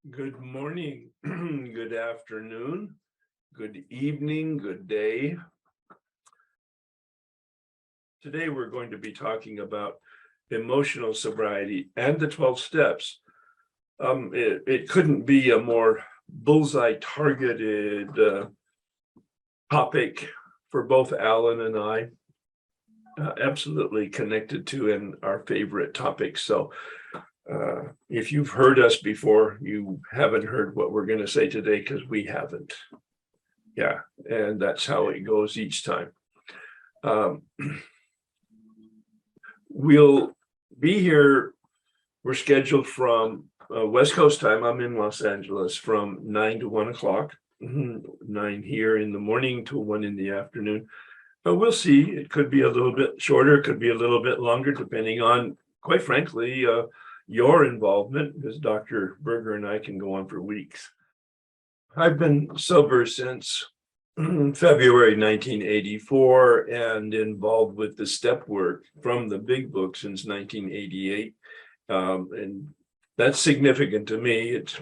Good morning, good afternoon, good evening, good day. Today we're going to be talking about emotional sobriety and the 12 steps. It couldn't be a more bullseye targeted topic for both Alan and I. Absolutely connected to and our favorite topics. So if you've heard us before, you haven't heard what we're going to say today because we haven't. Yeah, and that's how it goes each time. We'll be here. We're scheduled from West Coast time. I'm in Los Angeles from 9 to 1 o'clock, 9 here in the morning to 1 in the afternoon. But we'll see. It could be a little bit shorter. It could be a little bit longer, depending on, quite frankly, your involvement, because Dr. Berger and I can go on for weeks. I've been sober since February 1984 and involved with the step work from the big book since 1988. And that's significant to me. It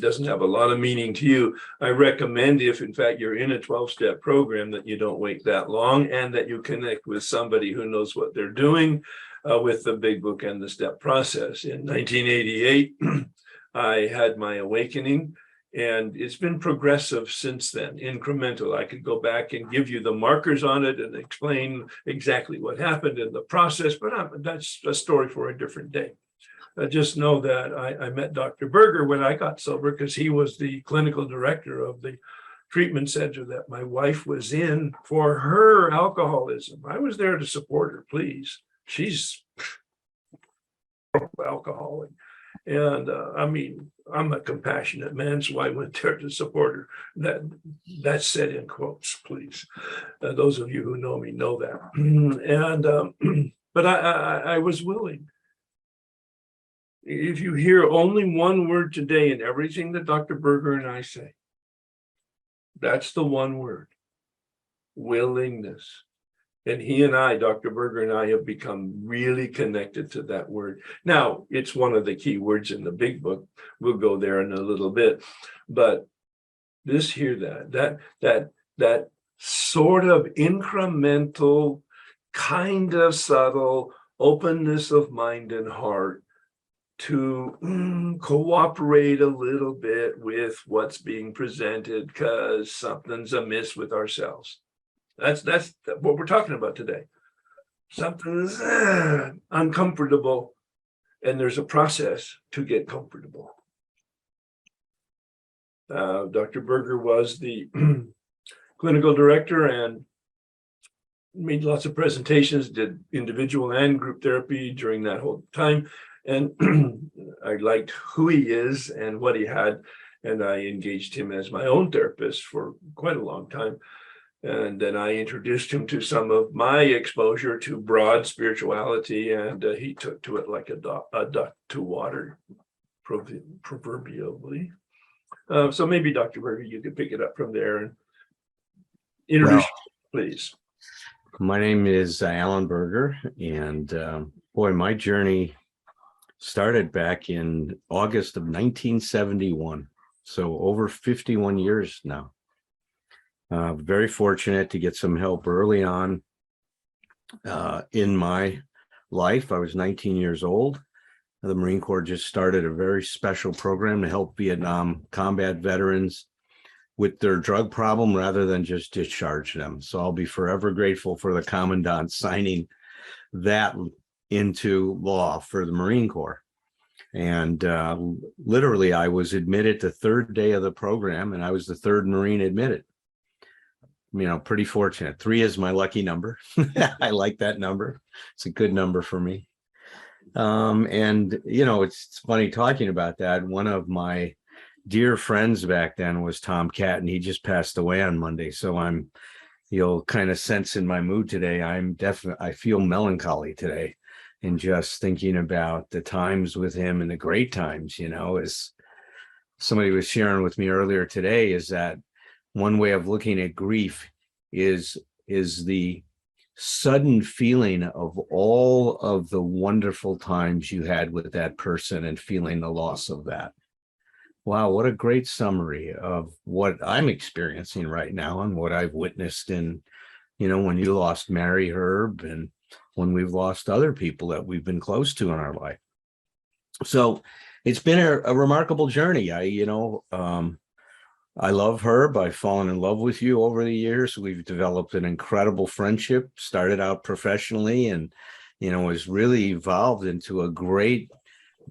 doesn't have a lot of meaning to you. I recommend, if in fact you're in a 12-step program, that you don't wait that long and that you connect with somebody who knows what they're doing with the big book and the step process. In 1988, I had my awakening. And it's been progressive since then, incremental. I could go back and give you the markers on it and explain exactly what happened in the process, but that's a story for a different day. Just know that I met Dr. Berger when I got sober because he was the clinical director of the treatment center that my wife was in for her alcoholism. I was there to support her, please. She's alcoholic. And I'm a compassionate man, so I went there to support her. That's said in quotes, please. Those of you who know me know that. And but I was willing. If you hear only one word today in everything that Dr. Berger and I say, that's the one word: willingness. And he and I, Dr. Berger and I, have become really connected to that word. Now, it's one of the key words in the big book. We'll go there in a little bit. But this here, that sort of incremental, kind of subtle openness of mind and heart to cooperate a little bit with what's being presented because something's amiss with ourselves. That's what we're talking about today. Something's uncomfortable, and there's a process to get comfortable. Dr. Berger was the clinical director and made lots of presentations, did individual and group therapy during that whole time. And I liked who he is and what he had, and I engaged him as my own therapist for quite a long time. And then I introduced him to some of my exposure to broad spirituality, and he took to it like a duck to water, proverbially. So maybe Dr. Berger, you could pick it up from there and introduce, please. My name is Alan Berger, and boy, my journey started back in August of 1971. So over 51 years now. Very fortunate to get some help early on in my life. I was 19 years old. The Marine Corps just started a very special program to help Vietnam combat veterans with their drug problem rather than just discharge them. So I'll be forever grateful for the Commandant signing that into law for the Marine Corps. And literally, I was admitted the third day of the program, and I was the third Marine admitted. Pretty fortunate. 3 is my lucky number. I like that number. It's a good number for me. And it's funny talking about that. One of my dear friends back then was Tom Catton. He just passed away on Monday. So you'll kind of sense in my mood today, I feel melancholy today. And just thinking about the times with him and the great times, as somebody was sharing with me earlier today, is that one way of looking at grief is the sudden feeling of all of the wonderful times you had with that person and feeling the loss of that. Wow, what a great summary of what I'm experiencing right now and what I've witnessed in, when you lost Mary Herb and when we've lost other people that we've been close to in our life. So it's been a remarkable journey. I love Herb. I've fallen in love with you over the years. We've developed an incredible friendship, started out professionally and, has really evolved into a great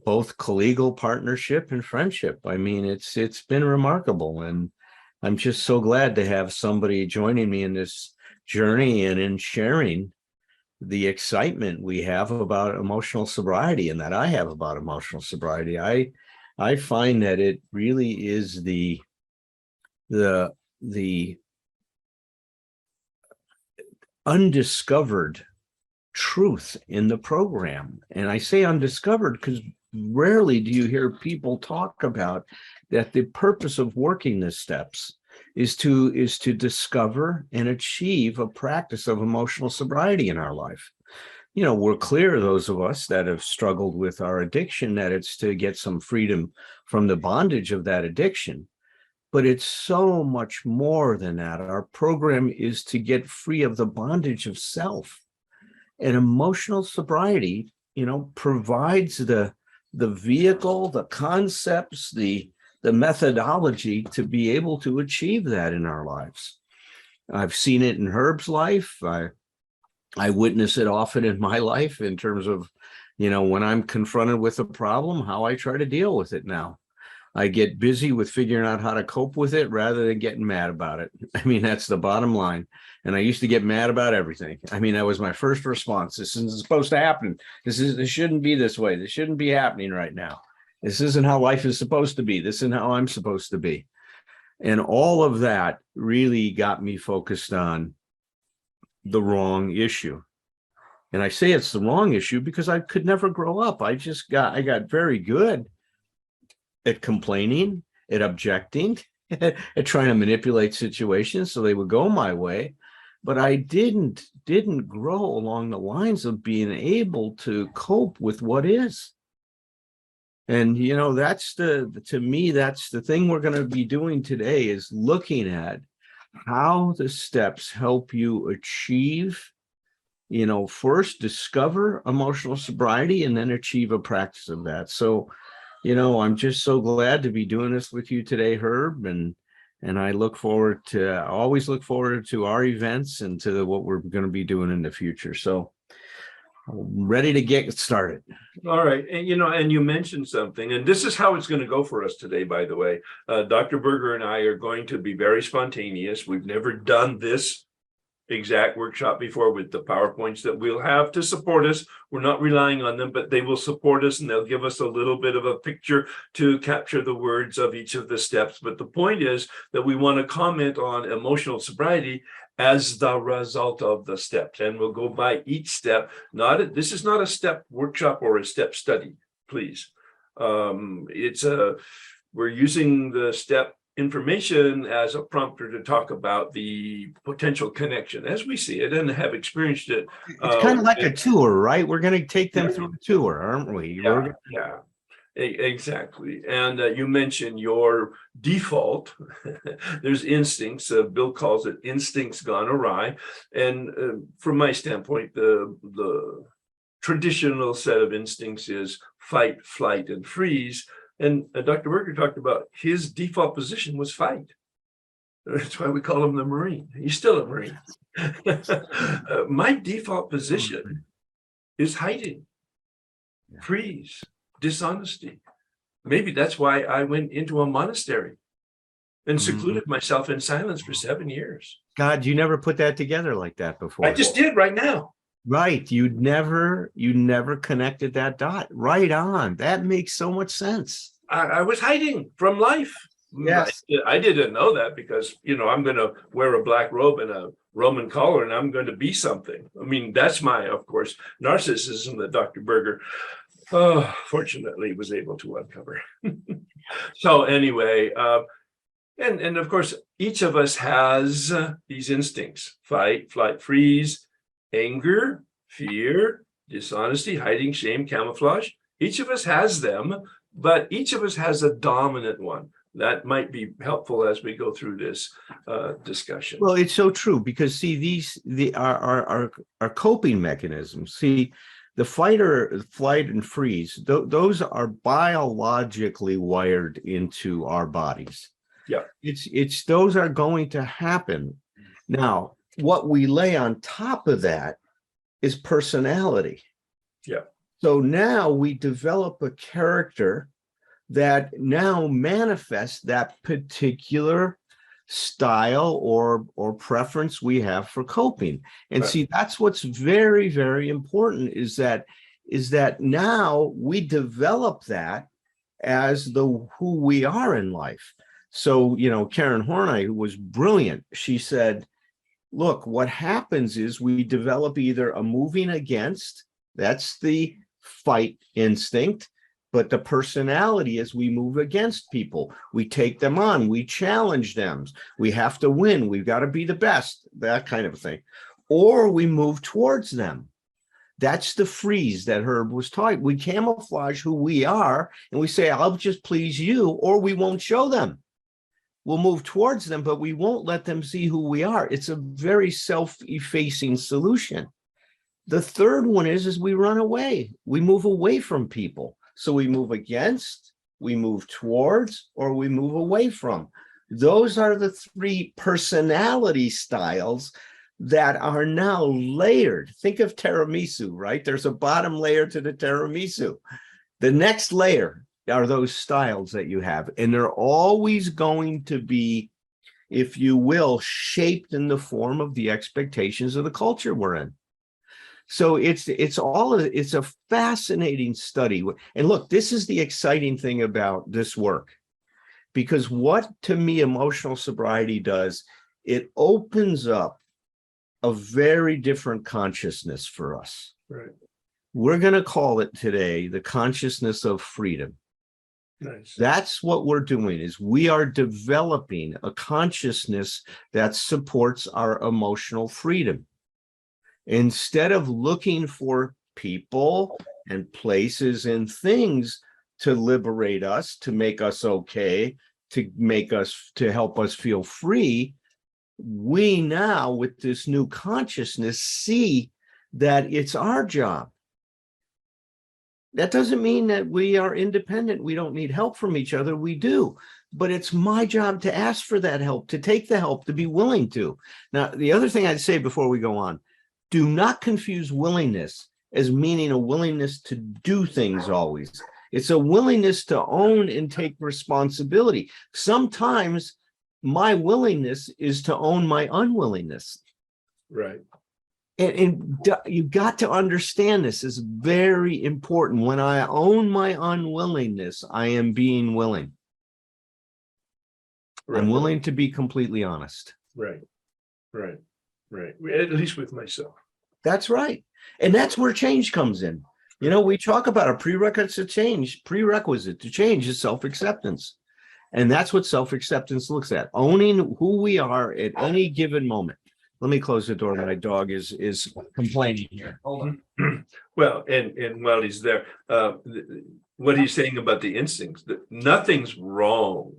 both collegial partnership and friendship. I mean, it's been remarkable. And I'm just so glad to have somebody joining me in this journey and in sharing the excitement we have about emotional sobriety and that I have about emotional sobriety. I find that it really is the undiscovered truth in the program. And I say undiscovered because rarely do you hear people talk about that the purpose of working the steps is to discover and achieve a practice of emotional sobriety in our life. We're clear, those of us that have struggled with our addiction, that it's to get some freedom from the bondage of that addiction. But it's so much more than that. Our program is to get free of the bondage of self. And emotional sobriety, provides the vehicle, the concepts, the methodology to be able to achieve that in our lives. I've seen it in Herb's life. I witness it often in my life in terms of, when I'm confronted with a problem, how I try to deal with it now. I get busy with figuring out how to cope with it rather than getting mad about it. I mean, that's the bottom line. And I used to get mad about everything. I mean, that was my first response. This isn't supposed to happen. This shouldn't be this way. This shouldn't be happening right now. This isn't how life is supposed to be. This isn't how I'm supposed to be. And all of that really got me focused on the wrong issue. And I say it's the wrong issue because I could never grow up. I got very good at complaining, at objecting, at trying to manipulate situations so they would go my way. But I didn't grow along the lines of being able to cope with what is. And, to me, that's the thing we're going to be doing today, is looking at how the steps help you achieve, first discover emotional sobriety and then achieve a practice of that. So, I'm just so glad to be doing this with you today, Herb, and I always look forward to our events and to what we're going to be doing in the future. So I'm ready to get started. All right. And, and you mentioned something, and this is how it's going to go for us today, by the way. Dr. Berger and I are going to be very spontaneous. We've never done this exact workshop before with the PowerPoints that we'll have to support us. We're not relying on them, but they will support us and they'll give us a little bit of a picture to capture the words of each of the steps. But the point is that we want to comment on emotional sobriety as the result of the steps. And we'll go by each step. This is not a step workshop or a step study, please. We're using the step information as a prompter to talk about the potential connection as we see it and have experienced it. It's kind of like a tour, right? We're going to take them through a tour, aren't we? Yeah, exactly. And you mentioned your default. There's instincts. Bill calls it instincts gone awry. And from my standpoint, the traditional set of instincts is fight, flight, and freeze. And Dr. Berger talked about his default position was fight. That's why we call him the Marine. He's still a Marine. My default position is hiding, freeze, dishonesty. Maybe that's why I went into a monastery and secluded myself in silence for 7 years. God, you never put that together like that before. I just did right now. Right. You never connected that dot. Right on. That makes so much sense. I was hiding from life. Yes. I didn't know that because, I'm going to wear a black robe and a Roman collar and I'm going to be something. I mean, that's my, of course, narcissism that Dr. Berger, fortunately, was able to uncover. So anyway, and of course, each of us has these instincts: fight, flight, freeze, anger, fear, dishonesty, hiding, shame, camouflage. Each of us has them, but each of us has a dominant one. That might be helpful as we go through this discussion. Well, it's so true because see, our coping mechanisms. See, the flight, and freeze. Those are biologically wired into our bodies. Yeah, It's those are going to happen. Now, what we lay on top of that is personality. yeah, So now we develop a character that now manifests that particular style or preference we have for coping. And right. see, that's what's very, very important is that now we develop that as who we are in life. So, Karen Horney, who was brilliant, she said, look, what happens is we develop either a moving against, that's the fight instinct, but the personality is we move against people. We take them on, we challenge them. We have to win. We've got to be the best, that kind of thing. Or we move towards them. That's the freeze that Herb was talking. We camouflage who we are and we say, I'll just please you, or we won't show them. We'll move towards them, but we won't let them see who we are. It's a very self-effacing solution. The third one is we run away. We move away from people. So we move against, we move towards, or we move away from. Those are the three personality styles that are now layered. Think of tiramisu, right? There's a bottom layer to the tiramisu. The next layer are those styles that you have, and they're always going to be, if you will, shaped in the form of the expectations of the culture we're in. So it's a fascinating study. And look, this is the exciting thing about this work, because what to me emotional sobriety does, it opens up a very different consciousness for us. Right. We're going to call it today the consciousness of freedom. Nice. That's what we're doing, is we are developing a consciousness that supports our emotional freedom. Instead of looking for people and places and things to liberate us, to make us okay, to help us feel free, we now, with this new consciousness, see that it's our job. That doesn't mean that we are independent. We don't need help from each other. We do. But it's my job to ask for that help, to take the help, to be willing to. Now, the other thing I'd say before we go on, do not confuse willingness as meaning a willingness to do things always. It's a willingness to own and take responsibility. Sometimes my willingness is to own my unwillingness. Right. And you got to understand this is very important. When I own my unwillingness, I am being willing. Right. I'm willing to be completely honest. Right. Right. Right. At least with myself. That's right. And that's where change comes in. We talk about a prerequisite to change is self-acceptance. And that's what self-acceptance looks at. Owning who we are at any given moment. Let me close the door. My dog is complaining here. Hold on. Well, and while he's there, what he's saying about the instincts, that nothing's wrong.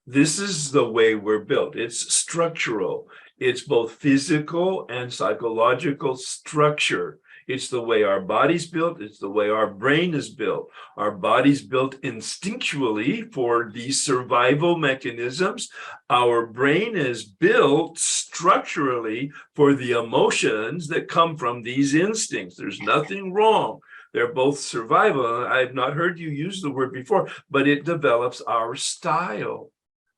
This is the way we're built. It's structural. It's both physical and psychological structure. It's the way our body's built. It's the way our brain is built. Our body's built instinctually for these survival mechanisms. Our brain is built structurally for the emotions that come from these instincts. There's nothing wrong. They're both survival. I've not heard you use the word before, but it develops our style.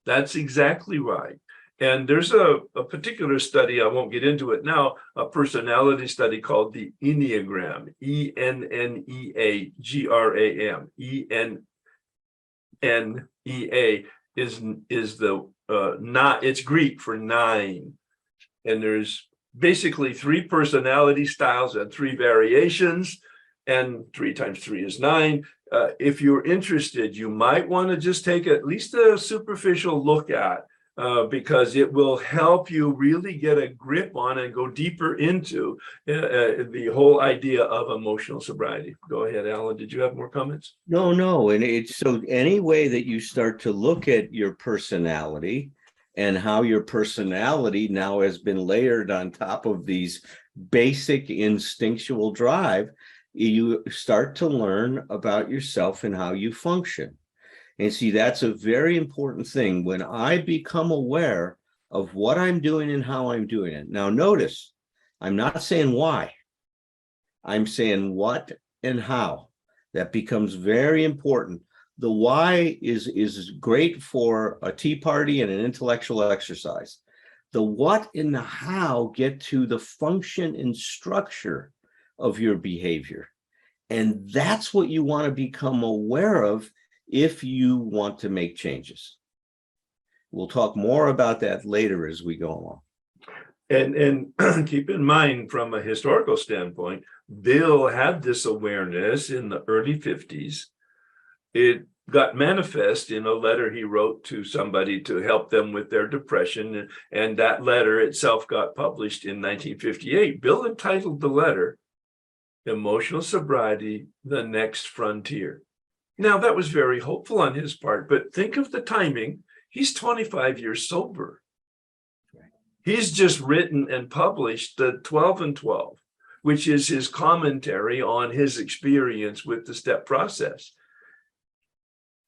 That's exactly right. And there's a particular study, I won't get into it now, a personality study called the Enneagram, Enneagram, Enneea is the not, it's Greek for 9. And there's basically 3 personality styles and 3 variations, and 3 times 3 is 9. If you're interested, you might want to just take at least a superficial look at because it will help you really get a grip on and go deeper into the whole idea of emotional sobriety. Go ahead, Alan. Did you have more comments? No. And it's so any way that you start to look at your personality and how your personality now has been layered on top of these basic instinctual drive, you start to learn about yourself and how you function. And see, that's a very important thing. When I become aware of what I'm doing and how I'm doing it. Now, notice, I'm not saying why. I'm saying what and how. That becomes very important. The why is great for a tea party and an intellectual exercise. The what and the how get to the function and structure of your behavior. And that's what you want to become aware of if you want to make changes. We'll talk more about that later as we go along. And keep in mind, from a historical standpoint, Bill had this awareness in the early 50s. It got manifest in a letter he wrote to somebody to help them with their depression. And that letter itself got published in 1958. Bill entitled the letter, Emotional Sobriety, the Next Frontier. Now, that was very hopeful on his part, but think of the timing. He's 25 years sober. He's just written and published the 12 and 12, which is his commentary on his experience with the step process.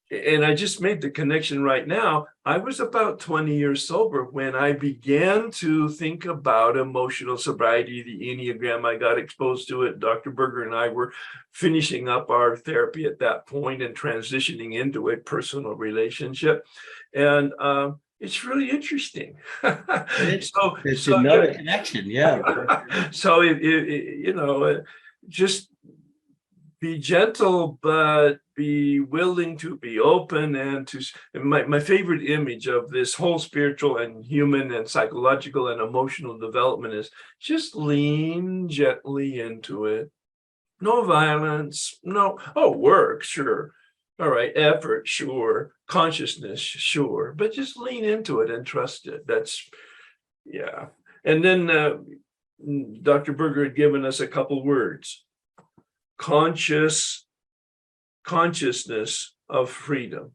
And I just made the connection right now. I was about 20 years sober when I began to think about emotional sobriety, the Enneagram. I got exposed to it. Dr. Berger and I were finishing up our therapy at that point and transitioning into a personal relationship. And it's really interesting. It's another connection, yeah. So, just be gentle, but be willing to be open and to. My favorite image of this whole spiritual and human and psychological and emotional development is just lean gently into it. No violence, no, work, sure. All right, effort, sure. Consciousness, sure. But just lean into it and trust it. That's, yeah. And then Dr. Berger had given us a couple words. Consciousness of freedom.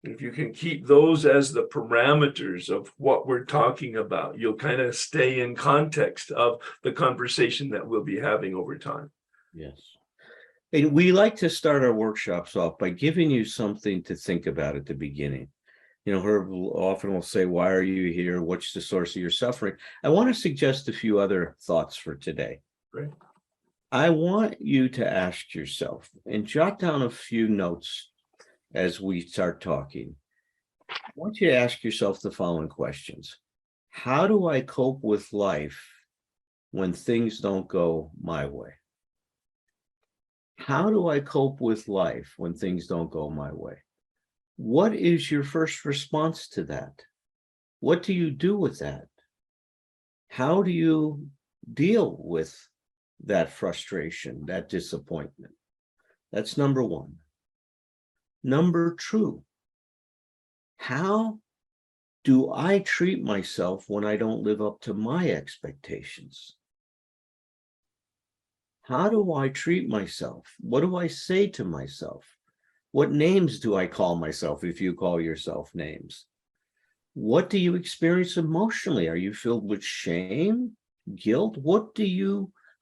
If you can keep those as the parameters of what we're talking about, you'll kind of stay in context of the conversation that we'll be having over time. Yes. And we like to start our workshops off by giving you something to think about at the beginning. Herb often will say, why are you here? What's the source of your suffering? I want to suggest a few other thoughts for today. Great. I want you to ask yourself and jot down a few notes as we start talking. I want you to ask yourself the following questions. How do I cope with life when things don't go my way? How do I cope with life when things don't go my way? What is your first response to that? What do you do with that? How do you deal with that frustration, that disappointment? That's number one. Number two, how do I treat myself when I don't live up to my expectations? How do I treat myself? What do I say to myself? What names do I call myself if you call yourself names? What do you experience emotionally? Are you filled with shame, guilt?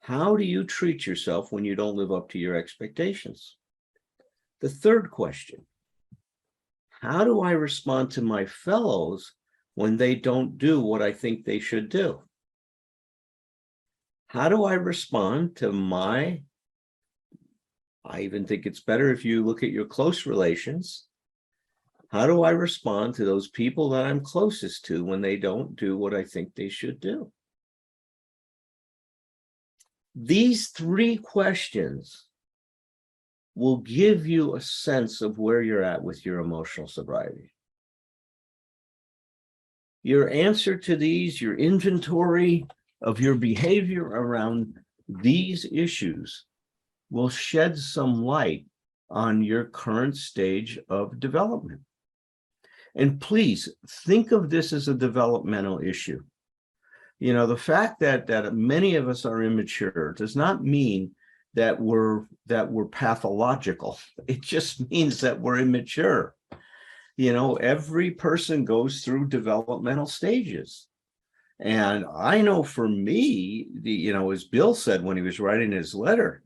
How do you treat yourself when you don't live up to your expectations? The third question, how do I respond to my fellows when they don't do what I think they should do? How do I respond to I even think it's better if you look at your close relations. How do I respond to those people that I'm closest to when they don't do what I think they should do? These three questions will give you a sense of where you're at with your emotional sobriety. Your answer to these, your inventory of your behavior around these issues will shed some light on your current stage of development. And please think of this as a developmental issue. You know, the fact that many of us are immature does not mean that we're pathological. It just means that we're immature. You know, every person goes through developmental stages. And I know for me, you know, as Bill said when he was writing his letter,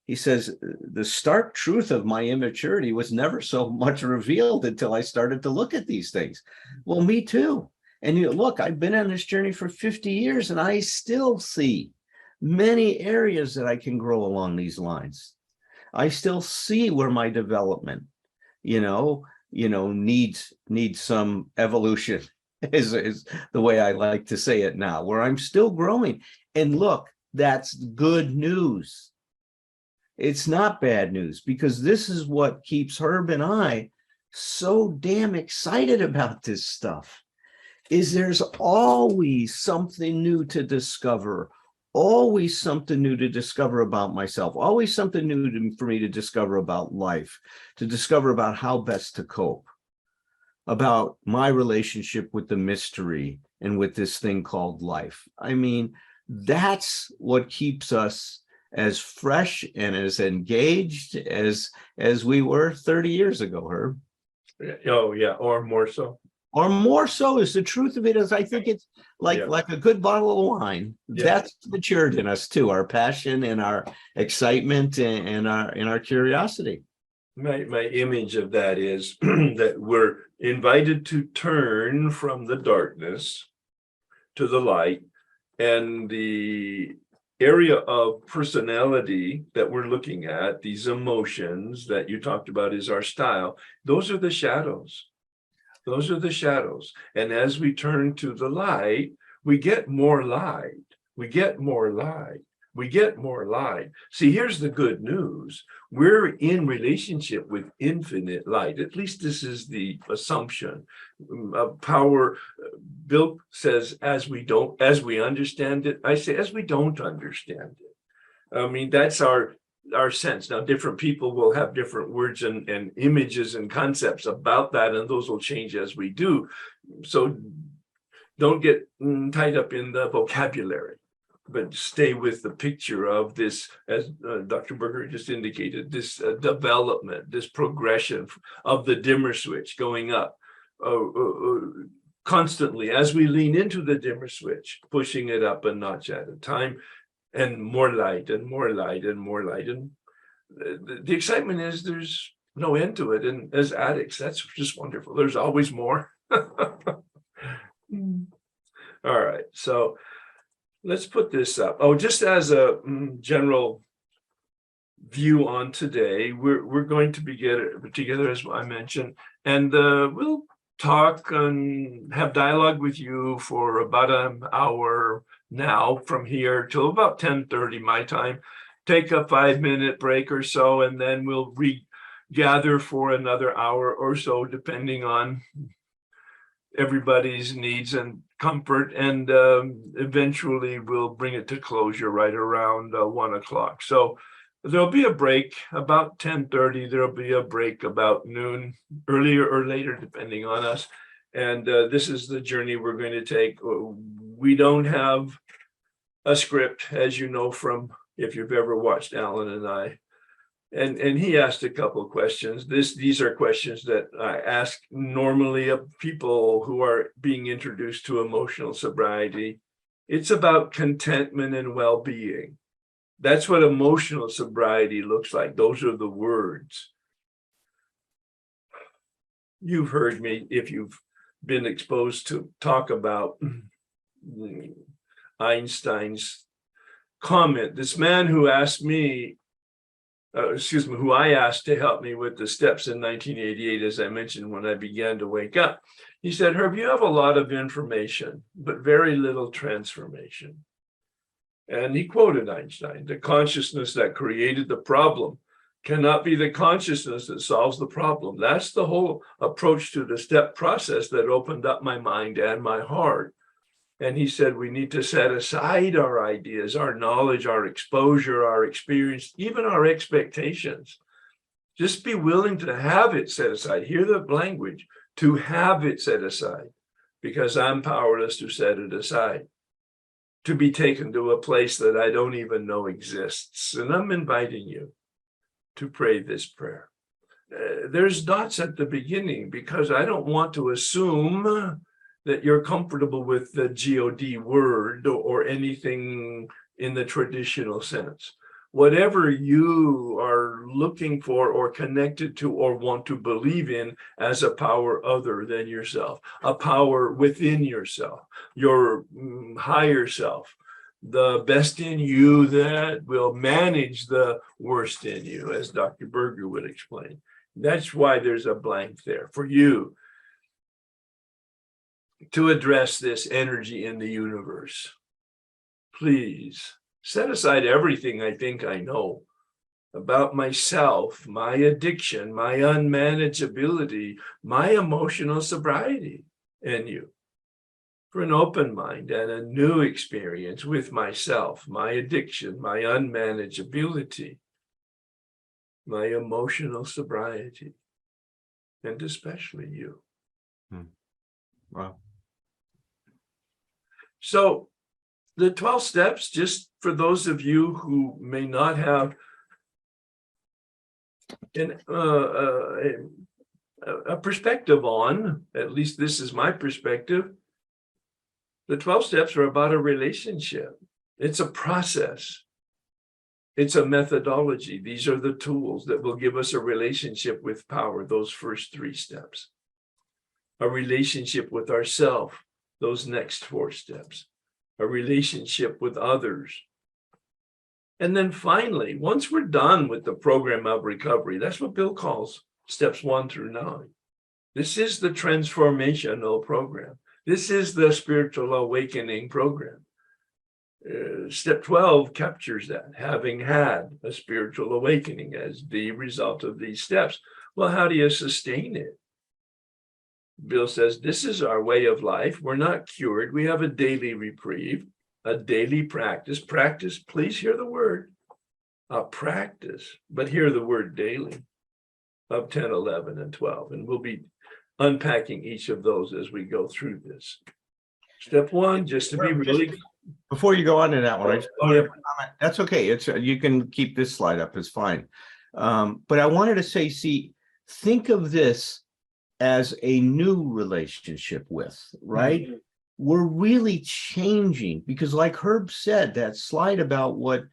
he says, the stark truth of my immaturity was never so much revealed until I started to look at these things. Well, me too. And you look, I've been on this journey for 50 years and I still see many areas that I can grow along these lines. I still see where my development, needs some evolution is the way I like to say it now, where I'm still growing. And look, that's good news. It's not bad news, because this is what keeps Herb and I so damn excited about this stuff. Is there's always something new to discover, always something new to discover about myself, always something new for me to discover about life, to discover about how best to cope, about my relationship with the mystery and with this thing called life. I mean, that's what keeps us as fresh and as engaged as we were 30 years ago, Herb. Oh, yeah, or more so. Or more so. Is the truth of it is, I think it's like a good bottle of wine. Yeah. That's matured in us too, our passion and our excitement and our curiosity. My image of that is that we're invited to turn from the darkness to the light, and the area of personality that we're looking at, these emotions that you talked about is our style. Those are the shadows. Those are the shadows. And as we turn to the light, we get more light. We get more light. We get more light. See, here's the good news. We're in relationship with infinite light. At least this is the assumption. Power, Bill says, as we understand it. I say, as we don't understand it. I mean, that's our sense. Now, different people will have different words and images and concepts about that, and those will change as we do. So don't get tied up in the vocabulary, but stay with the picture of this, as Dr. Berger just indicated, this development, this progression of the dimmer switch going up constantly as we lean into the dimmer switch, pushing it up a notch at a time, and more light and more light and more light. And the excitement is there's no end to it. And as addicts, that's just wonderful. There's always more. All right, so let's put this up. Oh, just as a general view on today, we're going to be together, as I mentioned, and we'll talk and have dialogue with you for about an hour now from here till about 10:30 my time. Take a 5-minute break or so, and then we'll regather for another hour or so, depending on everybody's needs and comfort, and eventually we'll bring it to closure right around 1 o'clock. So there'll be a break about 10:30. There'll be a break about noon, earlier or later, depending on us. And this is the journey we're going to take. We don't have a script, as you know, from if you've ever watched Alan and I. And he asked a couple of questions. These are questions that I ask normally of people who are being introduced to emotional sobriety. It's about contentment and well-being. That's what emotional sobriety looks like. Those are the words. You've heard me, if you've been exposed to talk about Einstein's comment. This man who asked me, who I asked to help me with the steps in 1988, as I mentioned, when I began to wake up. He said, Herb, you have a lot of information, but very little transformation. And he quoted Einstein: the consciousness that created the problem cannot be the consciousness that solves the problem. That's the whole approach to the step process that opened up my mind and my heart. And he said, we need to set aside our ideas, our knowledge, our exposure, our experience, even our expectations. Just be willing to have it set aside. Hear the language, to have it set aside, because I'm powerless to set it aside, to be taken to a place that I don't even know exists. And I'm inviting you to pray this prayer. There's dots at the beginning, because I don't want to assume that you're comfortable with the God word or anything in the traditional sense. Whatever you are looking for or connected to or want to believe in as a power other than yourself, a power within yourself, your higher self, the best in you that will manage the worst in you, as Dr. Berger would explain. That's why there's a blank there for you to address this energy in the universe. Please set aside everything I think I know about myself, my addiction, my unmanageability, my emotional sobriety, and you, for an open mind and a new experience with myself, my addiction, my unmanageability, my emotional sobriety, and especially you. Wow. So the 12 steps, just for those of you who may not have a perspective on, at least this is my perspective, the 12 steps are about a relationship. It's a process. It's a methodology. These are the tools that will give us a relationship with power, those first 3 steps. A relationship with ourself, those next 4 steps. A relationship with others. And then finally, once we're done with the program of recovery, that's what Bill calls steps 1 through 9. This is the transformational program. This is the spiritual awakening program. Step 12 captures that, having had a spiritual awakening as the result of these steps. Well, how do you sustain it? Bill says, this is our way of life. We're not cured. We have a daily reprieve, a daily practice. Practice, please hear the word, a practice, but hear the word daily of 10, 11, and 12. And we'll be unpacking each of those as we go through this. Step 1, just to be really... Before you go on to that one, I just Oh, yeah. that's okay. It's you can keep this slide up, it's fine. But I wanted to say, see, think of this as a new relationship with, right? Mm-hmm. We're really changing, because like Herb said, that slide about what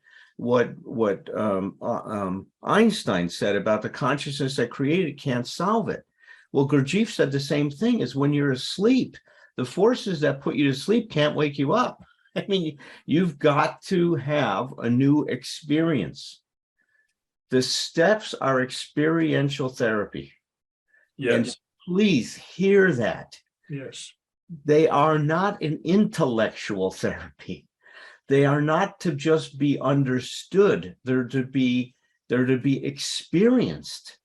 Einstein said about the consciousness that created can't solve it. Well, Gurdjieff said the same thing, is when you're asleep, the forces that put you to sleep can't wake you up. I mean, you've got to have a new experience. The steps are experiential therapy. Yes. And please hear that. Yes. They are not an intellectual therapy. They are not to just be understood. They're to be experienced.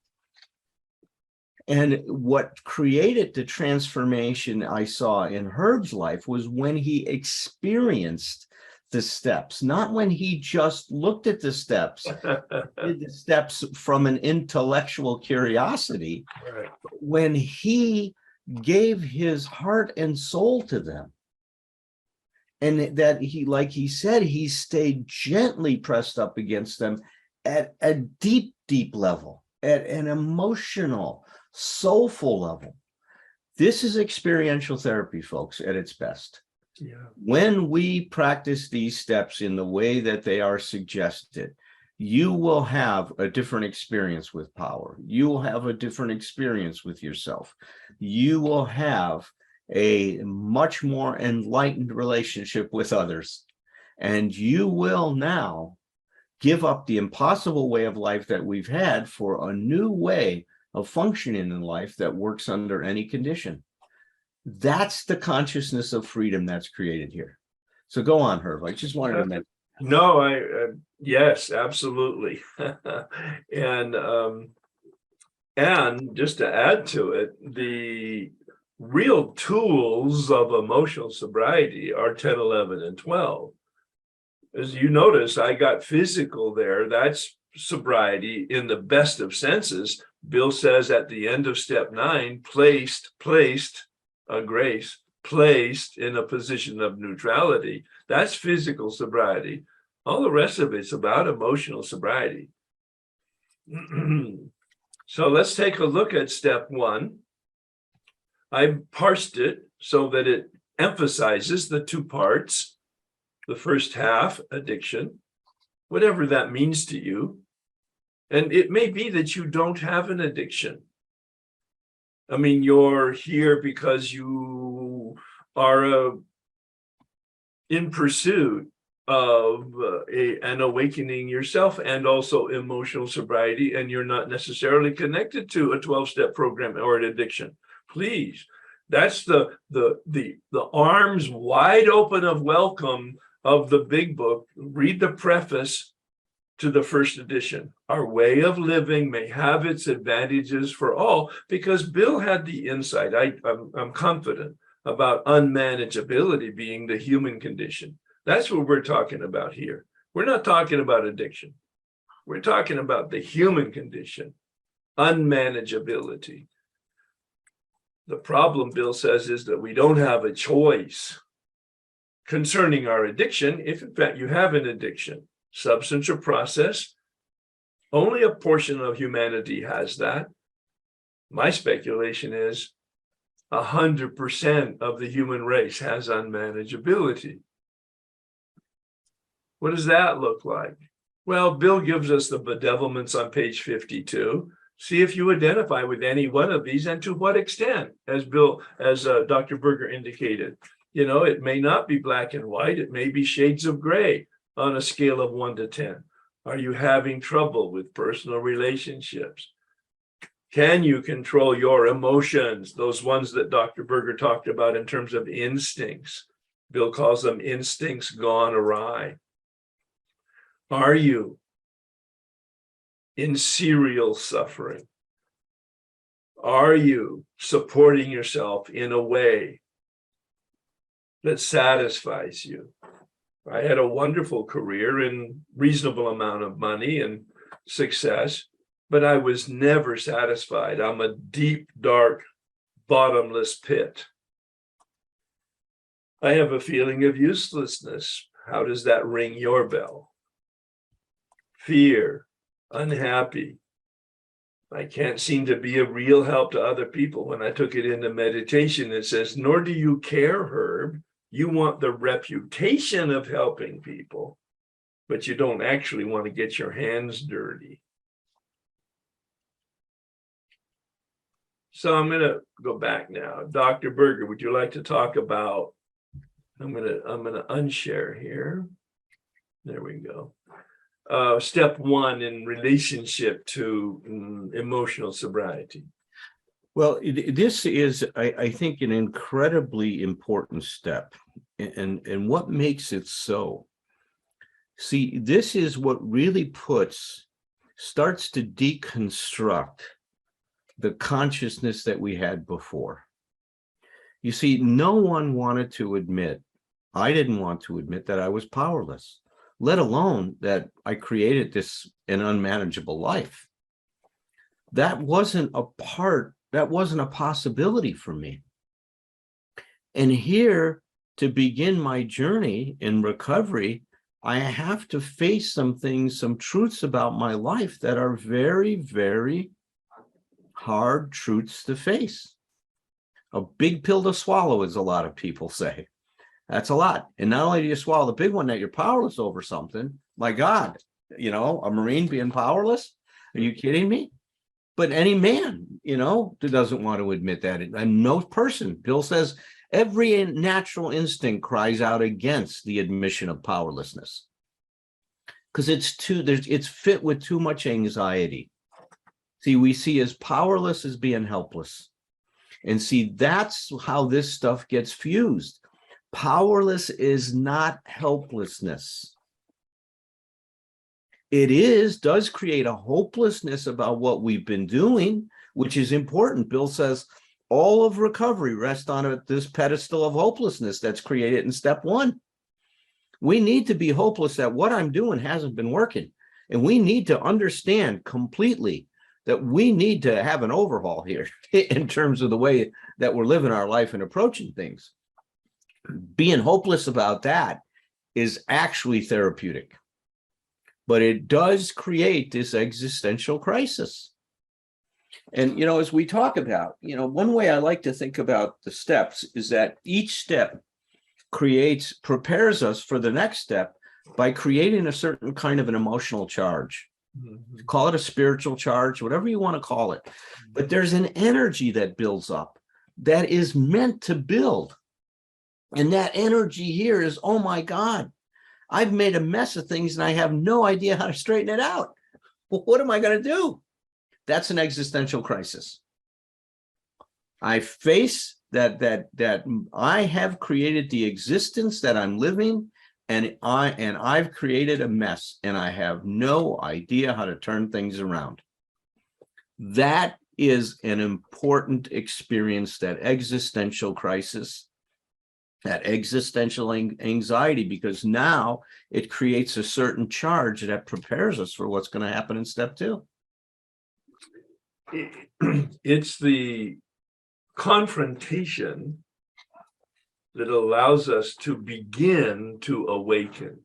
And what created the transformation I saw in Herb's life was when he experienced the steps, not when he just looked at the steps, did the steps from an intellectual curiosity, right. When he gave his heart and soul to them. And that he, like he said, he stayed gently pressed up against them at a deep, deep level, at an emotional, soulful level. This is experiential therapy, folks, at its best. Yeah. When we practice these steps in the way that they are suggested, you will have a different experience with power. You will have a different experience with yourself. You will have a much more enlightened relationship with others. And you will now give up the impossible way of life that we've had for a new way of functioning in life that works under any condition. That's the consciousness of freedom that's created here. So go on, Herb. I just wanted to mention. No, yes, absolutely. And just to add to it, the real tools of emotional sobriety are 10, 11, and 12. As you notice, I got physical there. That's sobriety in the best of senses, Bill says at the end of step 9, placed in a position of neutrality. That's physical sobriety. All the rest of it's about emotional sobriety. So let's take a look at step 1. I parsed it so that it emphasizes the 2 parts. The first half, addiction, whatever that means to you. And it may be that you don't have an addiction. I mean, you're here because you are in pursuit of an awakening yourself and also emotional sobriety, and you're not necessarily connected to a 12-step program or an addiction. Please, that's the arms wide open of welcome of the big book. Read the preface to the first edition. Our way of living may have its advantages for all, because Bill had the insight, I'm confident, about unmanageability being the human condition. That's what we're talking about here. We're not talking about addiction. We're talking about the human condition, unmanageability. The problem, Bill says, is that we don't have a choice concerning our addiction, if in fact you have an addiction. Substance or process, only a portion of humanity has that. My speculation is 100% of the human race has unmanageability. What does that look like? Well, Bill gives us the bedevilments on page 52. See if you identify with any one of these and to what extent, as Dr. Berger indicated. You know, it may not be black and white, it may be shades of gray on a scale of 1 to 10. Are you having trouble with personal relationships? Can you control your emotions, those ones that Dr. Berger talked about in terms of instincts? Bill calls them instincts gone awry. Are you in serial suffering? Are you supporting yourself in a way that satisfies you? I had a wonderful career and reasonable amount of money and success, but I was never satisfied. I'm a deep, dark, bottomless pit. I have a feeling of uselessness. How does that ring your bell? Fear, unhappy. I can't seem to be a real help to other people. When I took it into meditation, it says, nor do you care, Herb. You want the reputation of helping people, but you don't actually want to get your hands dirty. So I'm going to go back now. Dr. Berger, would you like to talk about, I'm going to unshare here. There we go. Step 1 in relationship to emotional sobriety. Well, this is, I think, an incredibly important step. And what makes it so? See, this is what really starts to deconstruct the consciousness that we had before. You see, no one wanted to admit, I didn't want to admit that I was powerless, let alone that I created an unmanageable life. That wasn't a possibility for me. And here, to begin my journey in recovery, I have to face some things, some truths about my life that are very, very hard truths to face. A big pill to swallow, as a lot of people say. That's a lot. And not only do you swallow the big one that you're powerless over something, my God, you know, a Marine being powerless? Are you kidding me? But any man, you know, that doesn't want to admit that. And no person, Bill says, every natural instinct cries out against the admission of powerlessness. Because it's fit with too much anxiety. See, we see as powerless as being helpless. And see, that's how this stuff gets fused. Powerless is not helplessness. It does create a hopelessness about what we've been doing, which is important. Bill says all of recovery rests on this pedestal of hopelessness that's created in step 1. We need to be hopeless that what I'm doing hasn't been working. And we need to understand completely that we need to have an overhaul here in terms of the way that we're living our life and approaching things. Being hopeless about that is actually therapeutic, but it does create this existential crisis. And, as we talk about, one way I like to think about the steps is that each step prepares us for the next step by creating a certain kind of an emotional charge. Mhm. Call it a spiritual charge, whatever you want to call it. But there's an energy that builds up that is meant to build. And that energy here is, oh my God, I've made a mess of things and I have no idea how to straighten it out. Well, what am I going to do? That's an existential crisis. I face that I have created the existence that I'm living, and I've created a mess, and I have no idea how to turn things around. That is an important experience, that existential crisis, that existential anxiety, because now it creates a certain charge that prepares us for what's going to happen in step 2. It's the confrontation that allows us to begin to awaken.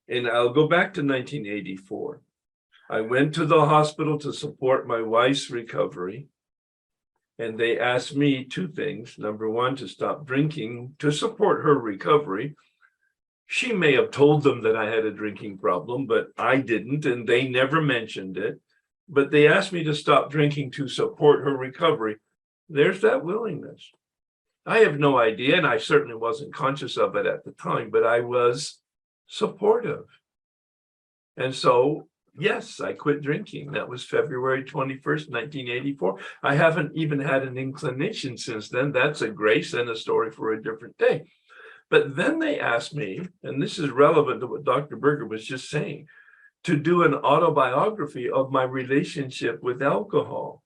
And I'll go back to 1984. I went to the hospital to support my wife's recovery. And they asked me 2 things. Number 1, to stop drinking to support her recovery. She may have told them that I had a drinking problem, but I didn't, and they never mentioned it. But they asked me to stop drinking to support her recovery. There's that willingness. I have no idea, and I certainly wasn't conscious of it at the time, but I was supportive. And so, yes, I quit drinking. That was February 21st, 1984. I haven't even had an inclination since then. That's a grace and a story for a different day. But then they asked me, and this is relevant to what Dr. Berger was just saying, to do an autobiography of my relationship with alcohol.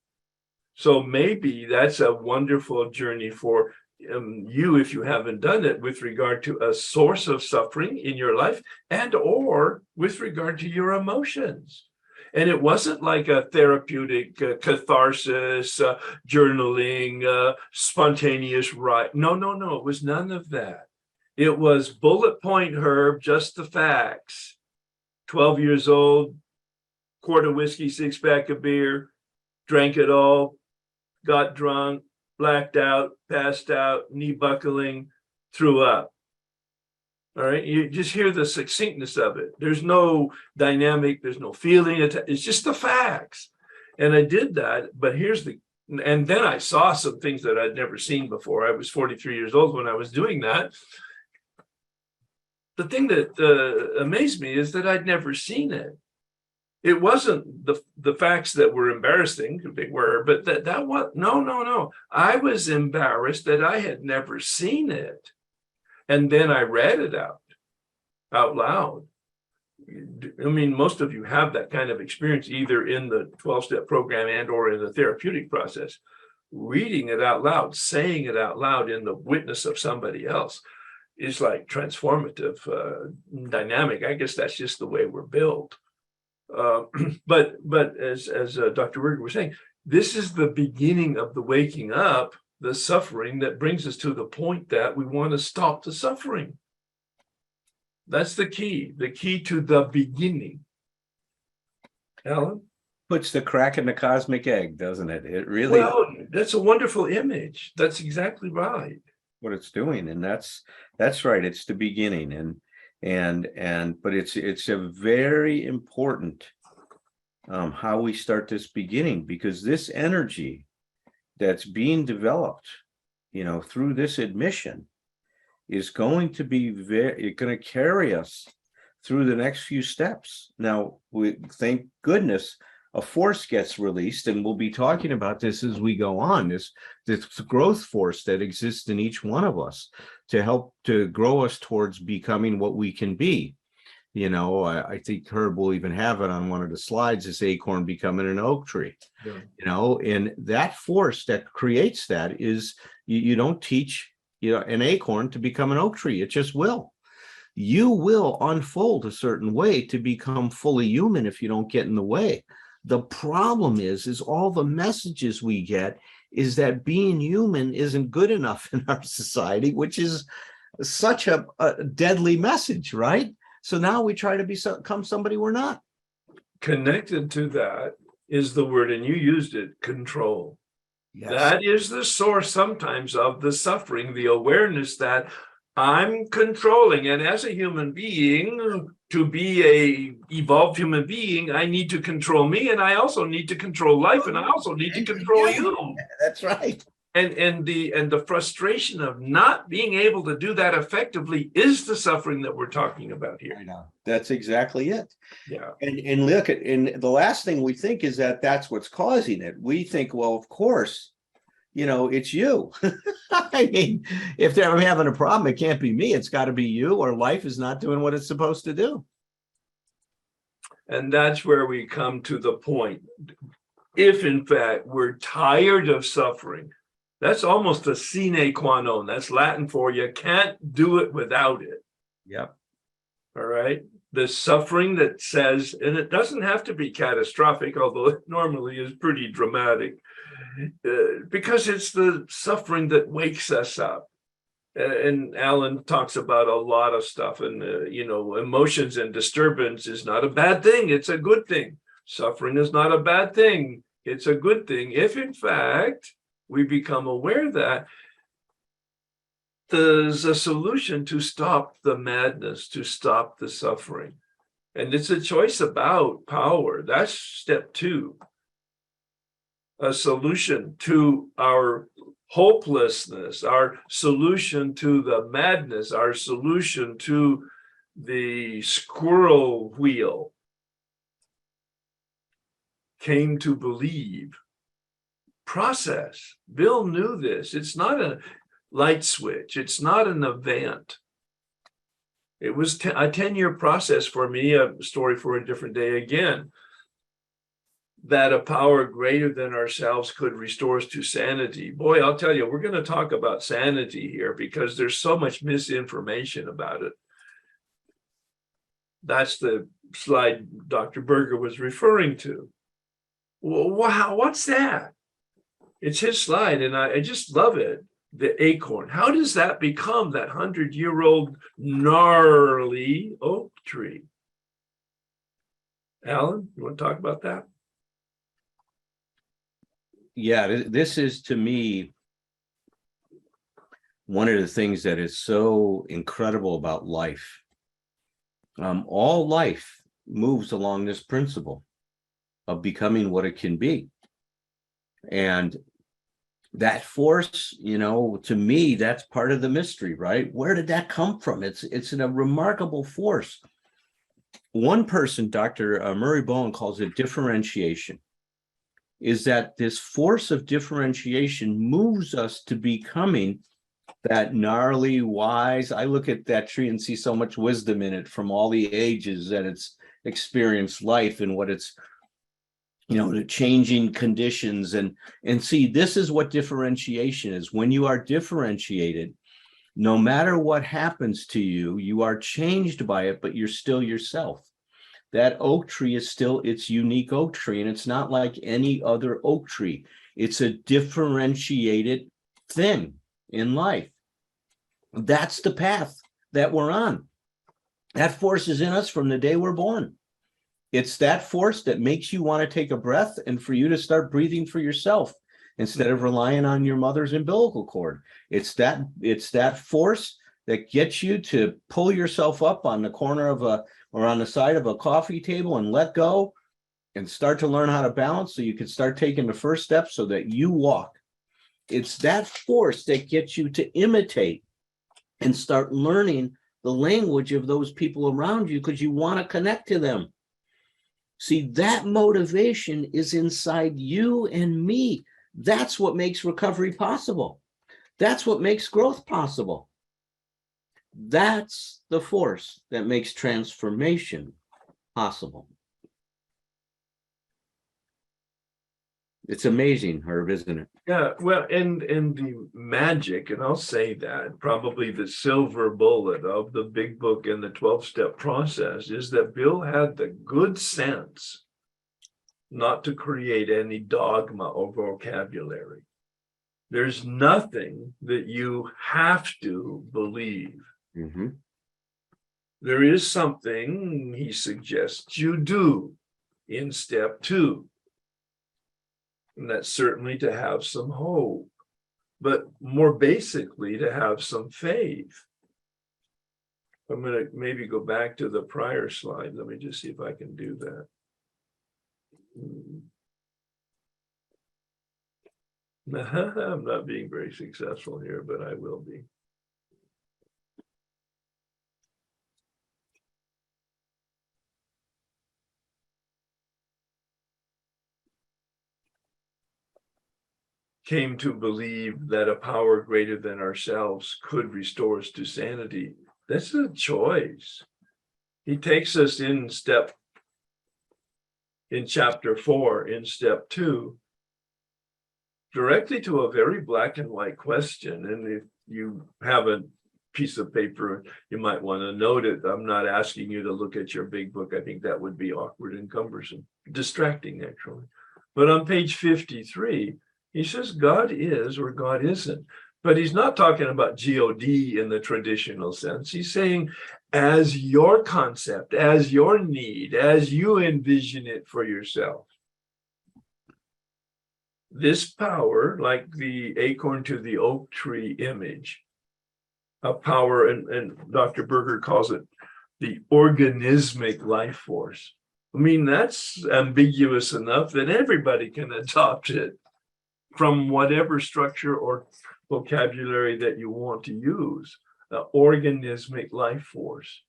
So maybe that's a wonderful journey for you, if you haven't done it, with regard to a source of suffering in your life and or with regard to your emotions. And it wasn't like a therapeutic catharsis, journaling, spontaneous write. No. It was none of that. It was bullet point, Herb, just the facts. 12 years old, quart of whiskey, 6-pack of beer, drank it all, got drunk, blacked out, passed out, knee buckling, threw up. All right, you just hear the succinctness of it. There's no dynamic, there's no feeling, it's just the facts. And I did that, but and then I saw some things that I'd never seen before. I was 43 years old when I was doing that. The thing that amazed me is that I'd never seen it. It wasn't the facts that were embarrassing, they were, but that was, no. I was embarrassed that I had never seen it. And then I read it out loud. I mean, most of you have that kind of experience either in the 12-step program and or in the therapeutic process. Reading it out loud, saying it out loud in the witness of somebody else is like transformative, dynamic. I guess that's just the way we're built. But as Dr. Berger was saying, this is the beginning of the waking up, the suffering that brings us to the point that we want to stop the suffering. That's the key to the beginning. Alan? Puts the crack in the cosmic egg, doesn't it? It really, well, that's a wonderful image. That's exactly right. What it's doing, and that's right. It's the beginning, but it's a very important how we start this beginning, because this energy that's being developed, through this admission is going to be going to carry us through the next few steps. Now, we thank goodness a force gets released, and we'll be talking about this as we go on, this growth force that exists in each one of us to help to grow us towards becoming what we can be. I think Herb will even have it on one of the slides, this acorn becoming an oak tree. Yeah. And that force that creates that is, you don't teach an acorn to become an oak tree. It just will. You will unfold a certain way to become fully human if you don't get in the way. The problem is all the messages we get is that being human isn't good enough in our society, which is such a deadly message, right? So now we try to become somebody we're not. Connected to that is the word, and you used it, control. Yes. That is the source sometimes of the suffering, the awareness that I'm controlling. And as a human being, to be a evolved human being, I need to control me, and I also need to control life, and I also need to control you. That's right. And the frustration of not being able to do that effectively is the suffering that we're talking about here. I know. That's exactly it. Yeah. And look at, and the last thing we think is that that's what's causing it. We think, well, of course, it's you. I mean, if they're having a problem, it can't be me. It's got to be you, or life is not doing what it's supposed to do. And that's where we come to the point. If in fact we're tired of suffering, that's almost a sine qua non. That's Latin for you can't do it without it. Yep. All right. The suffering that says, and it doesn't have to be catastrophic, although it normally is pretty dramatic, because it's the suffering that wakes us up. And Alan talks about a lot of stuff, and emotions and disturbance is not a bad thing. It's a good thing. Suffering is not a bad thing. It's a good thing. If in fact we become aware that there's a solution to stop the madness, to stop the suffering. And it's a choice about power. That's step 2. A solution to our hopelessness, our solution to the madness, our solution to the squirrel wheel came to believe. Process. Bill knew this. It's not a light switch. It's not an event. It was a 10-year process for me, a story for a different day again, that a power greater than ourselves could restore us to sanity. Boy, I'll tell you, we're going to talk about sanity here because there's so much misinformation about it. That's the slide Dr. Berger was referring to. Well, wow, what's that? It's his slide, and I just love it. The acorn. How does that become that 100-year-old gnarly oak tree? Alan, you want to talk about that? Yeah, this is, to me, one of the things that is so incredible about life. All life moves along this principle of becoming what it can be. And that force, to me, that's part of the mystery, right? Where did that come from? It's a remarkable force. One person, Dr. Murray Bowen, calls it differentiation, is that this force of differentiation moves us to becoming that gnarly, wise. I look at that tree and see so much wisdom in it from all the ages that it's experienced life and what it's, the changing conditions, and see, this is what differentiation is. When you are differentiated, no matter what happens to you, you are changed by it, but you're still yourself. That oak tree is still its unique oak tree, and it's not like any other oak tree. It's a differentiated thing in life. That's the path that we're on. That force is in us from the day we're born. It's that force that makes you want to take a breath and for you to start breathing for yourself instead of relying on your mother's umbilical cord. It's that force that gets you to pull yourself up on the corner of or on the side of a coffee table and let go and start to learn how to balance so you can start taking the first step so that you walk. It's that force that gets you to imitate and start learning the language of those people around you because you want to connect to them. See, that motivation is inside you and me. That's what makes recovery possible. That's what makes growth possible. That's the force that makes transformation possible. It's amazing, Herb, isn't it? Yeah, well, and the magic, and I'll say that, probably the silver bullet of the big book and the 12-step process is that Bill had the good sense not to create any dogma or vocabulary. There's nothing that you have to believe. Mhm. There is something, he suggests, you do in step 2. And that's certainly to have some hope, but more basically to have some faith. I'm going to maybe go back to the prior slide. Let me just see if I can do that. I'm not being very successful here, but I will be. Came to believe that a power greater than ourselves could restore us to sanity. That's a choice. He takes us in chapter 4, in step 2, directly to a very black and white question. And if you have a piece of paper, you might want to note it. I'm not asking you to look at your big book. I think that would be awkward and cumbersome, distracting actually. But on page 53, he says God is or God isn't. But he's not talking about God in the traditional sense. He's saying, as your concept, as your need, as you envision it for yourself, this power, like the acorn to the oak tree image, a power, and Dr. Berger calls it the organismic life force. I mean, that's ambiguous enough that everybody can adopt it from whatever structure or vocabulary that you want to use. The organismic life force,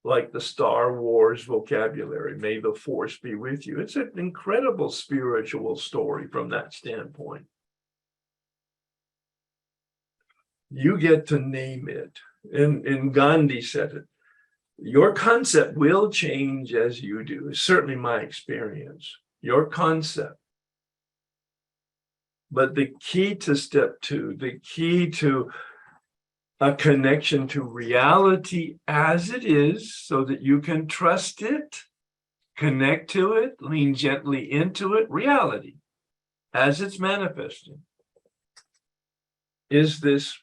like the Star Wars vocabulary, may the force be with you. It's an incredible spiritual story from that standpoint. You get to name it. And Gandhi said it. Your concept will change as you do. It's certainly my experience. Your concept. But the key to step 2, the key to a connection to reality as it is, so that you can trust it, connect to it, lean gently into it, reality as it's manifesting, is this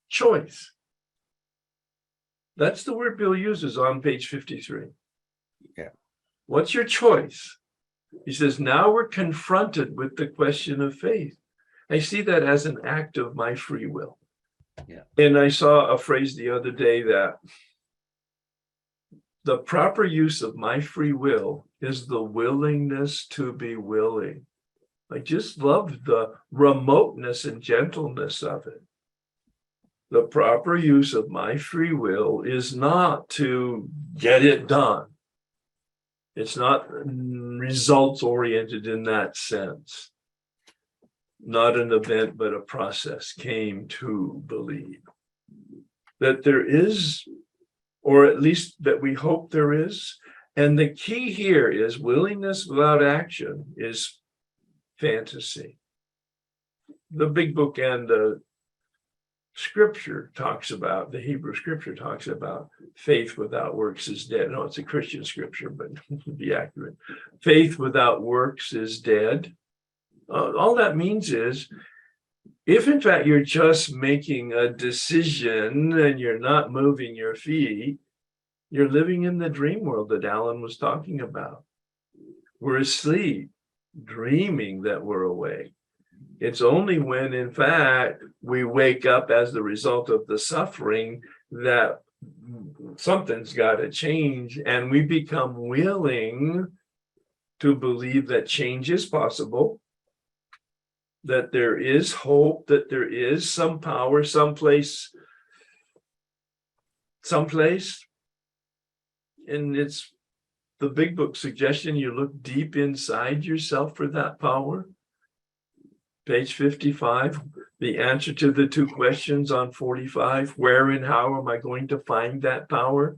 choice. That's the word Bill uses on page 53. Yeah. What's your choice? He says, now we're confronted with the question of faith. I see that as an act of my free will. Yeah. And I saw a phrase the other day that the proper use of my free will is the willingness to be willing. I just love the remoteness and gentleness of it. The proper use of my free will is not to get it done. It's not results oriented in that sense. Not an event, but a process. Came to believe that there is, or at least that we hope there is. And the key here is willingness without action is fantasy. The big book and the scripture talks about, the Hebrew scripture talks about faith without works is dead. No, it's a Christian scripture, but to be accurate, faith without works is dead. All that means is, if in fact you're just making a decision and you're not moving your feet, you're living in the dream world that Alan was talking about. We're asleep, dreaming that we're awake. It's only when, in fact, we wake up as the result of the suffering that something's got to change, and we become willing to believe that change is possible, that there is hope, that there is some power, someplace. And it's the big book suggestion you look deep inside yourself for that power. Page 55, the answer to the 2 questions on 45, where and how am I going to find that power?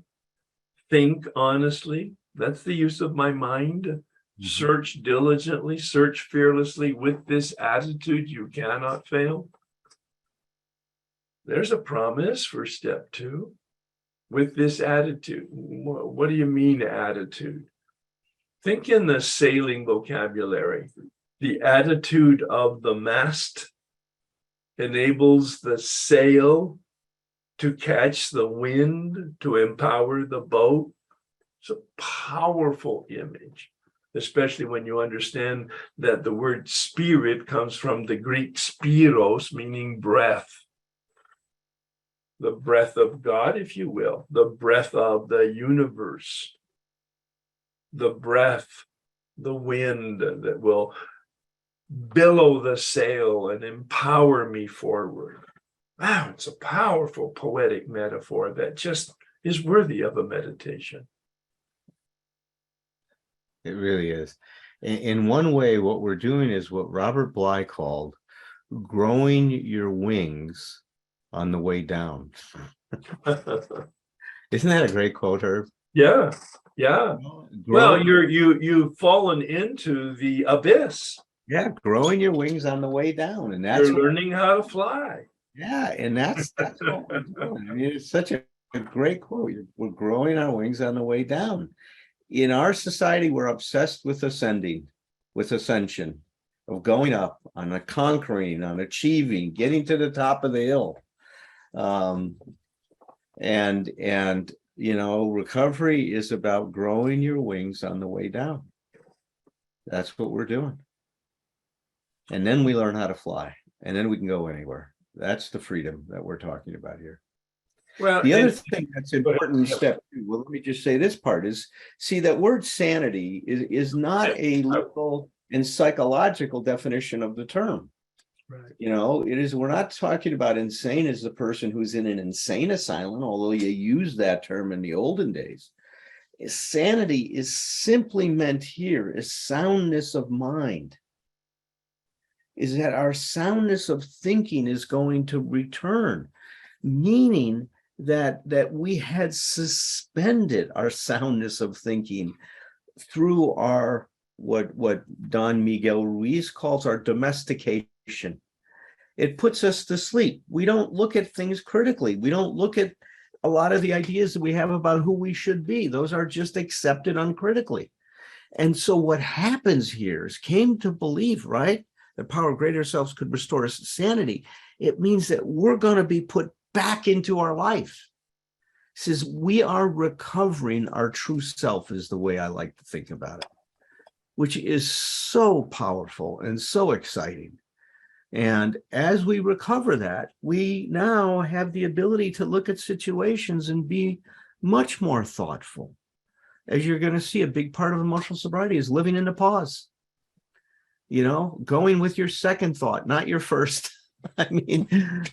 Think honestly. That's the use of my mind. Mm-hmm. Search diligently, search fearlessly. With this attitude, you cannot fail. There's a promise for step 2. With this attitude. What do you mean attitude? Think in the sailing vocabulary. The attitude of the mast enables the sail to catch the wind, to empower the boat. It's a powerful image, especially when you understand that the word spirit comes from the Greek spiros, meaning breath. The breath of God, if you will, the breath of the universe, the breath, the wind that will billow the sail and empower me forward. Wow, it's a powerful poetic metaphor that just is worthy of a meditation. It really is. In one way, what we're doing is what Robert Bly called growing your wings on the way down. Isn't that a great quote, Herb? Yeah, yeah. Well, you've fallen into the abyss. Yeah, growing your wings on the way down, and You're learning how to fly. Yeah, and that's what we're doing. I mean, it's such a great quote. We're growing our wings on the way down. In our society, we're obsessed with ascension, of going up, on a conquering, on achieving, getting to the top of the hill. And recovery is about growing your wings on the way down. That's what we're doing. And then we learn how to fly, and then we can go anywhere. That's the freedom that we're talking about here. Well, the other thing that's important in step 2, well, let me just say this part is, see, that word sanity is not a legal and psychological definition of the term. Right. It is, we're not talking about insane as the person who's in an insane asylum, although you use that term in the olden days. Sanity is simply meant here as soundness of mind. Is that our soundness of thinking is going to return, meaning that we had suspended our soundness of thinking through our what Don Miguel Ruiz calls our domestication. It puts us to sleep. We don't look at things critically. We don't look at a lot of the ideas that we have about who we should be. Those are just accepted uncritically. And so what happens here is came to believe, right? The power of greater selves could restore us to sanity. It means that we're going to be put back into our life. It says we are recovering our true self, is the way I like to think about it, which is so powerful and so exciting. And as we recover that, we now have the ability to look at situations and be much more thoughtful. As you're going to see, a big part of emotional sobriety is living in the pause. Going with your second thought, not your first. I mean,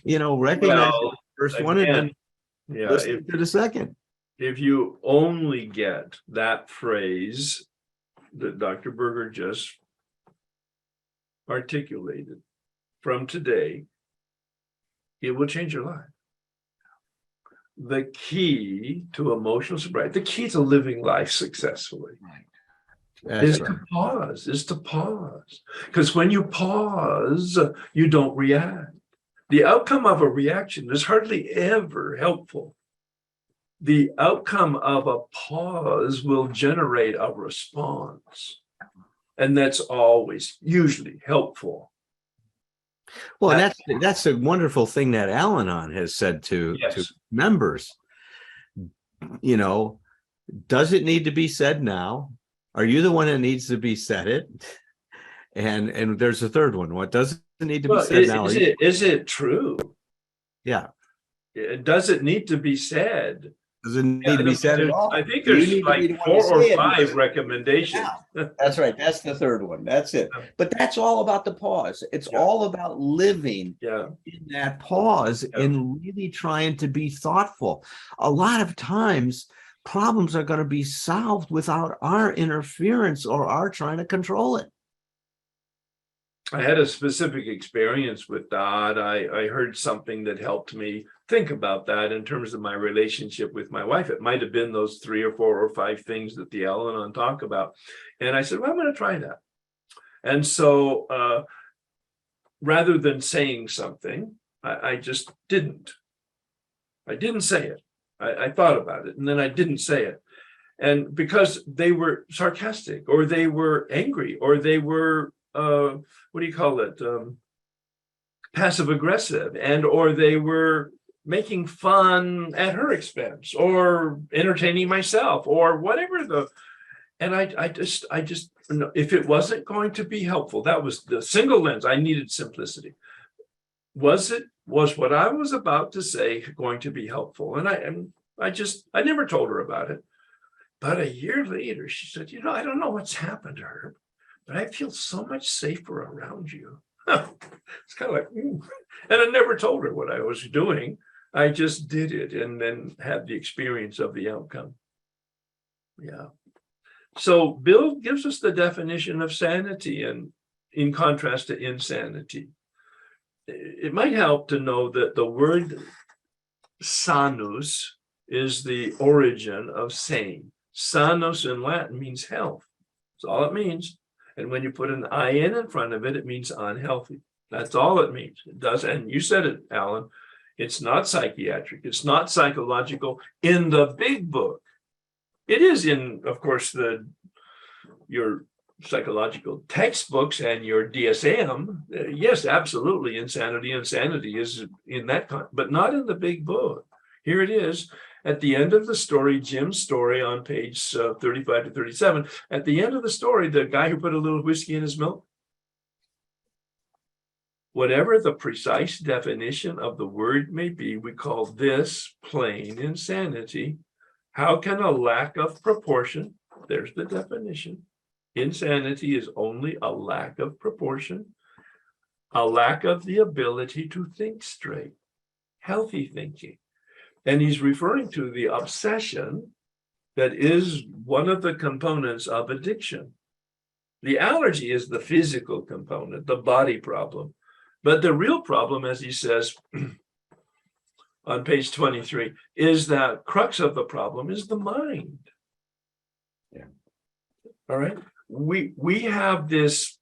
recognize the first one and then listen to the second. If you only get that phrase that Dr. Berger just articulated from today, it will change your life. The key to emotional sobriety, the key to living life successfully, is to pause. Because when you pause, you don't react. The outcome of a reaction is hardly ever helpful. The outcome of a pause will generate a response. And that's always usually helpful. Well, that's a wonderful thing that Al-Anon has said to members. Does it need to be said now? Are you the one that needs to be said it? And there's a third one. What doesn't need to be said now? Is it true? Yeah. Does it need to be said? Does it need to be said at all? I think there's like 4 or 5 recommendations. Yeah, that's right. That's the third one. That's it. But that's all about the pause. It's all about living in that pause and really trying to be thoughtful. A lot of times, problems are going to be solved without our interference or our trying to control it. I had a specific experience with that. I heard something that helped me think about that in terms of my relationship with my wife. It might have been those 3 or 4 or 5 things that the Al-Anon talk about. And I said, well, I'm going to try that. And so rather than saying something, I just didn't. I didn't say it. I thought about it, and then I didn't say it. And because they were sarcastic, or they were angry, or they were, what do you call it? Passive aggressive, and or they were making fun at her expense, or entertaining myself, or whatever and I just, if it wasn't going to be helpful, that was the single lens. I needed simplicity. Was what I was about to say going to be helpful? And I never told her about it. But a year later, she said, I don't know what's happened to her, but I feel so much safer around you. It's kind of like, ooh. And I never told her what I was doing. I just did it and then had the experience of the outcome. Yeah. So Bill gives us the definition of sanity, and in contrast to insanity. It might help to know that the word sanus is the origin of sane. Sanus in Latin means health. That's all it means. And when you put an IN in front of it, it means unhealthy. That's all it means. It does. And you said it, Alan. It's not psychiatric. It's not psychological in the big book. It is in, of course, your psychological textbooks and your DSM. Yes, absolutely. Insanity is in that, but not in the big book. Here it is. At the end of the story, Jim's story on page 35 to 37, at the end of the story, the guy who put a little whiskey in his milk, whatever the precise definition of the word may be, we call this plain insanity. How can a lack of proportion, there's the definition. Insanity is only a lack of proportion, a lack of the ability to think straight, healthy thinking. And he's referring to the obsession that is one of the components of addiction. The allergy is the physical component, the body problem. But the real problem, as he says on page 23, is that crux of the problem is the mind. Yeah. All right. We have this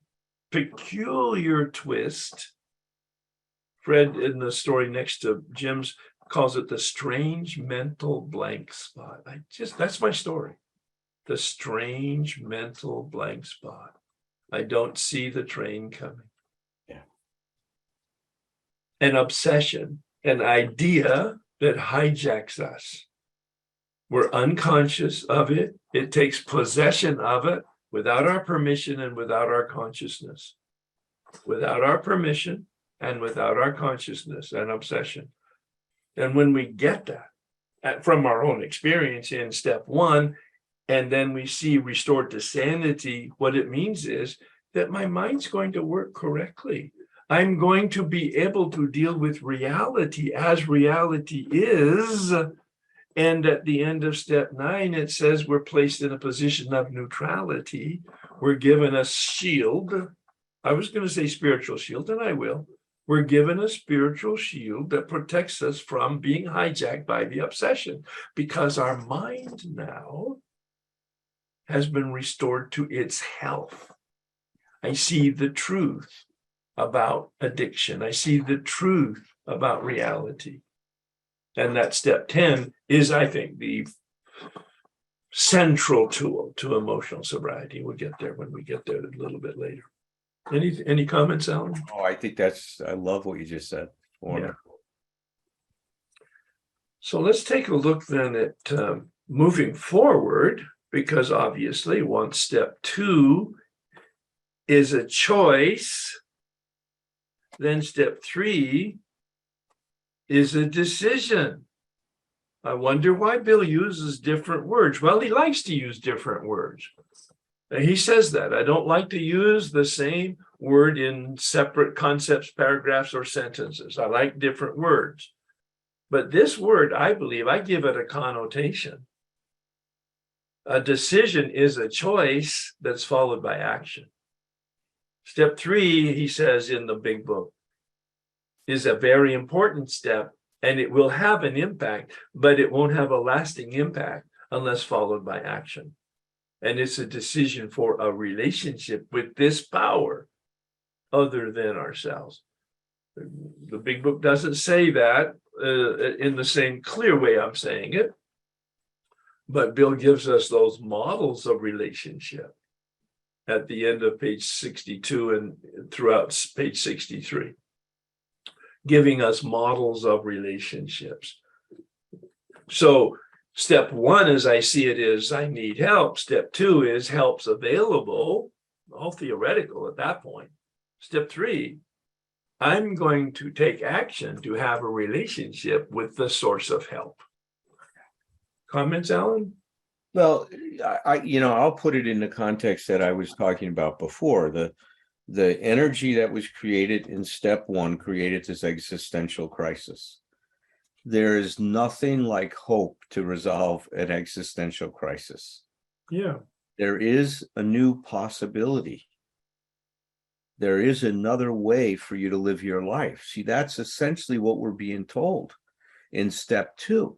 peculiar twist. Fred, in the story next to Jim's, calls it the strange mental blank spot. That's my story. The strange mental blank spot. I don't see the train coming. Yeah. An obsession, an idea that hijacks us. We're unconscious of it. It takes possession of it without our permission and without our consciousness. Without our permission and without our consciousness and obsession. And when we get that from our own experience in step one, and then we see restored to sanity, what it means is that my mind's going to work correctly. I'm going to be able to deal with reality as reality is. And at the end of step 9, it says we're placed in a position of neutrality. We're given a shield. I was going to say spiritual shield, and I will. We're given a spiritual shield that protects us from being hijacked by the obsession, because our mind now has been restored to its health. I see the truth about addiction. I see the truth about reality. And that step 10 is, I think, the central tool to emotional sobriety. We'll get there when we get there a little bit later. Any comments, Alan? Oh, I love what you just said. Wonderful. Yeah. So let's take a look then at moving forward, because obviously once step 2 is a choice, then step 3 is a decision. I wonder why Bill uses different words. Well, he likes to use different words. He says that I don't like to use the same word in separate concepts, paragraphs, or sentences. I like different words. But this word, I believe, I give it a connotation. A decision is a choice that's followed by action. Step 3, he says in the big book, is a very important step, and it will have an impact, but it won't have a lasting impact unless followed by action. And it's a decision for a relationship with this power other than ourselves. The big book doesn't say that in the same clear way I'm saying it, But Bill gives us those models of relationship at the end of page 62 and throughout page 63, giving us models of relationships. So step one, as I see it, is I need help. Step two is help's available, all theoretical at that point. Step three, I'm going to take action to have a relationship with the source of help. Comments, Alan? Well, I'll put it in the context that I was talking about before. The energy that was created in step one created this existential crisis. There is nothing like hope to resolve an existential crisis. Yeah. There is a new possibility. There is another way for you to live your life. See, that's essentially what we're being told in step two,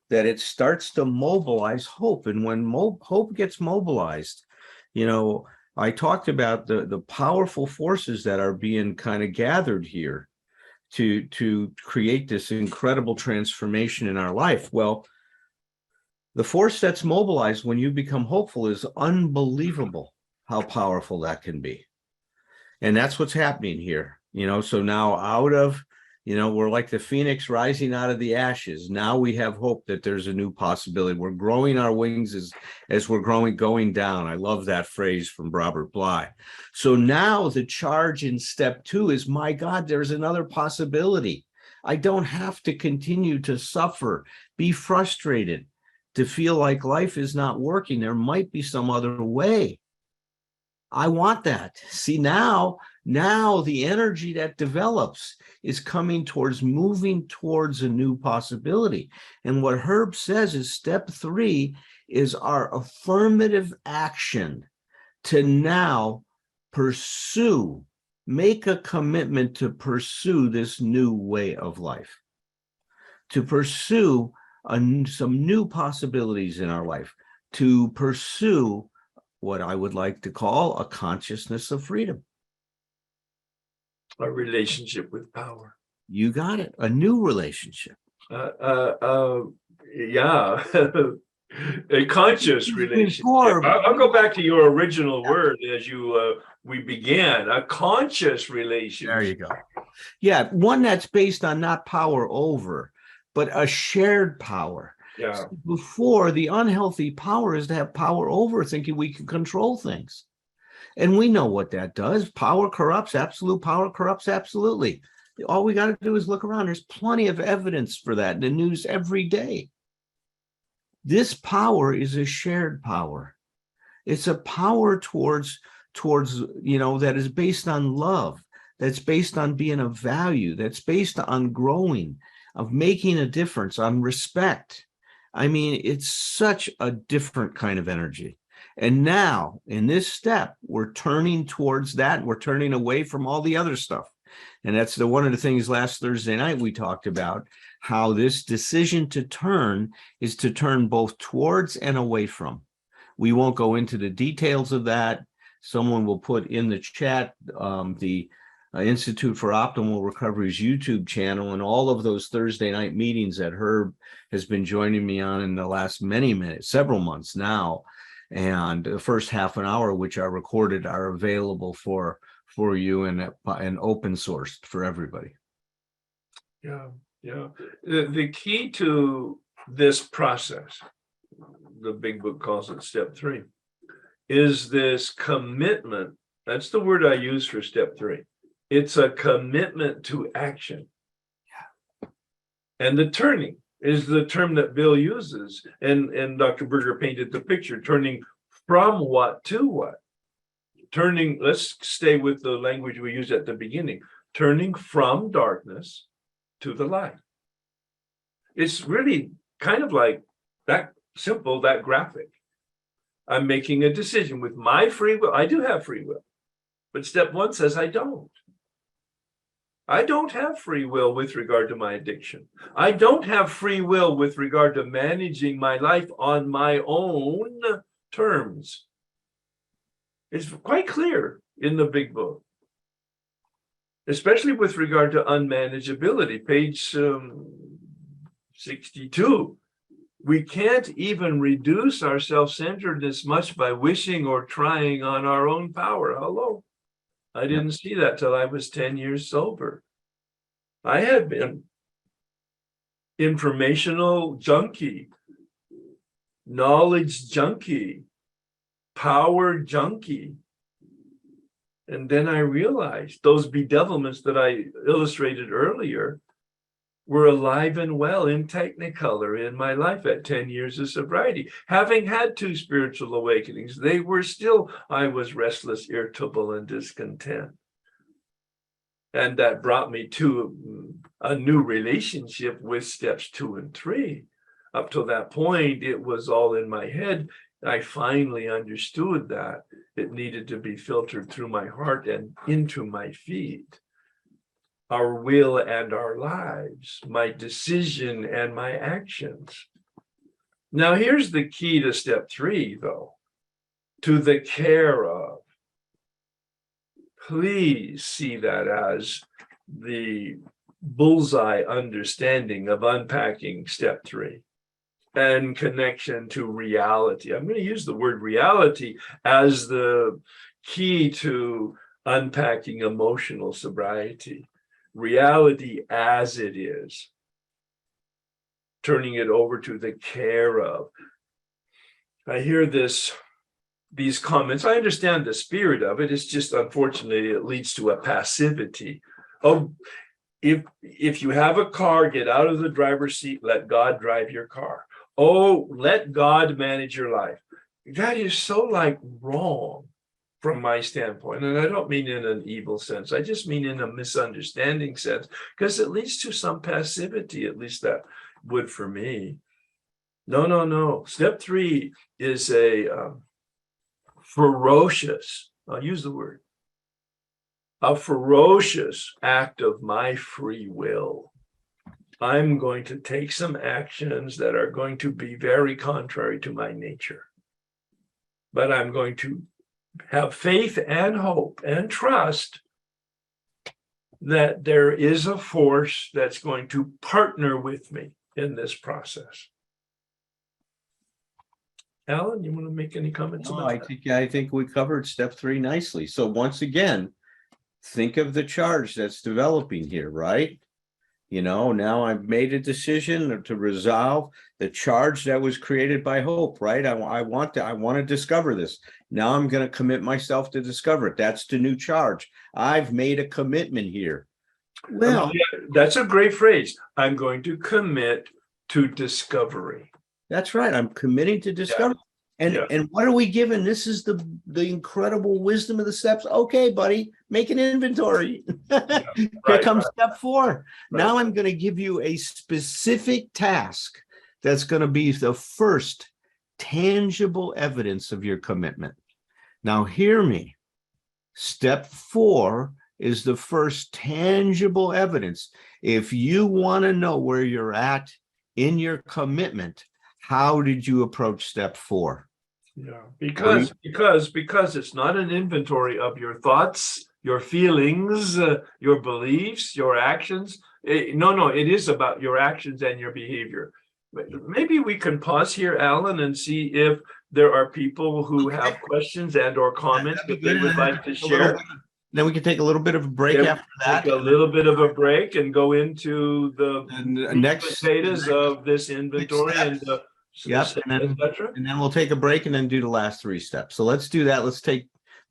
that it starts to mobilize hope. And when hope gets mobilized, I talked about the powerful forces that are being kind of gathered here to create this incredible transformation in our life. Well, the force that's mobilized when you become hopeful is unbelievable how powerful that can be. And that's what's happening here. So now out of, we're like the phoenix rising out of the ashes. Now we have hope that there's a new possibility. We're growing our wings as we're going down. I love that phrase from Robert Bly. So now the charge in step two is, my God, there's another possibility. I don't have to continue to suffer, be frustrated, to feel like life is not working. There might be some other way. I want that. See, now the energy that develops is coming towards moving towards a new possibility. And what Herb says is step three is our affirmative action to now pursue, make a commitment to pursue this new way of life, to pursue some new possibilities in our life, to pursue what I would like to call a consciousness of freedom. A relationship with power. You got it. A new relationship. Yeah. A conscious relationship. I'll go back to your original word as we began. A conscious relationship. There you go. Yeah, one that's based on not power over, but a shared power. Yeah. Before, the unhealthy power is to have power over, thinking we can control things. And we know what that does. Power corrupts. Absolute power corrupts absolutely. All we got to do is look around. There's plenty of evidence for that in the news every day. This power is a shared power. It's a power towards that is based on love, that's based on being of value, that's based on growing, of making a difference, on respect. I mean, it's such a different kind of energy. And now in this step, we're turning towards that. We're turning away from all the other stuff. And that's one of the things last Thursday night we talked about, how this decision to turn is to turn both towards and away from. We won't go into the details of that. Someone will put in the chat the Institute for Optimal Recovery's YouTube channel and all of those Thursday night meetings that Herb has been joining me on in the last several months now. And the first half an hour, which are recorded, are available for you and open sourced for everybody. Yeah. The key to this process, the big book calls it step three, is this commitment. That's the word I use for step three. It's a commitment to action. Yeah. And the turning is the term that Bill uses. And Dr. Berger painted the picture, turning from what to what. Turning, let's stay with the language we used at the beginning, turning from darkness to the light. It's really kind of like that simple, that graphic. I'm making a decision with my free will. I do have free will, but step one says I don't. I don't have free will with regard to my addiction. I don't have free will with regard to managing my life on my own terms. It's quite clear in the big book, especially with regard to unmanageability, page 62. We can't even reduce our self-centeredness much by wishing or trying on our own power. Hello. I didn't see that till I was 10 years sober. I had been informational junkie, knowledge junkie, power junkie. And then I realized those bedevilments that I illustrated earlier were alive and well in technicolor in my life at 10 years of sobriety. Having had two spiritual awakenings, they were still, I was restless, irritable, and discontent. And that brought me to a new relationship with steps 2 and 3. Up till that point, it was all in my head. I finally understood that it needed to be filtered through my heart and into my feet. Our will and our lives, my decision and my actions. Now, here's the key to step 3, though, to the care of. Please see that as the bullseye understanding of unpacking step 3 and connection to reality. I'm going to use the word reality as the key to unpacking emotional sobriety. Reality as it is, turning it over to the care of. I hear these comments. I understand the spirit of it. It's just, unfortunately, it leads to a passivity. Oh, if you have a car, get out of the driver's seat, let God drive your car. Oh, let God manage your life. That is so wrong from my standpoint. And I don't mean in an evil sense. I just mean in a misunderstanding sense, because it leads to some passivity, at least that would for me. No. Step 3 is a ferocious, I'll use the word, a ferocious act of my free will. I'm going to take some actions that are going to be very contrary to my nature. But I'm going to have faith and hope and trust that there is a force that's going to partner with me in this process. Alan, you want to make any comments No, about that? I think we covered step 3 nicely. So once again, think of the charge that's developing here, right? You know, now I've made a decision to resolve the charge that was created by hope, right? I want to discover this. Now I'm going to commit myself to discover it. That's the new charge. I've made a commitment here. Well, yeah, that's a great phrase. I'm going to commit to discovery. that's right. I'm committing to discover. Yeah. And what are we given? This is the incredible wisdom of the steps. Okay, buddy, make an inventory. Here comes step 4. Right. Now I'm going to give you a specific task that's going to be the first tangible evidence of your commitment. Now hear me. Step 4 is the first tangible evidence. If you want to know where you're at in your commitment, how did you approach step 4? Yeah, because it's not an inventory of your thoughts, your feelings, your beliefs, your actions. No, it is about your actions and your behavior. Maybe we can pause here, Alan, and see if there are people who have questions and or comments that they would like to share. Then we can take a little bit of a break after that. Take a little bit of a break and go into the next potatoes of this inventory and yep, and then we'll take a break and then do the last 3 steps. So let's do that. Let's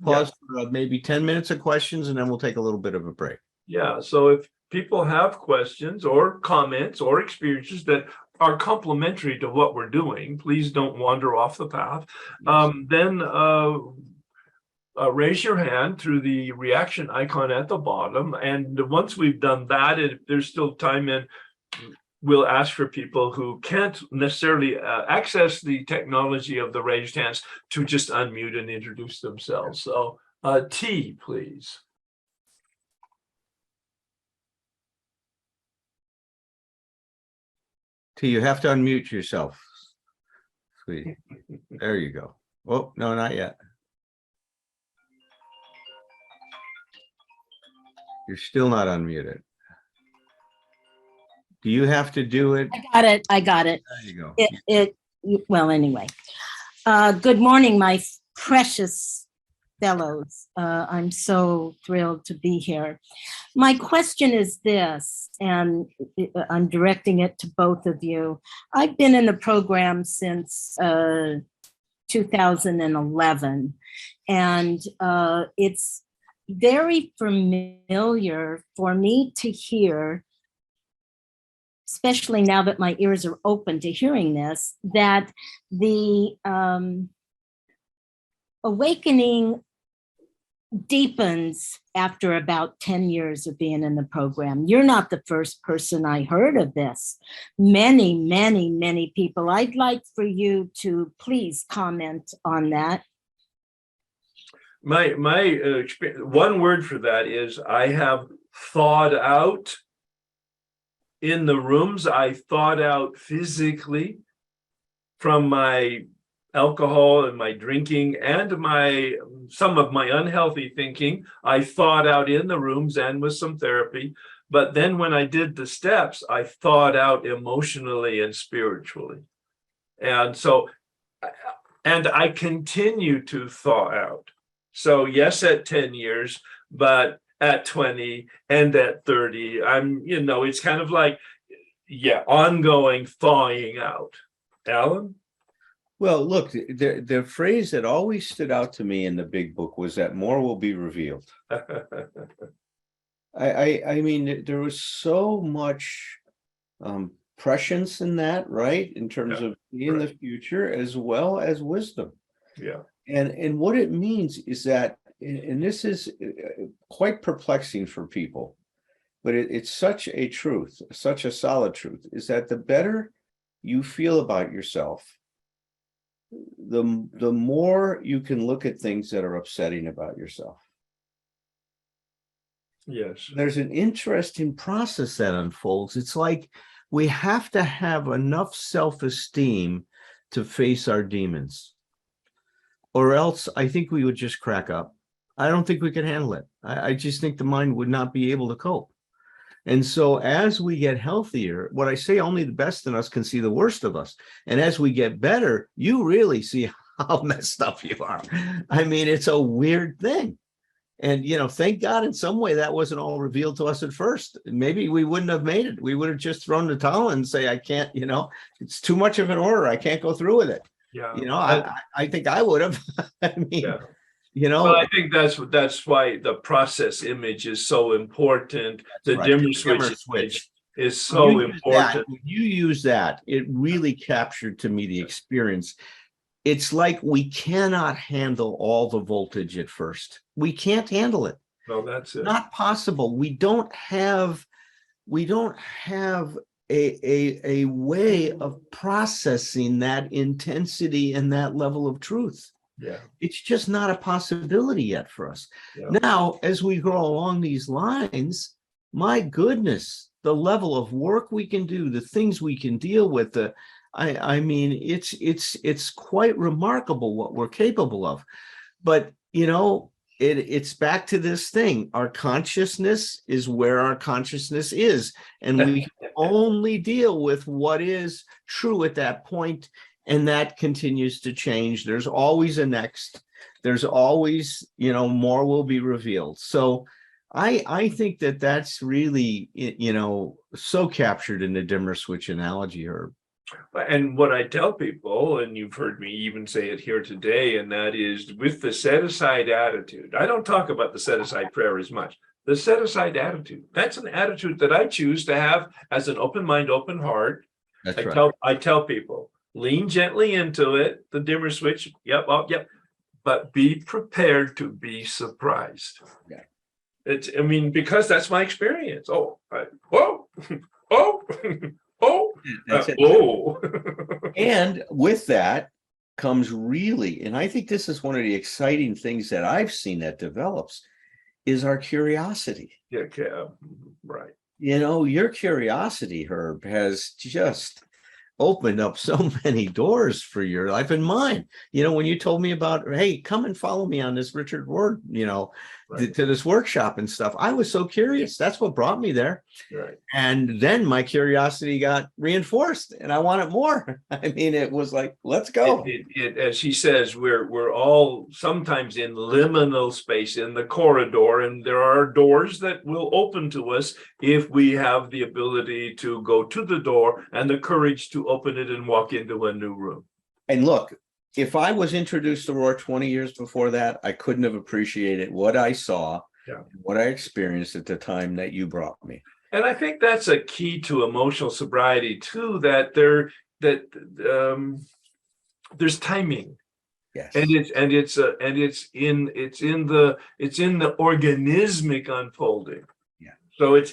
pause for maybe 10 minutes of questions, and then we'll take a little bit of a break. Yeah. So if people have questions or comments or experiences that are complementary to what we're doing, please don't wander off the path. Then raise your hand through the reaction icon at the bottom. And once we've done that, if there's still time in, we'll ask for people who can't necessarily access the technology of the raised hands to just unmute and introduce themselves. So T, please. T, you have to unmute yourself. Sweet. There you go. Oh, no, not yet. You're still not unmuted. Do you have to do it? I got it. There you go. Well, anyway. Good morning, my precious fellows. I'm so thrilled to be here. My question is this, and I'm directing it to both of you. I've been in the program since 2011, and it's very familiar for me to hear, especially now that my ears are open to hearing this, that the awakening deepens after about 10 years of being in the program. You're not the first person I heard of this. Many, many, many people. I'd like for you to please comment on that. My experience, one word for that is I have thawed out in the rooms. I thawed out physically from my alcohol and my drinking and some of my unhealthy thinking. I thawed out in the rooms and with some therapy. But then when I did the steps, I thawed out emotionally and spiritually. And so, and I continue to thaw out. So yes, at 10 years, but at 20 and at 30, it's kind of like, ongoing thawing out. Alan? Well, look, the phrase that always stood out to me in the big book was that more will be revealed. I mean, there was so much prescience in that, right? In terms of seeing the future as well as wisdom. Yeah. And what it means is that, and this is quite perplexing for people, but it's such a truth, such a solid truth, is that the better you feel about yourself, the more you can look at things that are upsetting about yourself. Yes. There's an interesting process that unfolds. It's like we have to have enough self-esteem to face our demons, or else I think we would just crack up. I don't think we could handle it. I just think the mind would not be able to cope. And so as we get healthier, what I say, only the best in us can see the worst of us. And as we get better, you really see how messed up you are. I mean, it's a weird thing. And, thank God in some way that wasn't all revealed to us at first. Maybe we wouldn't have made it. We would have just thrown the towel and say, I can't, it's too much of an order. I can't go through with it. Yeah. I think I would have. I mean, Well, I think that's why the process image is so important. The dimmer switch is so important. When you use that, it really captured to me the experience. It's like we cannot handle all the voltage at first. We can't handle it. No, that's it. Not possible. We don't have a way of processing that intensity and that level of truth. Yeah. It's just not a possibility yet for us. Yeah. Now, as we go along these lines, my goodness, the level of work we can do, the things we can deal with, I mean, it's quite remarkable what we're capable of. But, it's back to this thing. Our consciousness is where our consciousness is. And we can only deal with what is true at that point. And that continues to change. There's always a next. There's always, more will be revealed. So I think that's really, so captured in the dimmer switch analogy, Herb. And what I tell people, and you've heard me even say it here today, and that is with the set-aside attitude. I don't talk about the set-aside prayer as much. The set-aside attitude, that's an attitude that I choose to have as an open mind, open heart. That's right. I tell people, lean gently into it, the dimmer switch, yep, but be prepared to be surprised. Yeah. Because that's my experience. And with that comes really, and I think this is one of the exciting things that I've seen that develops, is our curiosity. Yeah, right. Your curiosity, Herb, has just opened up so many doors for your life and mine. When you told me about, hey, come and follow me on this Richard Ward, Right. to this workshop and stuff. I was so curious. That's what brought me there. Right. And then my curiosity got reinforced and I wanted more. I mean, it was like, let's go. As he says, we're all sometimes in liminal space in the corridor, and there are doors that will open to us if we have the ability to go to the door and the courage to open it and walk into a new room. And look, if I was introduced to Roar 20 years before that, I couldn't have appreciated what I saw, what I experienced at the time that you brought me. And I think that's a key to emotional sobriety too, that there's timing. Yes. And it's in the organismic unfolding. Yeah. So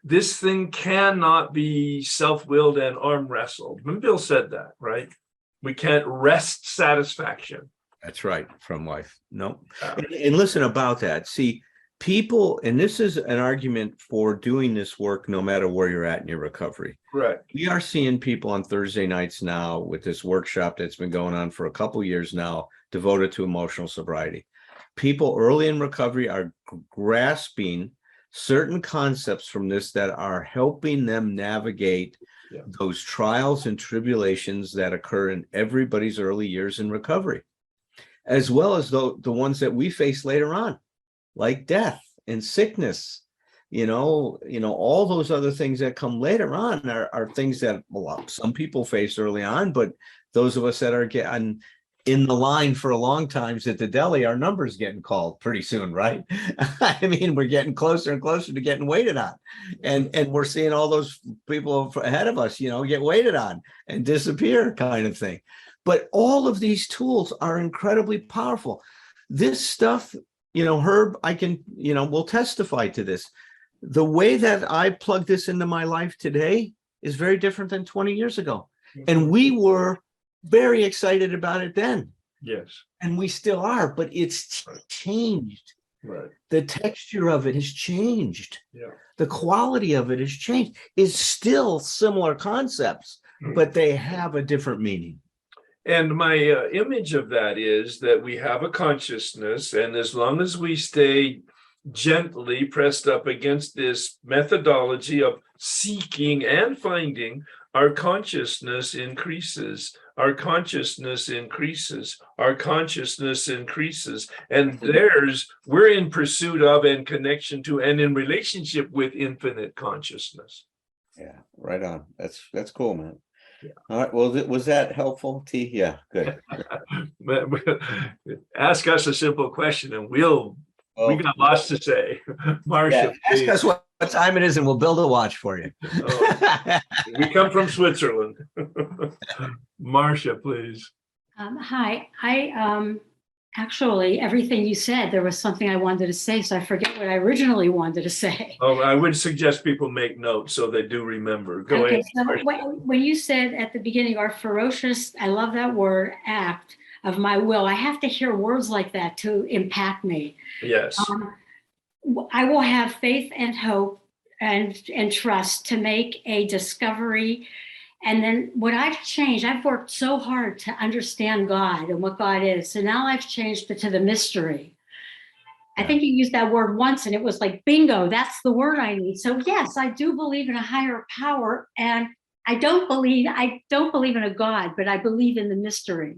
this thing cannot be self-willed and arm wrestled. And Bill said that, right? We can't wrest satisfaction. That's right, from life. No. And listen about that. See, people, and this is an argument for doing this work no matter where you're at in your recovery. Right. We are seeing people on Thursday nights now with this workshop that's been going on for a couple of years now, devoted to emotional sobriety. People early in recovery are grasping certain concepts from this that are helping them navigate those trials and tribulations that occur in everybody's early years in recovery, as well as the ones that we face later on, like death and sickness, all those other things that come later on are things that some people face early on, but those of us that are getting in the line for a long time at the deli, our number's getting called pretty soon, right? I mean, we're getting closer and closer to getting waited on. And we're seeing all those people ahead of us, get waited on and disappear kind of thing. But all of these tools are incredibly powerful. This stuff, Herb, will testify to this. The way that I plug this into my life today is very different than 20 years ago. And we were very excited about it then. Yes. And we still are, but it's changed. Right. The texture of it has changed. Yeah. The quality of it has changed. It's still similar concepts, but they have a different meaning. And my image of that is that we have a consciousness, and as long as we stay gently pressed up against this methodology of seeking and finding, our consciousness increases. Our consciousness increases. Our consciousness increases. And we're in pursuit of and connection to and in relationship with infinite consciousness. Yeah, right on. That's cool, man. Yeah. All right. Well, was that helpful, T? Yeah, good. Ask us a simple question and we got lots to say. Marcia, ask us what time it is and we'll build a watch for you. We come from Switzerland. Marcia, please. Hi, I actually, everything you said, there was something I wanted to say, so I forget what I originally wanted to say. Oh, I would suggest people make notes so they do remember. Go ahead. So when you said at the beginning, our ferocious, I love that word, act of my will, I have to hear words like that to impact me. Yes. I will have faith and hope and trust to make a discovery. And then what I've changed, I've worked so hard to understand God and what God is. So now I've changed it to the mystery. I think you used that word once and it was like, bingo, that's the word I need. So yes, I do believe in a higher power, and I don't believe in a God, but I believe in the mystery.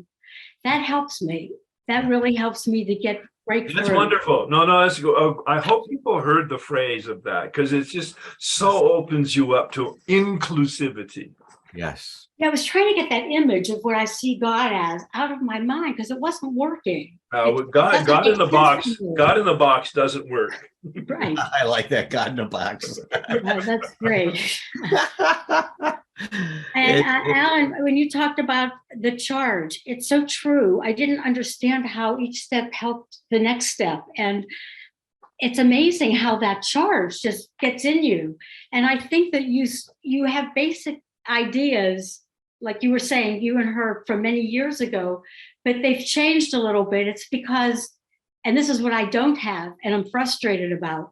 That helps me. That really helps me to break through. That's wonderful. No, that's good. I hope people heard the phrase of that, because it's just so opens you up to inclusivity. Yes. Yeah, I was trying to get that image of what I see God as out of my mind because it wasn't working. God in the box doesn't work. Right. I like that, God in a box. Yeah, that's great. And Alan, when you talked about the charge, it's so true. I didn't understand how each step helped the next step. And it's amazing how that charge just gets in you. And I think that you have basic ideas, like you were saying, you and her from many years ago, but they've changed a little bit. It's because, and this is what I don't have and I'm frustrated about,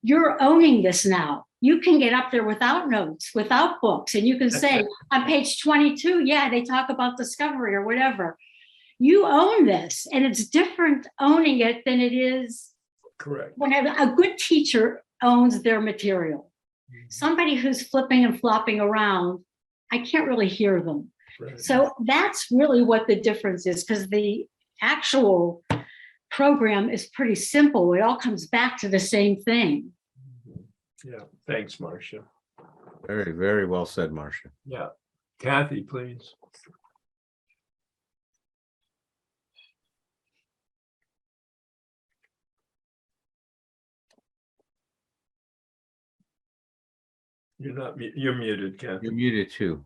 you're owning this now. You can get up there without notes, without books, and you can say on page 22, yeah, they talk about discovery or whatever. You own this, and it's different owning it than it is Correct. when a good teacher owns their material. Somebody who's flipping and flopping around, I can't really hear them. Right. So that's really what the difference is, because the actual program is pretty simple. It all comes back to the same thing. Yeah, thanks, Marcia. Very, very well said, Marcia. Yeah, Kathy, please. You're muted, Kathy. You're muted too.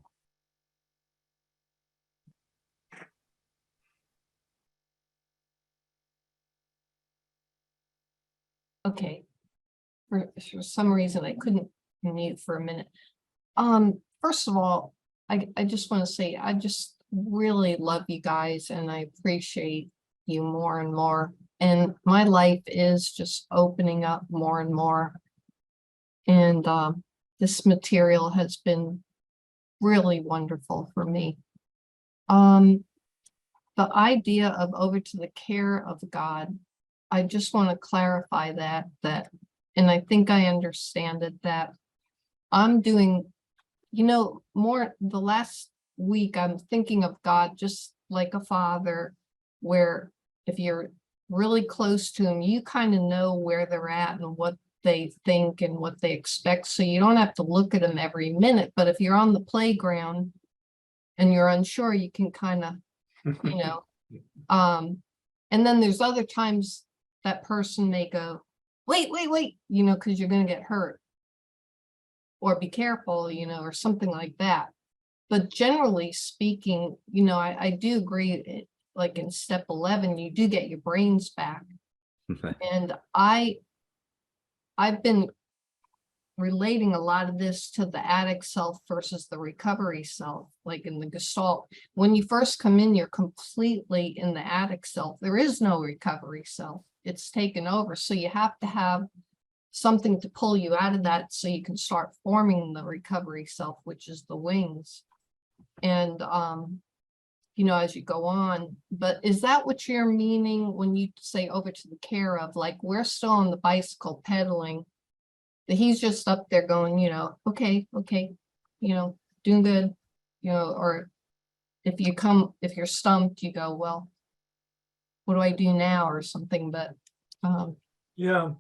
Okay. For some reason, I couldn't mute for a minute. First of all, I just want to say, I just really love you guys and I appreciate you more and more. And my life is just opening up more and more. And this material has been really wonderful for me. The idea of over to the care of God, I just want to clarify that, and I think I understand it, that I'm doing, more the last week, I'm thinking of God just like a father, where if you're really close to him, you kind of know where they're at and what they think and what they expect. So you don't have to look at them every minute. But if you're on the playground and you're unsure, you can kind of, and then there's other times that person may go, wait, because you're going to get hurt, or be careful, or something like that. But generally speaking, I do agree, like in step 11, you do get your brains back. And I've been relating a lot of this to the addict self versus the recovery self, like in the Gestalt. When you first come in, you're completely in the addict self. There is no recovery self. It's taken over. So you have to have something to pull you out of that so you can start forming the recovery self, which is the wings. And, as you go on. But is that what you're meaning when you say over to the care of, like, we're still on the bicycle pedaling, that he's just up there going, okay, doing good, or if you're stumped, you go, well, what do I do now, or something? But Yeah.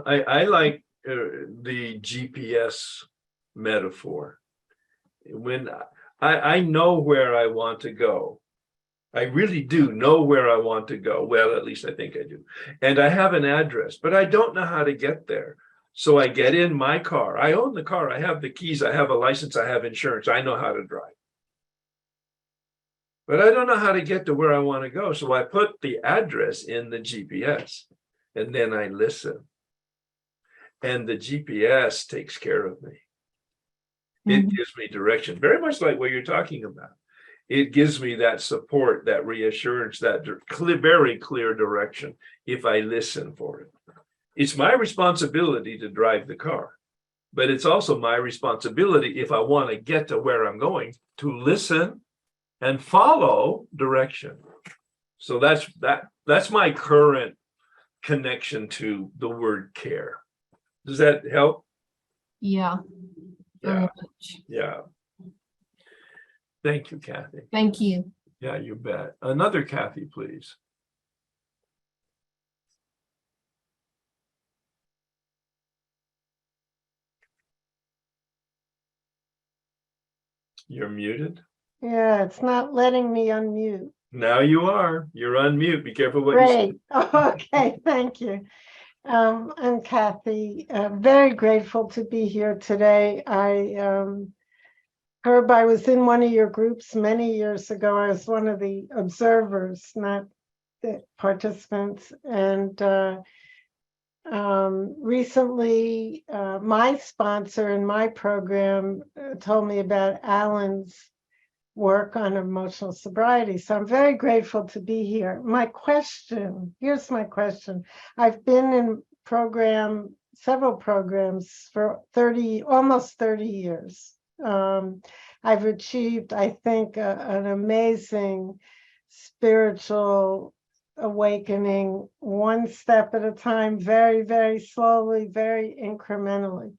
I like the GPS metaphor. When I know where I want to go, I really do know where I want to go. Well, at least I think I do. And I have an address, but I don't know how to get there. So I get in my car. I own the car. I have the keys. I have a license. I have insurance. I know how to drive. But I don't know how to get to where I want to go. So I put the address in the GPS and then I listen. And the GPS takes care of me. It gives me direction, very much like what you're talking about. It gives me that support, that reassurance, that very clear direction if I listen for it. It's my responsibility to drive the car, but it's also my responsibility, if I want to get to where I'm going, to listen and follow direction. So that's my current connection to the word care. Does that help? yeah, very much. Yeah. Thank you, Kathy. Thank you. Yeah, you bet. Another Kathy, please. You're muted. Yeah, it's not letting me unmute. Now you are. You're unmute. Be careful what you say. Great. Okay, thank you. I'm Kathy. Very grateful to be here today. Herb, I was in one of your groups many years ago. I was one of the observers, not the participants. And recently, my sponsor in my program told me about Alan's work on emotional sobriety. So I'm very grateful to be here. Here's my question. I've been in several programs for almost 30 years. I've achieved, I think, an amazing spiritual awakening one step at a time, very, very slowly, very incrementally.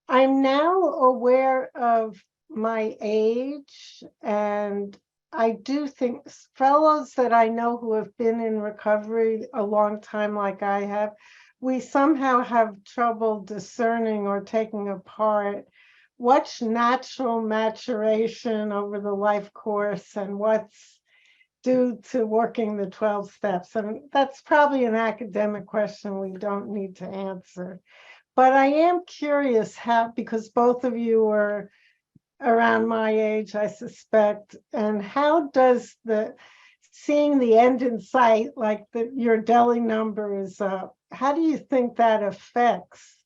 I'm now aware of my age, and I do think fellows that I know who have been in recovery a long time, like I have, we somehow have trouble discerning or taking apart what's natural maturation over the life course and what's due to working the 12 steps. And that's probably an academic question we don't need to answer. But I am curious how, because both of you are around my age, I suspect, and how does the seeing the end in sight, like your deli number is up, how do you think that affects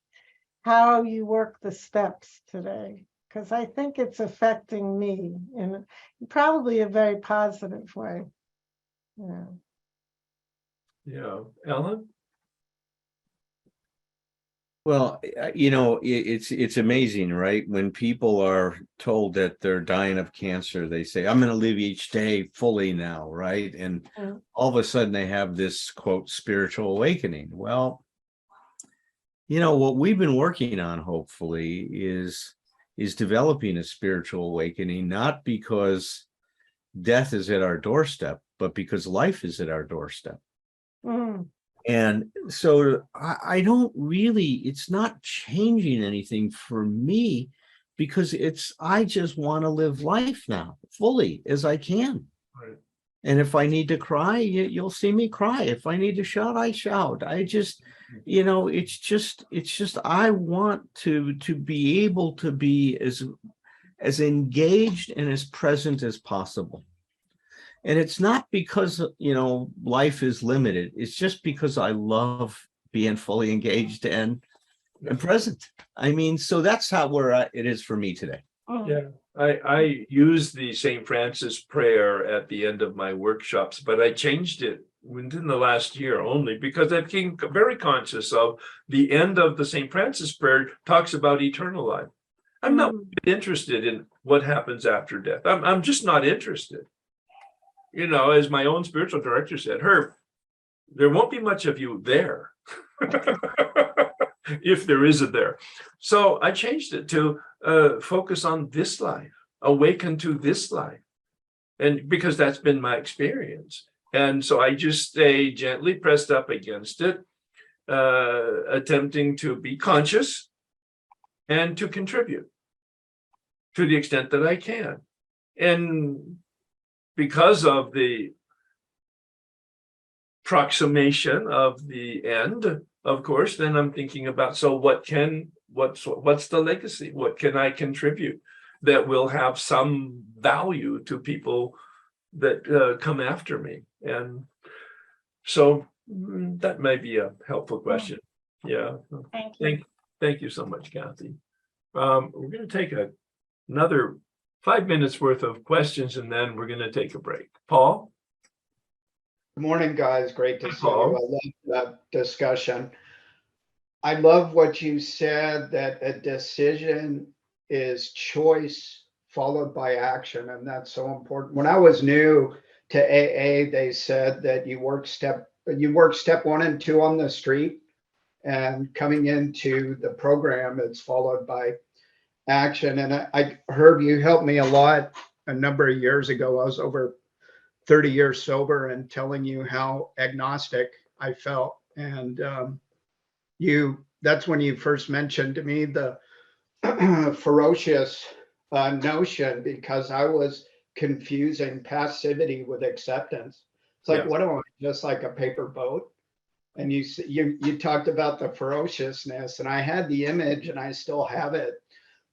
how you work the steps today? Because I think it's affecting me in probably a very positive way. Yeah. Yeah, Ellen? Well, it's amazing, right? When people are told that they're dying of cancer, they say, I'm going to live each day fully now, right? And all of a sudden they have this, quote, spiritual awakening. Well, what we've been working on, hopefully, is developing a spiritual awakening, not because death is at our doorstep, but because life is at our doorstep. Mm. And so I don't really, it's not changing anything for me, because I just want to live life now fully as I can. Right. And if I need to cry, you'll see me cry. If I need to shout, I shout. I just, it's just, I want to be able to be as engaged and as present as possible. And it's not because, life is limited. It's just because I love being fully engaged and present. I mean, so that's where it is for me today. Yeah, I use the St. Francis prayer at the end of my workshops, but I changed it within the last year only because I became very conscious of the end of the St. Francis prayer talks about eternal life. I'm not interested in what happens after death. I'm just not interested. As my own spiritual director said, Herb, there won't be much of you there. If there is a there. So I changed it to focus on this life, awaken to this life. And because that's been my experience. And so I just stay gently pressed up against it, attempting to be conscious and to contribute to the extent that I can. And because of the approximation of the end, of course, then I'm thinking about, so what's the legacy? What can I contribute that will have some value to people that come after me? And so that may be a helpful question. Yeah. Thank you. Thank you so much, Kathy. We're going to take another 5 minutes worth of questions, and then we're going to take a break. Paul? Good morning, guys. Great to see Paul. you. I love that discussion. I love what you said, that a decision is choice followed by action, and that's so important. When I was new to AA, they said that you work step 1 and 2 on the street, and coming into the program, it's followed by action. And I heard you helped me a lot a number of years ago. I was over 30 years sober and telling you how agnostic I felt. And that's when you first mentioned to me the ferocious notion, because I was confusing passivity with acceptance. It's like, what am I, just like a paper boat? And you talked about the ferociousness, and I had the image, and I still have it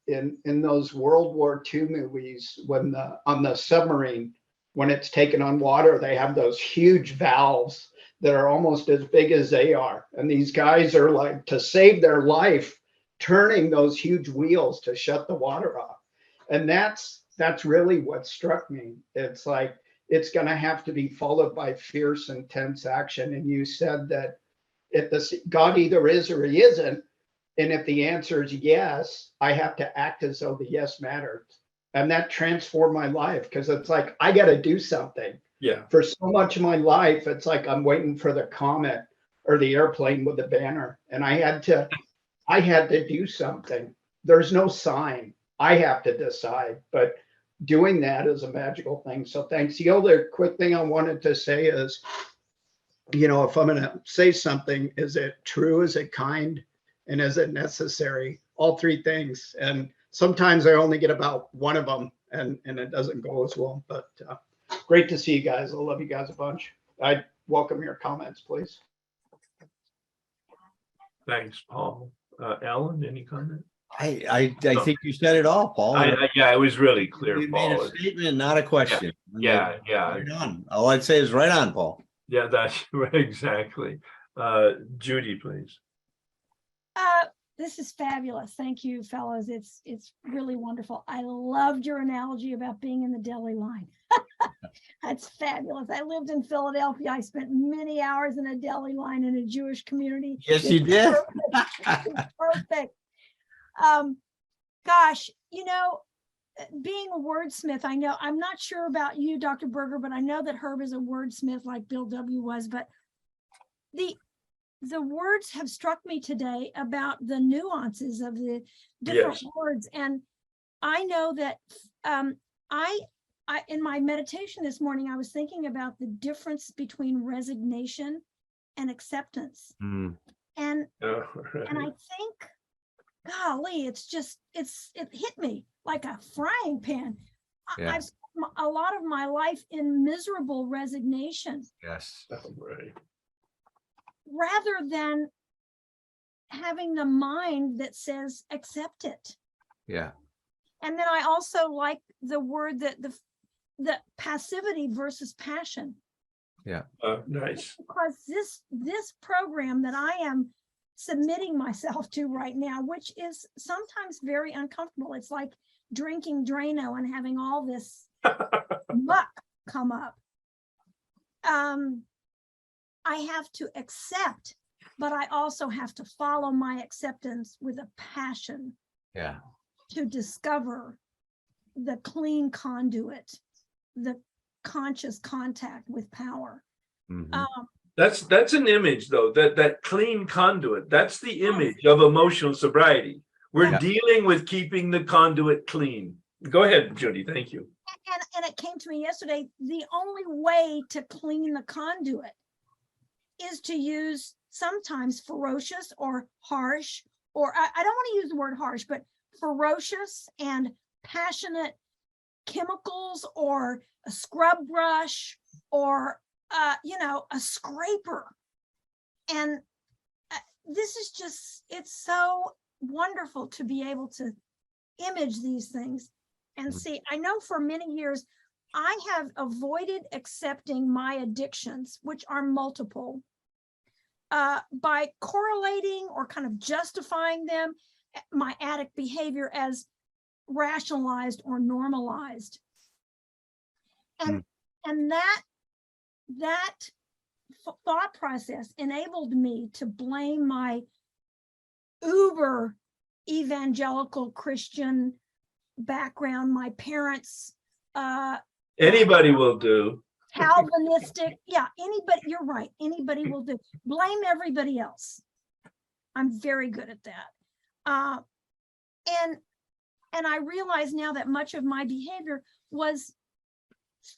in those World War II movies, when on the submarine, when it's taken on water, they have those huge valves that are almost as big as they are. And these guys are, like, to save their life, turning those huge wheels to shut the water off. And that's really what struck me. It's like, it's going to have to be followed by fierce, intense action. And you said that God either is or he isn't. And if the answer is yes, I have to act as though the yes matters. And that transformed my life, because it's like, I got to do something. Yeah. For so much of my life, it's like I'm waiting for the comet or the airplane with the banner, and I had to do something. There's no sign. I have to decide, but doing that is a magical thing. So thanks. The other quick thing I wanted to say is, if I'm going to say something, is it true? Is it kind? And is it necessary? All three things. And sometimes I only get about one of them, and it doesn't go as well. But great to see you guys. I love you guys a bunch. I welcome your comments, please. Thanks, Paul. Alan, any comment? I think you said it all, Paul. Yeah, it was really clear, You made Paul. a statement, not a question. Yeah. Right on. All I'd say is right on, Paul. Yeah, that's right, exactly. Judy, please. This is fabulous. Thank you, fellows. It's really wonderful. I loved your analogy about being in the deli line. That's fabulous. I lived in Philadelphia. I spent many hours in a deli line in a Jewish community. Yes, you did. Perfect. Gosh, being a wordsmith, I know, I'm not sure about you, Dr. Berger, but I know that Herb is a wordsmith like Bill W. was, but the words have struck me today about the nuances of the different words. And I know that I in my meditation this morning, I was thinking about the difference between resignation and acceptance. And and I think, golly, it hit me like a frying pan. Yeah. I've spent a lot of my life in miserable resignation. Yes. Right. Rather than having the mind that says accept it. Yeah. And then I also like the word that the passivity versus passion. Yeah. Nice. Because this program that I am submitting myself to right now, which is sometimes very uncomfortable. It's like drinking Drano and having all this muck come up. I have to accept, but I also have to follow my acceptance with a passion. Yeah. To discover the clean conduit, the conscious contact with power. Mhm. That's an image, though, that clean conduit. That's the image of emotional sobriety. We're dealing with keeping the conduit clean. Go ahead, Judy. Thank you. And it came to me yesterday, the only way to clean the conduit is to use sometimes ferocious or harsh, or I don't want to use the word harsh, but ferocious and passionate chemicals, or a scrub brush, or a scraper. And this is just, it's so wonderful to be able to image these things and see. I know for many years I have avoided accepting my addictions, which are multiple, by correlating or kind of justifying them, my addict behavior, as rationalized or normalized. And that thought process enabled me to blame my uber evangelical Christian background, my parents, Anybody will do. Calvinistic, anybody, you're right, anybody will do. Blame everybody else. I'm very good at that. And I realize now that much of my behavior was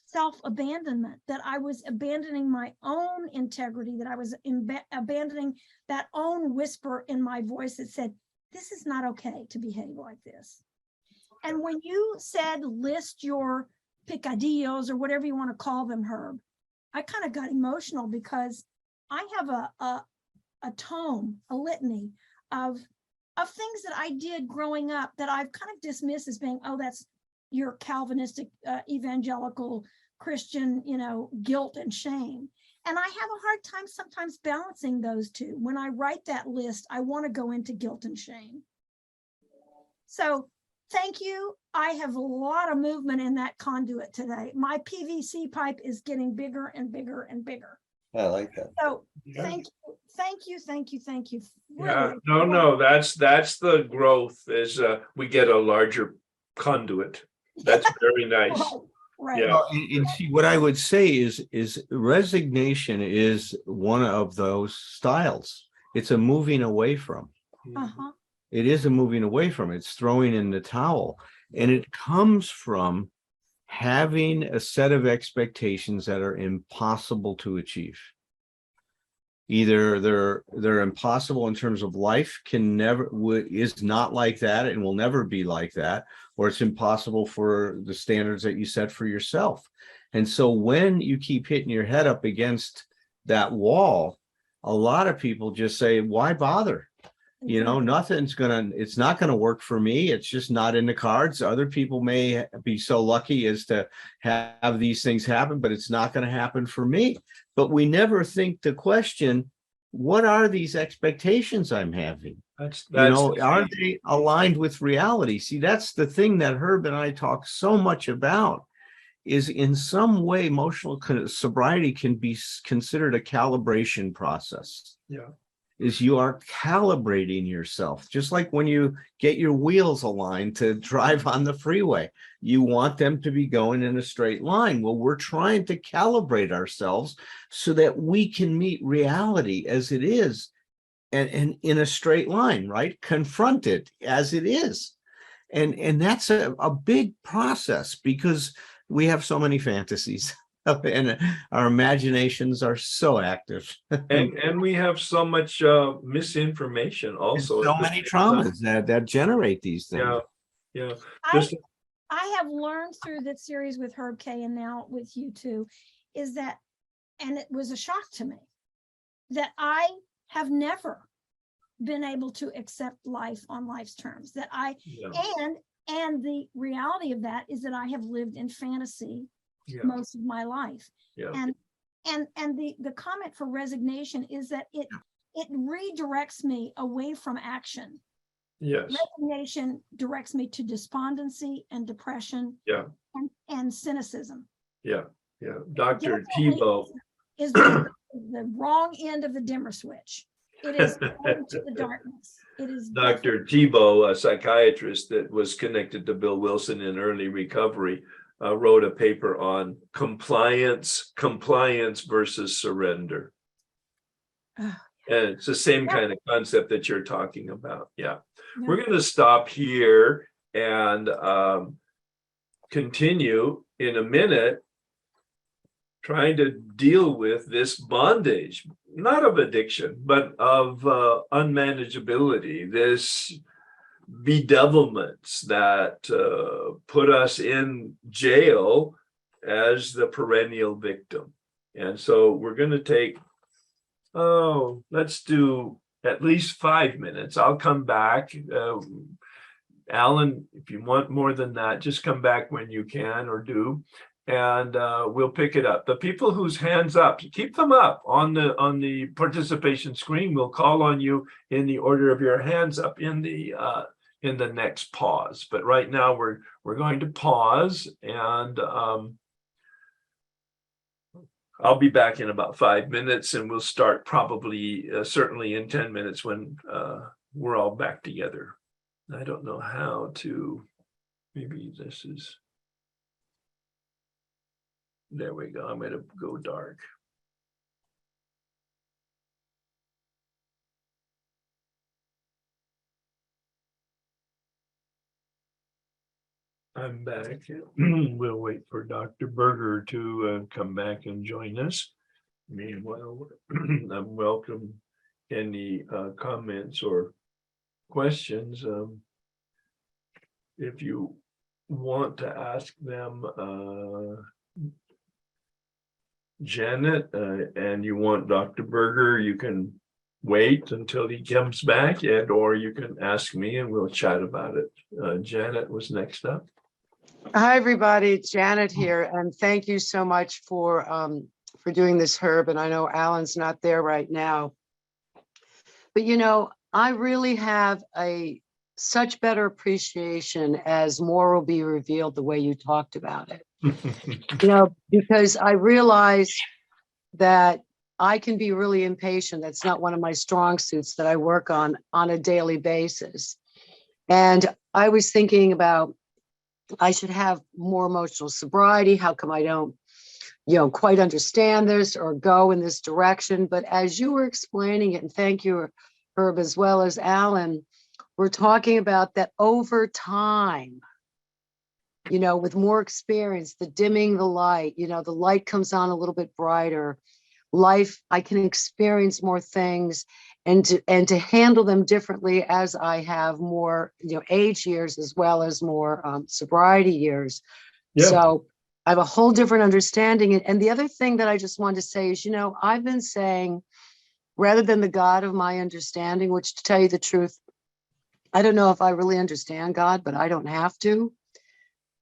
self-abandonment, that I was abandoning my own integrity, that I was abandoning that own whisper in my voice that said, this is not okay to behave like this. And when you said list your picadillos, or whatever you want to call them, Herb, I kind of got emotional, because I have a tome, a litany of things that I did growing up that I've kind of dismissed as being, oh, that's your Calvinistic evangelical Christian, guilt and shame. And I have a hard time sometimes balancing those two. When I write that list, I want to go into guilt and shame. So thank you. I have a lot of movement in that conduit today. My PVC pipe is getting bigger and bigger and bigger. I like that. So thank you. Yeah, Really. no, that's the growth, is we get a larger conduit. That's very nice. Right. Yeah. Well, and see, what I would say is resignation is one of those styles. It's a moving away from. Uh-huh. It is a moving away from. It's throwing in the towel, and it comes from having a set of expectations that are impossible to achieve. Either they're impossible in terms of life is not like that and will never be like that, or it's impossible for the standards that you set for yourself. And so when you keep hitting your head up against that wall, a lot of people just say, why bother? You know, it's not gonna work for me. It's just not in the cards. Other people may be so lucky as to have these things happen, but it's not gonna happen for me. But we never think to question, what are these expectations I'm having? That's Are they aligned with reality? See, that's the thing that Herb and I talk so much about, is in some way emotional sobriety can be considered a calibration process. Yeah. Is you are calibrating yourself, just like when you get your wheels aligned to drive on the freeway. You want them to be going in a straight line. Well, we're trying to calibrate ourselves so that we can meet reality as it is, and in a straight line, right? Confront it as it is. And that's a big process, because we have so many fantasies and our imaginations are so active. And we have so much misinformation also. So many traumas that generate these things. Yeah, yeah. I, I have learned through that series with Herb K and now with you too, is that, and it was a shock to me, that I have never been able to accept life on life's terms. That and the reality of that is that I have lived in fantasy most of my life. Yeah. And the comment for resignation is that it redirects me away from action. Yes. Resignation directs me to despondency and depression. Yeah. And cynicism. Yeah. Yeah. Dr. Definitely Tebow is the wrong end of the dimmer switch. It is going to the darkness. It is Dr. Tebow, a psychiatrist that was connected to Bill Wilson in early recovery, wrote a paper on compliance versus surrender. And it's the same kind of concept that you're talking about. Yeah. We're going to stop here and continue in a minute, trying to deal with this bondage, not of addiction, but of unmanageability, this bedevilments that put us in jail as the perennial victim. And so we're going to take, let's do at least 5 minutes. I'll come back. Alan, if you want more than that, just come back when you can or do, and we'll pick it up. The people whose hands up, keep them up on the participation screen. We'll call on you in the order of your hands up in the next pause. But right now we're going to pause, and I'll be back in about 5 minutes, and we'll start probably certainly in 10 minutes when we're all back together. I don't know how to, maybe this is, there we go. I'm going to go dark. I'm back. We'll wait for Dr. Berger to come back and join us. Meanwhile, I'm welcome any comments or questions. If you want to ask them, Janet, and you want Dr. Berger, you can wait until he comes back, or you can ask me and we'll chat about it. Janet was next up. Hi, everybody. It's Janet here, and thank you so much for doing this, Herb. And I know Alan's not there right now, but I really have such better appreciation as more will be revealed the way you talked about it. Because I realize that I can be really impatient. That's not one of my strong suits that I work on a daily basis. And I was thinking about I should have more emotional sobriety. How come I don't, quite understand this or go in this direction? But as you were explaining it, and thank you, Herb, as well as Alan, we're talking about that over time, with more experience, the dimming the light, the light comes on a little bit brighter. Life, I can experience more things and to handle them differently as I have more, age years as well as more sobriety years. Yeah. So I have a whole different understanding. And the other thing that I just wanted to say is, I've been saying, rather than the God of my understanding, which, to tell you the truth, I don't know if I really understand God, but I don't have to.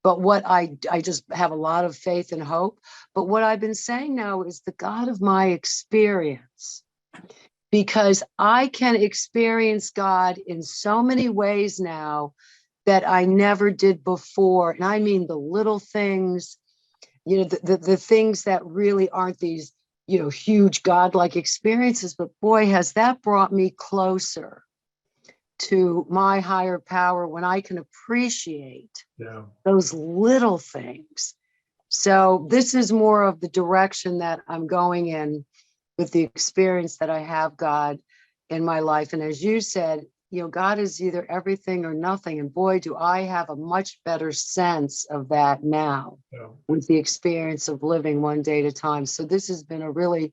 But what I just have a lot of faith and hope. But what I've been saying now is the God of my experience, because I can experience God in so many ways now that I never did before. And I mean the little things, the things that really aren't these, huge godlike experiences. But boy, has that brought me closer to my higher power when I can appreciate those little things. So this is more of the direction that I'm going in with the experience that I have God in my life. And as you said, God is either everything or nothing. And boy, do I have a much better sense of that now with the experience of living one day at a time. So this has been a really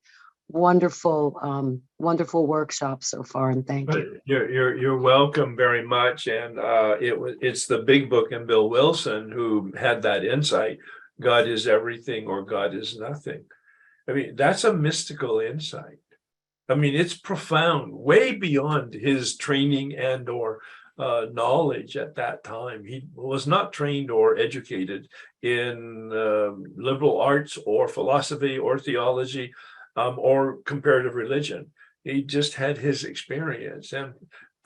wonderful, wonderful workshop so far, and thank you. You're welcome very much. And it's the big book and Bill Wilson who had that insight. God is everything or God is nothing. I mean, that's a mystical insight. I mean, it's profound, way beyond his training and or knowledge at that time. He was not trained or educated in liberal arts or philosophy or theology or comparative religion. He just had his experience. And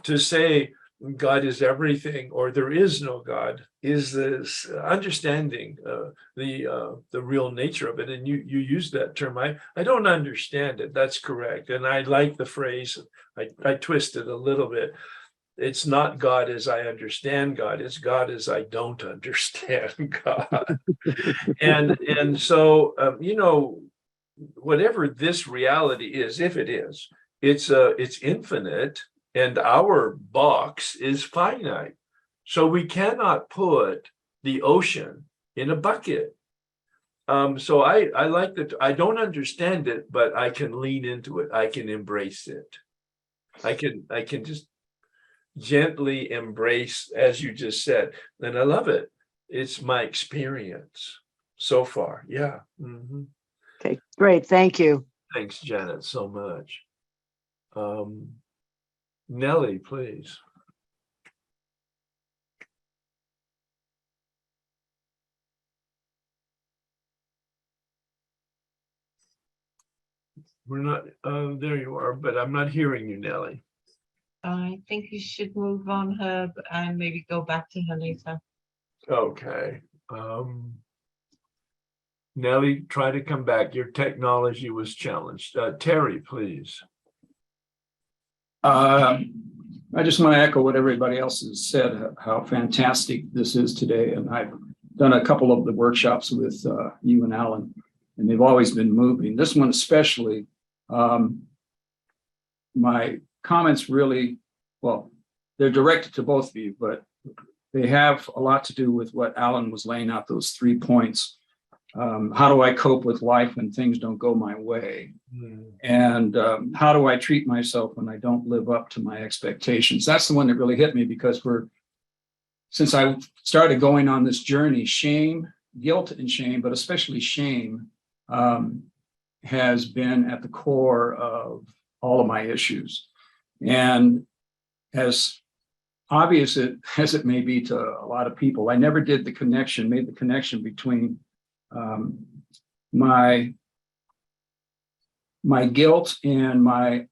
to say God is everything or there is no God is this understanding the real nature of it. And you use that term. I don't understand it. That's correct. And I like the phrase. I twist it a little bit. It's not God as I understand God. It's God as I don't understand God. and so whatever this reality is, if it is, it's infinite, and our box is finite. So we cannot put the ocean in a bucket. So I like that. I don't understand it, but I can lean into it. I can embrace it. I can just gently embrace, as you just said, and I love it. It's my experience so far. Yeah. Mm-hmm. Okay, great. Thank you. Thanks, Janet, so much. Nellie, please. We're not, there you are, but I'm not hearing you, Nellie. I think you should move on, Herb, and maybe go back to her later. Okay. Nellie, try to come back. Your technology was challenged. Terry, please. I just want to echo what everybody else has said, how fantastic this is today. And I've done a couple of the workshops with you and Alan, and they've always been moving. This one especially, my comments really, well, they're directed to both of you, but they have a lot to do with what Alan was laying out, those 3 points. How do I cope with life when things don't go my way? And how do I treat myself when I don't live up to my expectations? That's the one that really hit me, because since I started going on this journey, shame, guilt and shame, but especially shame, has been at the core of all of my issues. And as obvious as it may be to a lot of people, I never made the connection between my guilt and my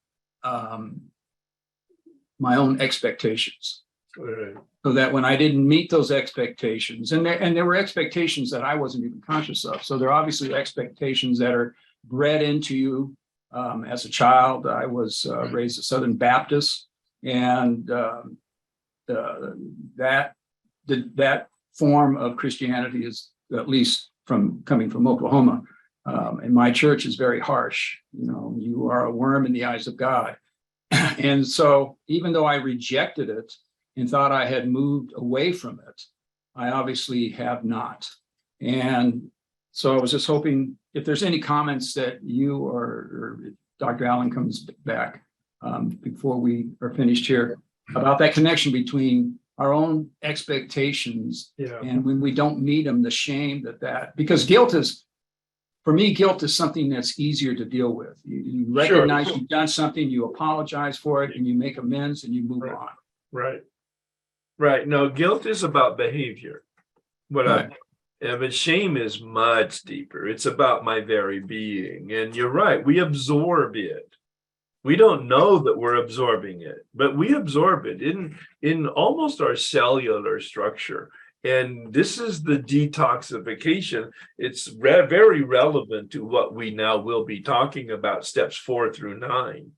own expectations. Right. So that when I didn't meet those expectations, and there were expectations that I wasn't even conscious of. So there are obviously expectations that are bred into you as a child. I was raised a Southern Baptist, and that form of Christianity is, at least from coming from Oklahoma. And my church is very harsh. You know, you are a worm in the eyes of God. And so even though I rejected it and thought I had moved away from it, I obviously have not. And so I was just hoping if there's any comments that you or Dr. Allen comes back before we are finished here about that connection between our own expectations and when we don't meet them, the shame because guilt is, for me, guilt is something that's easier to deal with. You recognize you've done something, you apologize for it, and you make amends and you move on. Right. No, guilt is about behavior. But shame is much deeper. It's about my very being. And you're right, we absorb it. We don't know that we're absorbing it, but we absorb it in almost our cellular structure. And this is the detoxification. It's very relevant to what we now will be talking about, steps 4 through 9.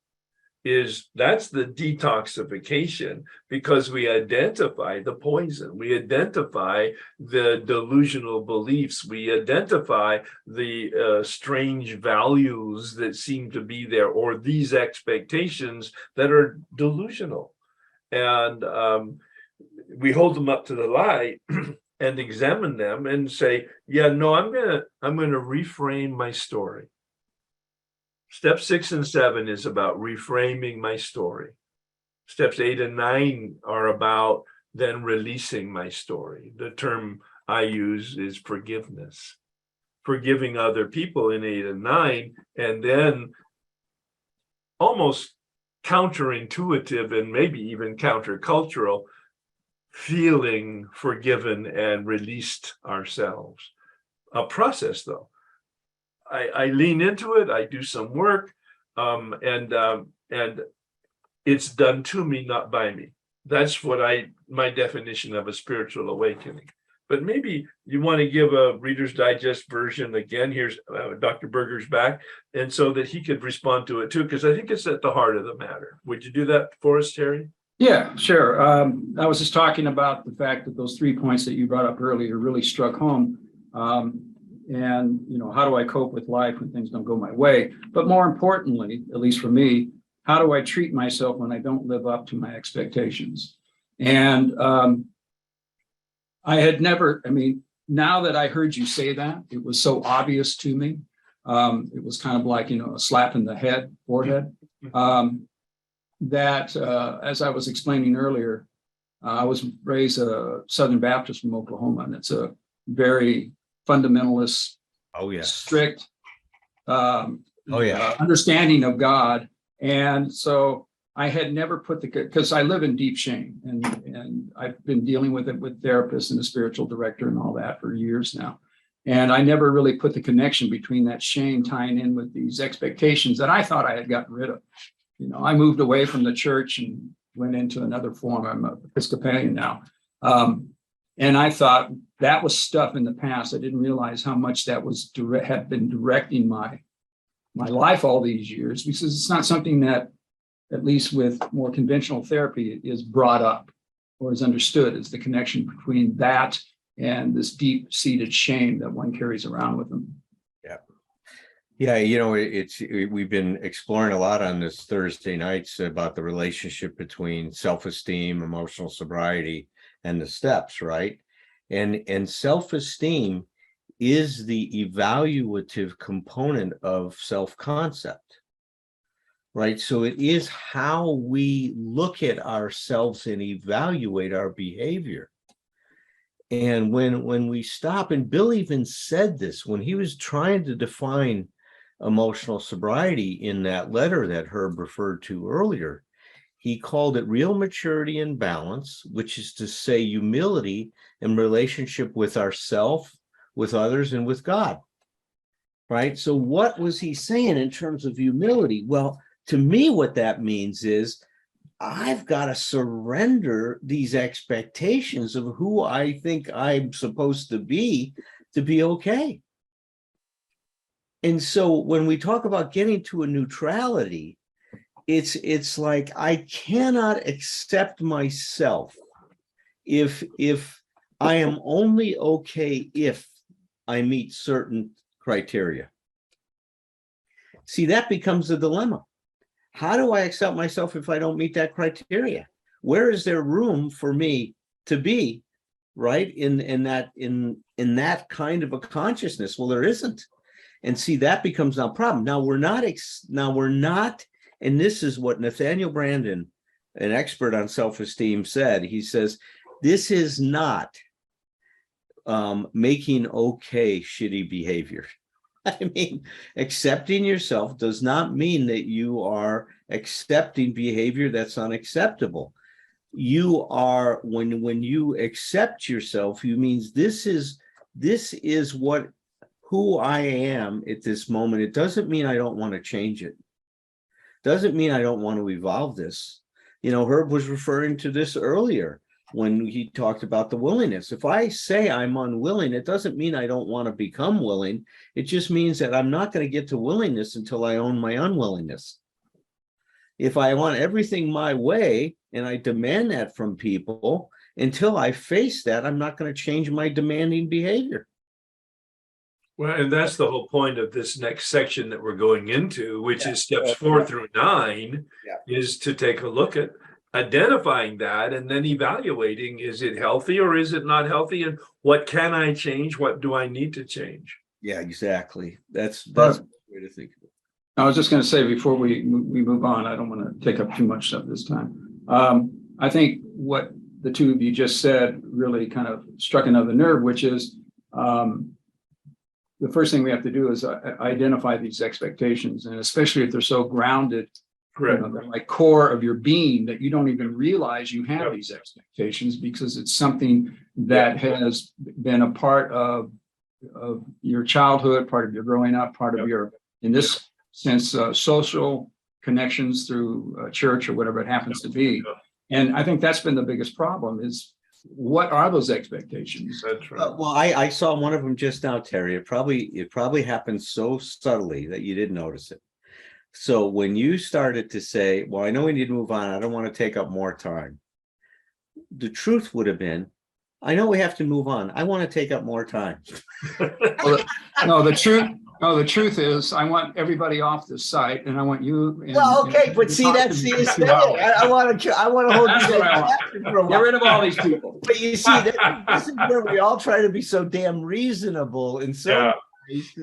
That's the detoxification, because we identify the poison, we identify the delusional beliefs, we identify the strange values that seem to be there, or these expectations that are delusional. And we hold them up to the light and examine them and say, yeah, no, I'm gonna reframe my story. Step 6 and 7 is about reframing my story. Steps 8 and 9 are about then releasing my story. The term I use is forgiveness. Forgiving other people in 8 and 9, and then almost counterintuitive and maybe even countercultural, feeling forgiven and released ourselves. A process, though. I lean into it, I do some work, and it's done to me, not by me. That's what my definition of a spiritual awakening. But maybe you want to give a Reader's Digest version again. Here's Dr. Berger's back, and so that he could respond to it too, because I think it's at the heart of the matter. Would you do that for us, Terry? Yeah, sure. I was just talking about the fact that those 3 points that you brought up earlier really struck home. And, you know, how do I cope with life when things don't go my way? But more importantly, at least for me, how do I treat myself when I don't live up to my expectations? And I had never, now that I heard you say that, it was so obvious to me. It was kind of like, you know, a slap in the forehead. That as I was explaining earlier, I was raised a Southern Baptist from Oklahoma, and it's a very fundamentalist, strict understanding of God. And so I had never put because I live in deep shame, and I've been dealing with it with therapists and a spiritual director and all that for years now. And I never really put the connection between that shame tying in with these expectations that I thought I had gotten rid of. You know, I moved away from the church and went into another form. I'm an Episcopalian now. And I thought that was stuff in the past. I didn't realize how much that had been directing my life all these years, because it's not something that, at least with more conventional therapy, is brought up or is understood as the connection between that and this deep-seated shame that one carries around with them. Yeah, you know, we've been exploring a lot on this Thursday nights about the relationship between self-esteem, emotional sobriety, and the steps, right? And self-esteem is the evaluative component of self-concept, right? So it is how we look at ourselves and evaluate our behavior. And when we stop, and Bill even said this when he was trying to define emotional sobriety in that letter that Herb referred to earlier, he called it real maturity and balance, which is to say humility in relationship with ourselves, with others, and with God, right? So what was he saying in terms of humility? Well, to me, what that means is I've got to surrender these expectations of who I think I'm supposed to be okay. And so when we talk about getting to a neutrality, it's like I cannot accept myself if I am only okay if I meet certain criteria. See, that becomes a dilemma. How do I accept myself if I don't meet that criteria? Where is there room for me to be, right, in that kind of a consciousness? Well, there isn't. And see, that becomes a problem. Now we're not, and this is what Nathaniel Brandon, an expert on self-esteem, said. He says, this is not making okay shitty behavior. I mean, accepting yourself does not mean that you are accepting behavior that's unacceptable. You are, when you accept yourself, you means this is who I am at this moment. It doesn't mean I don't want to change it. Doesn't mean I don't want to evolve this. You know, Herb was referring to this earlier when he talked about the willingness. If I say I'm unwilling, it doesn't mean I don't want to become willing. It just means that I'm not going to get to willingness until I own my unwillingness. If I want everything my way and I demand that from people, until I face that, I'm not going to change my demanding behavior. Well, and that's the whole point of this next section that we're going into, which is steps 4 through 9, is to take a look at identifying that and then evaluating, is it healthy or is it not healthy? And what can I change? What do I need to change? Yeah, exactly. That's a way to think of it. I was just going to say before we move on, I don't want to take up too much stuff this time. I think what the two of you just said really kind of struck another nerve, which is the first thing we have to do is identify these expectations, and especially if they're so grounded, you know, they're like core of your being, that you don't even realize you have these expectations, because it's something that has been a part of your childhood, part of your growing up, part of your, in this sense, social connections through church or whatever it happens to be. And I think that's been the biggest problem, is what are those expectations? That's right. Well, I saw one of them just now, Terry. It probably happened so subtly that you didn't notice it. So when you started to say, well, I know we need to move on, I don't want to take up more time, the truth would have been, I know we have to move on, I want to take up more time. No, the truth is, I want everybody off the site, and I want you. Well, okay, but see, that's the thing. I want to hold you guys captive for a while. Get rid of all these people. But you see, this is where we all try to be so damn reasonable and so nice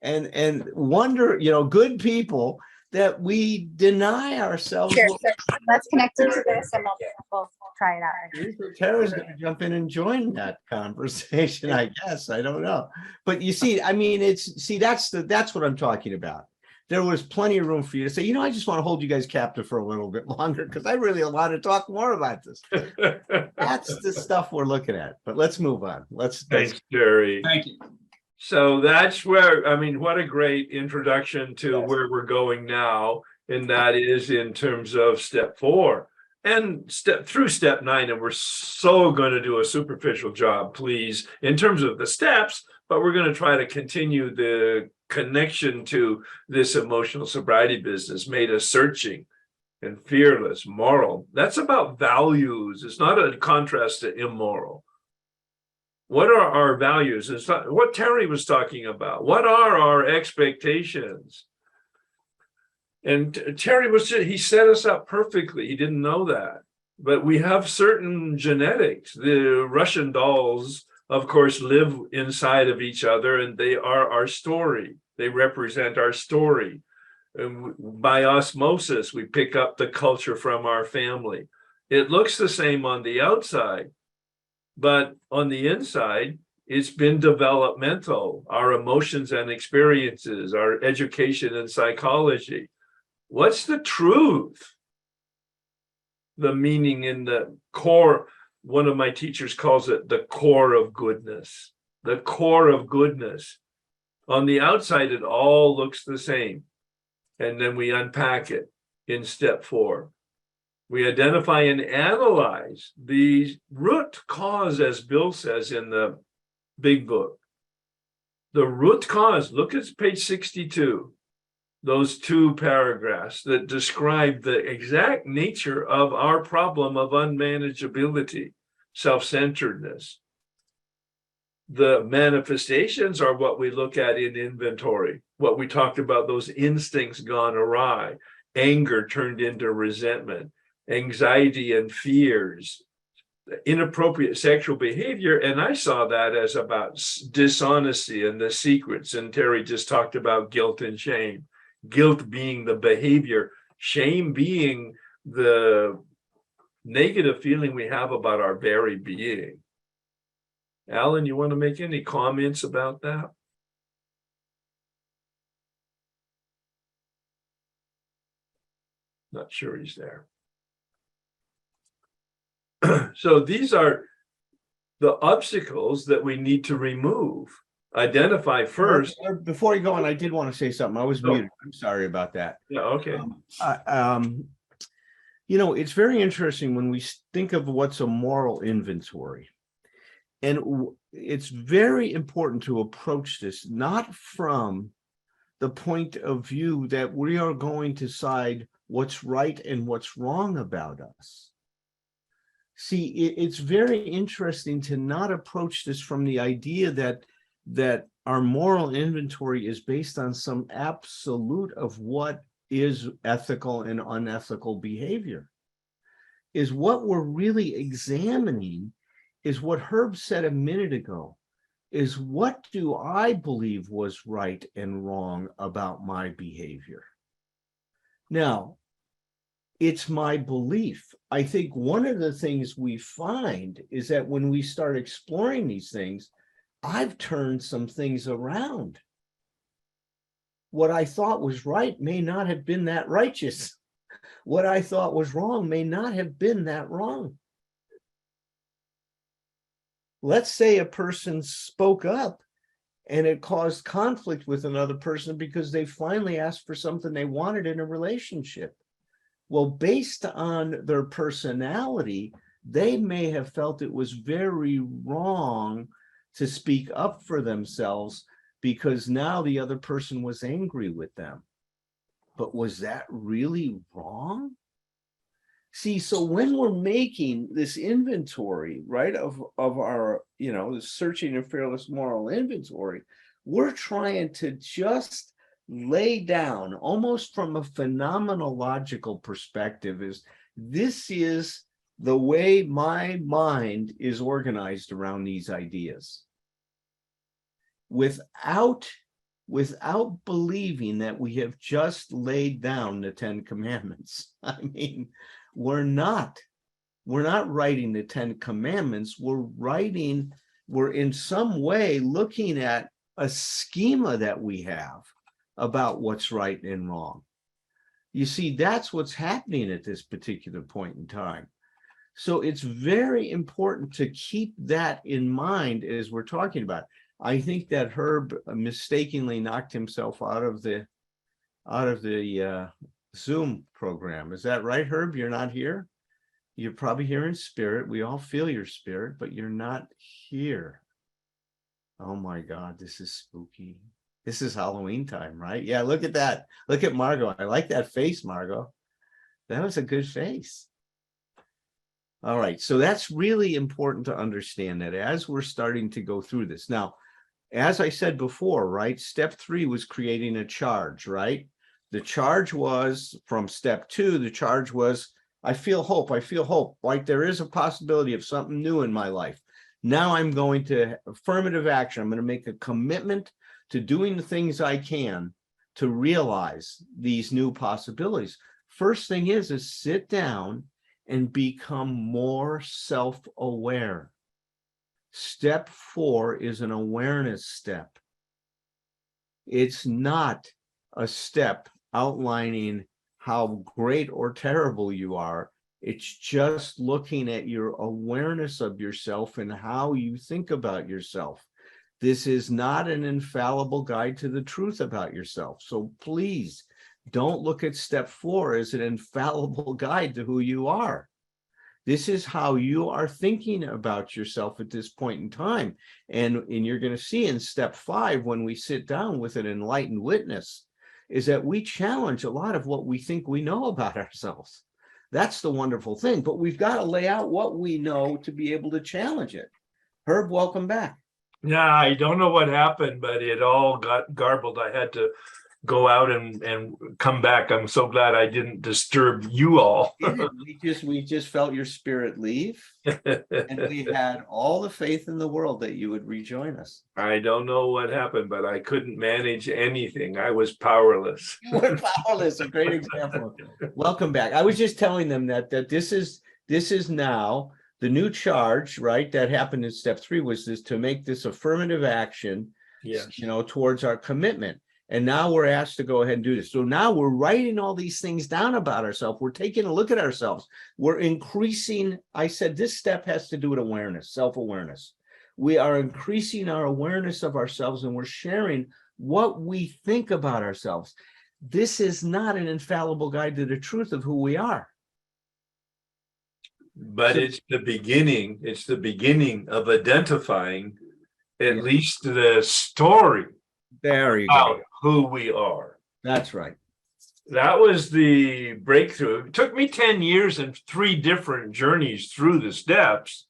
and wonder, you know, good people, that we deny ourselves. Sure, let's connect into this and we'll try it out. Tara's going to jump in and join that conversation, I guess. I don't know. But you see, I mean, that's what I'm talking about. There was plenty of room for you to say, you know, I just want to hold you guys captive for a little bit longer, because I really want to talk more about this. That's the stuff we're looking at. But let's move on. Thanks, Jerry. Thank you. So that's where, I mean, what a great introduction to where we're going now. And that is in terms of step 4 and through step 9. And we're so going to do a superficial job, please, in terms of the steps, but we're going to try to continue the connection to this emotional sobriety business, made us searching and fearless, moral. That's about values. It's not a contrast to immoral. What are our values? It's not what Terry was talking about. What are our expectations? And Terry he set us up perfectly. He didn't know that. But we have certain genetics. The Russian dolls, of course, live inside of each other, and they are our story. They represent our story. And by osmosis, we pick up the culture from our family. It looks the same on the outside, but on the inside, it's been developmental. Our emotions and experiences, our education and psychology. What's the truth? The meaning in the core. One of my teachers calls it the core of goodness. The core of goodness. On the outside, it all looks the same. And then we unpack it in step 4. We identify and analyze the root cause, as Bill says in the big book. The root cause, look at page 62. Those 2 paragraphs that describe the exact nature of our problem of unmanageability, self-centeredness. The manifestations are what we look at in inventory, what we talked about, those instincts gone awry, anger turned into resentment, anxiety and fears, inappropriate sexual behavior. And I saw that as about dishonesty and the secrets. And Terry just talked about guilt and shame, guilt being the behavior, shame being the negative feeling we have about our very being. Alan, you want to make any comments about that? Not sure he's there. So these are the obstacles that we need to remove, identify first. Before you go on, I did want to say something. I was Oh. muted. I'm sorry about that. Yeah, okay. You know, it's very interesting when we think of what's a moral inventory. And it's very important to approach this not from the point of view that we are going to decide what's right and what's wrong about us. See, it's very interesting to not approach this from the idea that our moral inventory is based on some absolute of what is ethical and unethical behavior. Is what we're really examining is what Herb said a minute ago, is what do I believe was right and wrong about my behavior? Now, it's my belief. I think one of the things we find is that when we start exploring these things, I've turned some things around. What I thought was right may not have been that righteous. What I thought was wrong may not have been that wrong. Let's say a person spoke up and it caused conflict with another person because they finally asked for something they wanted in a relationship. Well, based on their personality, they may have felt it was very wrong to speak up for themselves because now the other person was angry with them. But was that really wrong? See, so when we're making this inventory, right, of our, you know, searching and fearless moral inventory, we're trying to just lay down almost from a phenomenological perspective is this is the way my mind is organized around these ideas. Without believing that we have just laid down the 10 Commandments. I mean, we're not writing the 10 Commandments. We're in some way looking at a schema that we have about what's right and wrong. You see, that's what's happening at this particular point in time. So it's very important to keep that in mind as we're talking about. I think that Herb mistakenly knocked himself out of the Zoom program. Is that right, Herb? You're not here? You're probably here in spirit. We all feel your spirit, but you're not here. Oh my God, this is spooky. This is Halloween time, right? Yeah, look at that. Look at Margot. I like that face, Margot. That was a good face. All right, so that's really important to understand that as we're starting to go through this. Now, as I said before, right, step 3 was creating a charge, right? The charge was from step 2, the charge was, I feel hope, like there is a possibility of something new in my life. Now I'm going to affirmative action. I'm going to make a commitment to doing the things I can to realize these new possibilities. First thing is sit down and become more self-aware. Step 4 is an awareness step. It's not a step outlining how great or terrible you are. It's just looking at your awareness of yourself and how you think about yourself. This is not an infallible guide to the truth about yourself. So please don't look at step 4 as an infallible guide to who you are. This is how you are thinking about yourself at this point in time. And you're going to see in step 5, when we sit down with an enlightened witness, is that we challenge a lot of what we think we know about ourselves. That's the wonderful thing. But we've got to lay out what we know to be able to challenge it. Herb, welcome back. Yeah, I don't know what happened, but it all got garbled. I had to go out and come back. I'm so glad I didn't disturb you all. We just felt your spirit leave, and we had all the faith in the world that you would rejoin us. I don't know what happened, but I couldn't manage anything. I was powerless. You were powerless, a great example. Welcome back. I was just telling them that this is now the new charge, right? That happened in step 3 was this to make this affirmative action, Yes. towards our commitment. And now we're asked to go ahead and do this. So now we're writing all these things down about ourselves. We're taking a look at ourselves. We're increasing. I said this step has to do with awareness, self-awareness. We are increasing our awareness of ourselves, and we're sharing what we think about ourselves. This is not an infallible guide to the truth of who we are. But it's the beginning. It's the beginning of identifying at least the story There you about go. who we are. That's right. That was the breakthrough. It took me 10 years and 3 different journeys through the steps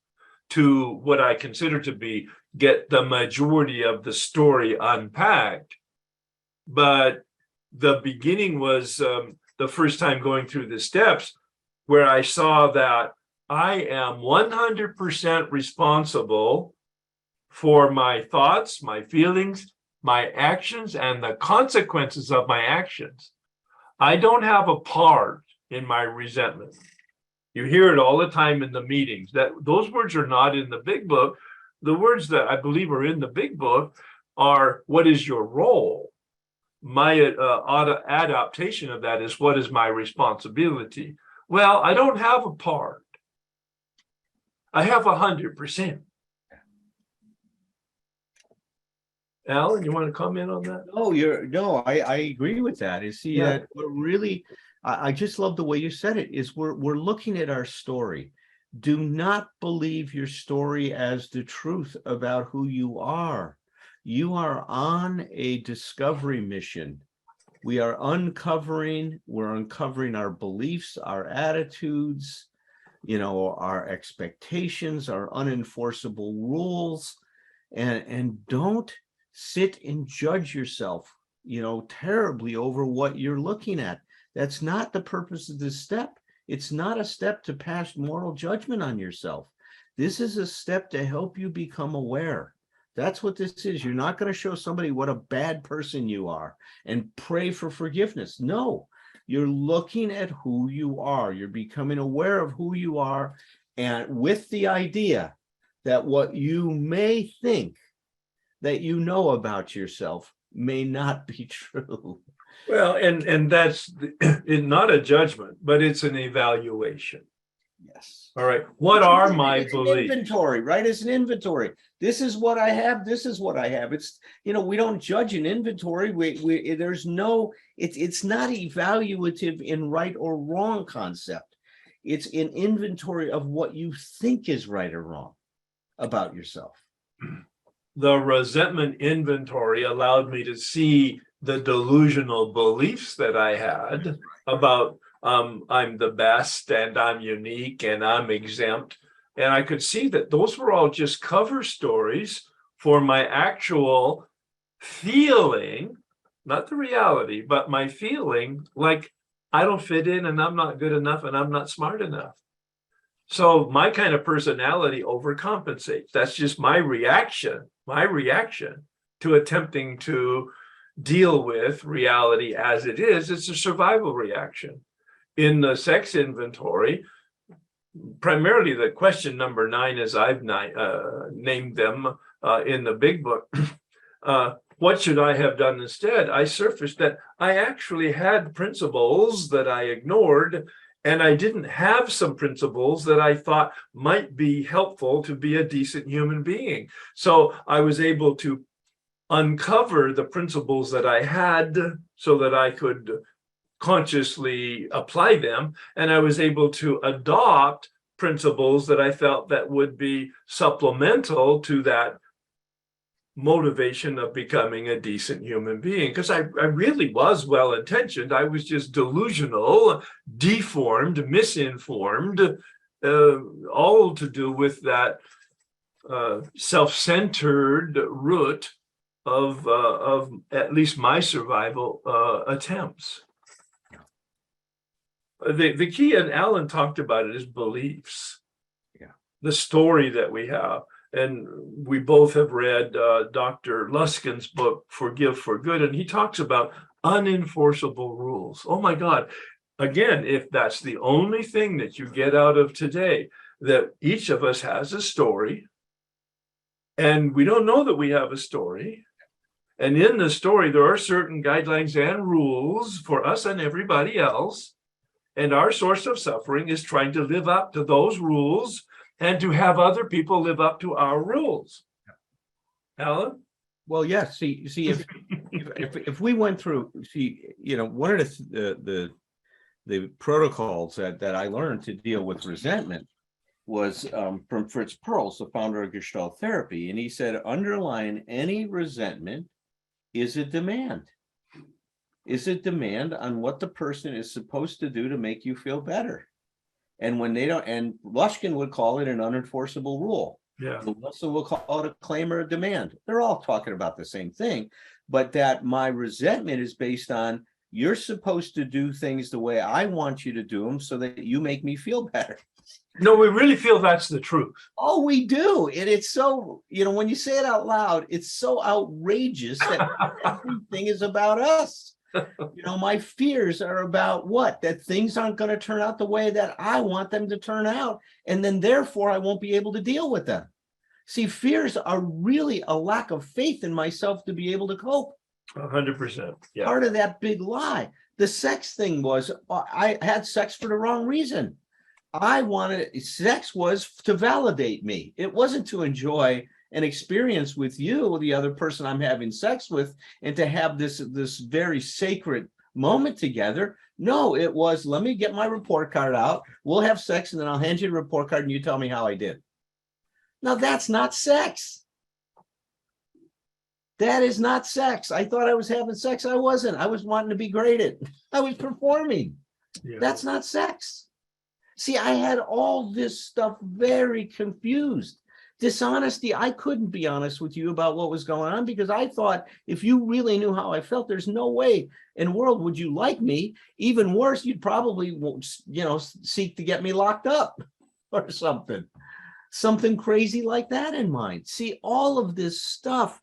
to what I consider to be get the majority of the story unpacked. But the beginning was the first time going through the steps where I saw that I am 100% responsible for my thoughts, my feelings, my actions, and the consequences of my actions. I don't have a part in my resentment. You hear it all the time in the meetings. That those words are not in the big book. The words that I believe are in the big book are, what is your role? My adaptation of that is, what is my responsibility? Well, I don't have a part. I have 100%. Alan, you want to comment on that? No, I agree with that. You see, Yeah. that we're really, I just love the way you said it, is we're looking at our story. Do not believe your story as the truth about who you are. You are on a discovery mission. We're uncovering our beliefs, our attitudes, our expectations, our unenforceable rules, and don't sit and judge yourself, terribly over what you're looking at. That's not the purpose of this step. It's not a step to pass moral judgment on yourself. This is a step to help you become aware. That's what this is. You're not going to show somebody what a bad person you are and pray for forgiveness. No, you're looking at who you are. You're becoming aware of who you are, and with the idea that what you may think that you know about yourself may not be true. Well, and that's not a judgment, but it's an evaluation. Yes. All right. What are my beliefs? Inventory, right? It's an inventory. This is what I have. This is what I have. It's, we don't judge an inventory. There's no, it's not evaluative in right or wrong concept. It's an inventory of what you think is right or wrong about yourself. The resentment inventory allowed me to see the delusional beliefs that I had about I'm the best and I'm unique and I'm exempt. And I could see that those were all just cover stories for my actual feeling, not the reality, but my feeling like I don't fit in and I'm not good enough and I'm not smart enough. So my kind of personality overcompensates. That's just my reaction to attempting to deal with reality as it is. It's a survival reaction. In the sex inventory, primarily the question number 9, as I've named them in the big book, what should I have done instead? I surfaced that I actually had principles that I ignored, and I didn't have some principles that I thought might be helpful to be a decent human being. So I was able to uncover the principles that I had so that I could consciously apply them. And I was able to adopt principles that I felt that would be supplemental to that motivation of becoming a decent human being, because I really was well-intentioned. I was just delusional, deformed, misinformed, all to do with that self-centered root of at least my survival attempts. The key, and Alan talked about it, is beliefs. Yeah. The story that we have. And we both have read Dr. Luskin's book, Forgive for Good, and he talks about unenforceable rules. Oh my God. Again, if that's the only thing that you get out of today, that each of us has a story, and we don't know that we have a story. And in the story, there are certain guidelines and rules for us and everybody else. And our source of suffering is trying to live up to those rules and to have other people live up to our rules. Alan? Well, yes. See, if we went through, one of the protocols that I learned to deal with resentment was from Fritz Perls, the founder of Gestalt therapy, and he said, underlying any resentment is a demand. Is a demand on what the person is supposed to do to make you feel better. And when they don't, and Luskin would call it an unenforceable rule. Yeah. Wilson will call it a claim or a demand. They're all talking about the same thing, but that my resentment is based on you're supposed to do things the way I want you to do them so that you make me feel better. No, we really feel that's the truth. Oh, we do. And it's so, when you say it out loud, it's so outrageous that everything is about us. My fears are about what? That things aren't going to turn out the way that I want them to turn out. And then therefore I won't be able to deal with them. See, fears are really a lack of faith in myself to be able to cope. 100%. Yeah. Part of that big lie. The sex thing was, I had sex for the wrong reason. Sex was to validate me. It wasn't to enjoy an experience with you, the other person I'm having sex with, and to have this very sacred moment together. No, it was, let me get my report card out. We'll have sex, and then I'll hand you the report card and you tell me how I did. Now, that's not sex. That is not sex. I thought I was having sex. I wasn't. I was wanting to be graded. I was performing. Yeah. That's not sex. See, I had all this stuff very confused. Dishonesty, I couldn't be honest with you about what was going on because I thought if you really knew how I felt, there's no way in the world would you like me. Even worse, you'd probably, seek to get me locked up or something crazy like that in mind. See, all of this stuff,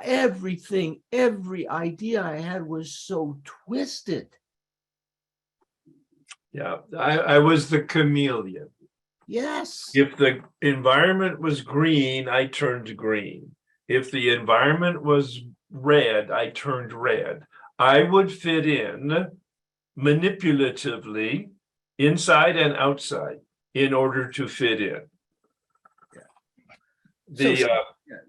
everything, every idea I had was so twisted. Yeah, I was the chameleon. Yes. If the environment was green, I turned green. If the environment was red, I turned red. I would fit in manipulatively inside and outside in order to fit in.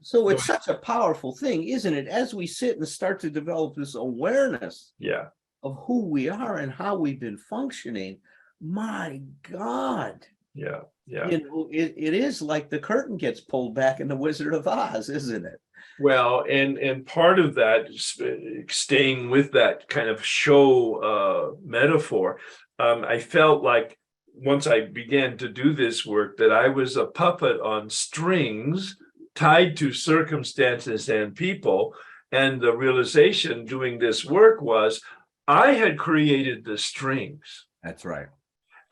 So it's such a powerful thing, isn't it? As we sit and start to develop this awareness of who we are and how we've been functioning, my God. Yeah. It is like the curtain gets pulled back in The Wizard of Oz, isn't it? Well, and part of that, staying with that kind of show metaphor, I felt like once I began to do this work that I was a puppet on strings tied to circumstances and people. And the realization doing this work was I had created the strings. That's right.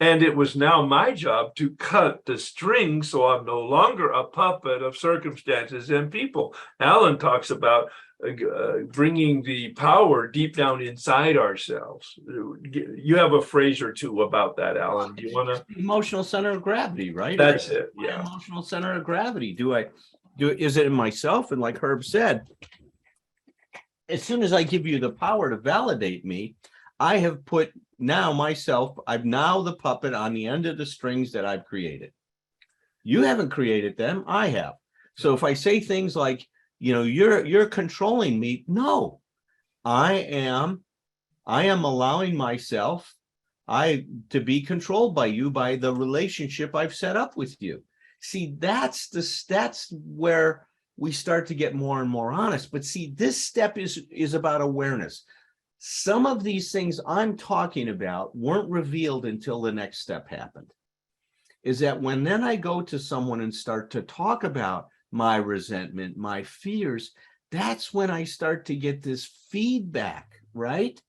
And it was now my job to cut the strings so I'm no longer a puppet of circumstances and people. Alan talks about bringing the power deep down inside ourselves. You have a phrase or two about that, Alan. Do you want to? Emotional center of gravity, right? That's it. Yeah. Emotional center of gravity. Is it in myself? And like Herb said, as soon as I give you the power to validate me, I have put I'm now the puppet on the end of the strings that I've created. You haven't created them, I have. So if I say things like, you're controlling me, no, I am allowing myself to be controlled by you, by the relationship I've set up with you. See, that's where we start to get more and more honest. But see, this step is about awareness. Some of these things I'm talking about weren't revealed until the next step happened. Is that when then I go to someone and start to talk about my resentment, my fears, that's when I start to get this feedback, right?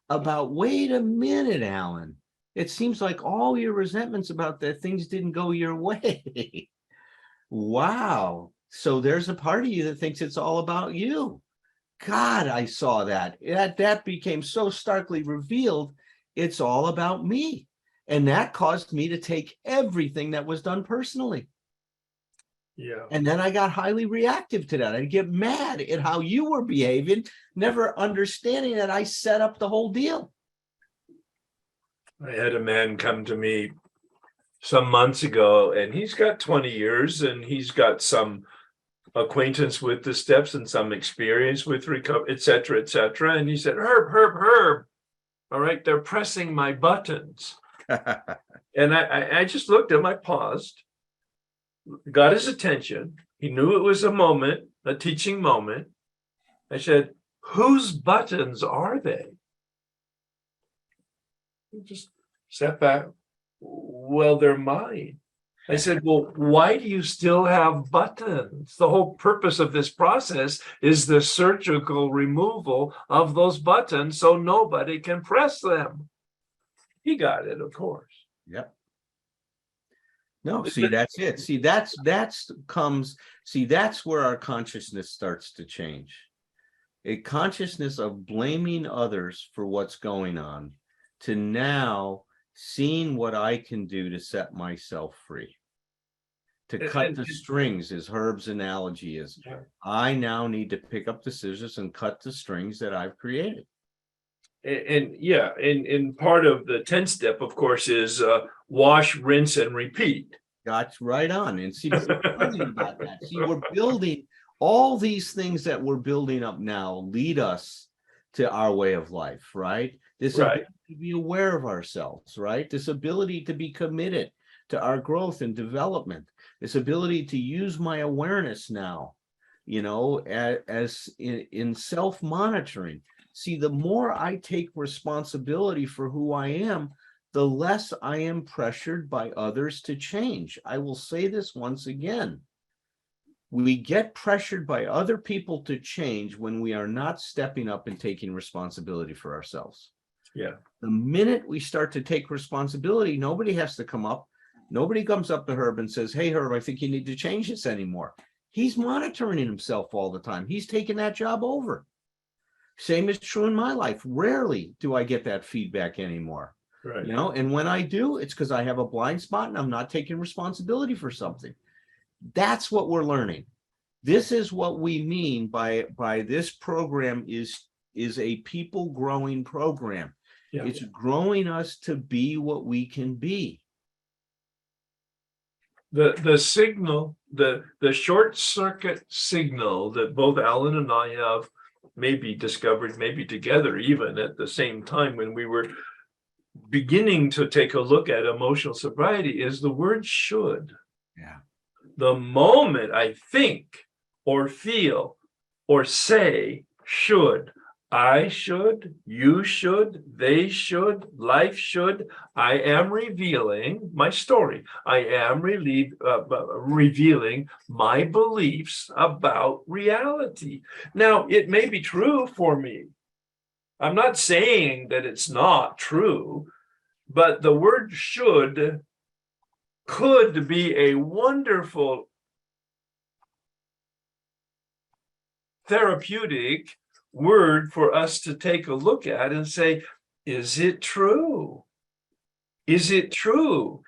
About, wait a minute, Alan. It seems like all your resentments about that things didn't go your way. Wow. So there's a part of you that thinks it's all about you. God, I saw that. That became so starkly revealed. It's all about me. And that caused me to take everything that was done personally. Yeah. And then I got highly reactive to that. I'd get mad at how you were behaving, never understanding that I set up the whole deal. I had a man come to me some months ago, and he's got 20 years and he's got some acquaintance with the steps and some experience with recovery, et cetera, et cetera. And he said, Herb, all right, they're pressing my buttons. And I just looked at him, I paused, got his attention. He knew it was a moment, a teaching moment. I said, whose buttons are they? He just sat back. Well, they're mine. I said, well, why do you still have buttons? The whole purpose of this process is the surgical removal of those buttons so nobody can press them. He got it, of course. Yep. No, see, that's it. See, that's where our consciousness starts to change. A consciousness of blaming others for what's going on to now seeing what I can do to set myself free. To cut the strings, as Herb's analogy is. I now need to pick up the scissors and cut the strings that I've created. And part of the 10th step, of course, is wash, rinse, and repeat. Got right on. And see, we're building about that. See, we're building all these things that we're building up now lead us to our way of life, right? This ability to be aware of ourselves, right? This ability to be committed to our growth and development. This ability to use my awareness now, you know, as in self-monitoring. See, the more I take responsibility for who I am, the less I am pressured by others to change. I will say this once again. We get pressured by other people to change when we are not stepping up and taking responsibility for ourselves. Yeah. The minute we start to take responsibility, nobody has to come up. Nobody comes up to Herb and says, hey, Herb, I think you need to change this anymore. He's monitoring himself all the time. He's taking that job over. Same is true in my life. Rarely do I get that feedback anymore. Right. You know, and when I do, it's because I have a blind spot and I'm not taking responsibility for something. That's what we're learning. This is what we mean by this program is a people growing program. Yeah. It's growing us to be what we can be. The signal, the short circuit signal that both Alan and I have maybe discovered, maybe together even at the same time when we were beginning to take a look at emotional sobriety, is the word should. Yeah. The moment I think or feel or say should, I should, you should, they should, life should, I am revealing my story. I am revealing my beliefs about reality. Now, it may be true for me. I'm not saying that it's not true, but the word should could be a wonderful therapeutic word for us to take a look at and say, is it true? Is it true?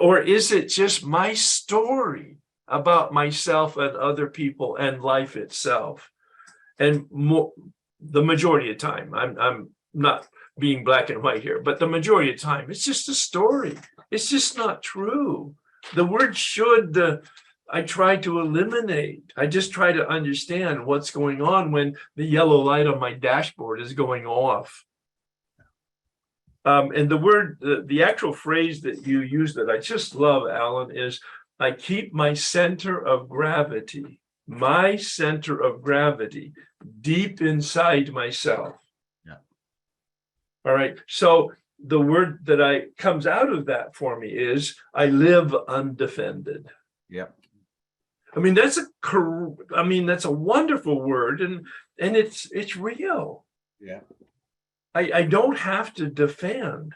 Or is it just my story about myself and other people and life itself? And the majority of time, I'm not being black and white here, but the majority of time, it's just a story. It's just not true. The word should, I try to eliminate. I just try to understand what's going on when the yellow light on my dashboard is going off. And the word, the actual phrase that you use that I just love, Alan, is I keep my center of gravity deep inside myself. Yeah. All right. So the word that comes out of that for me is I live undefended. Yep. I mean, that's a wonderful word, and it's real. Yeah. I don't have to defend.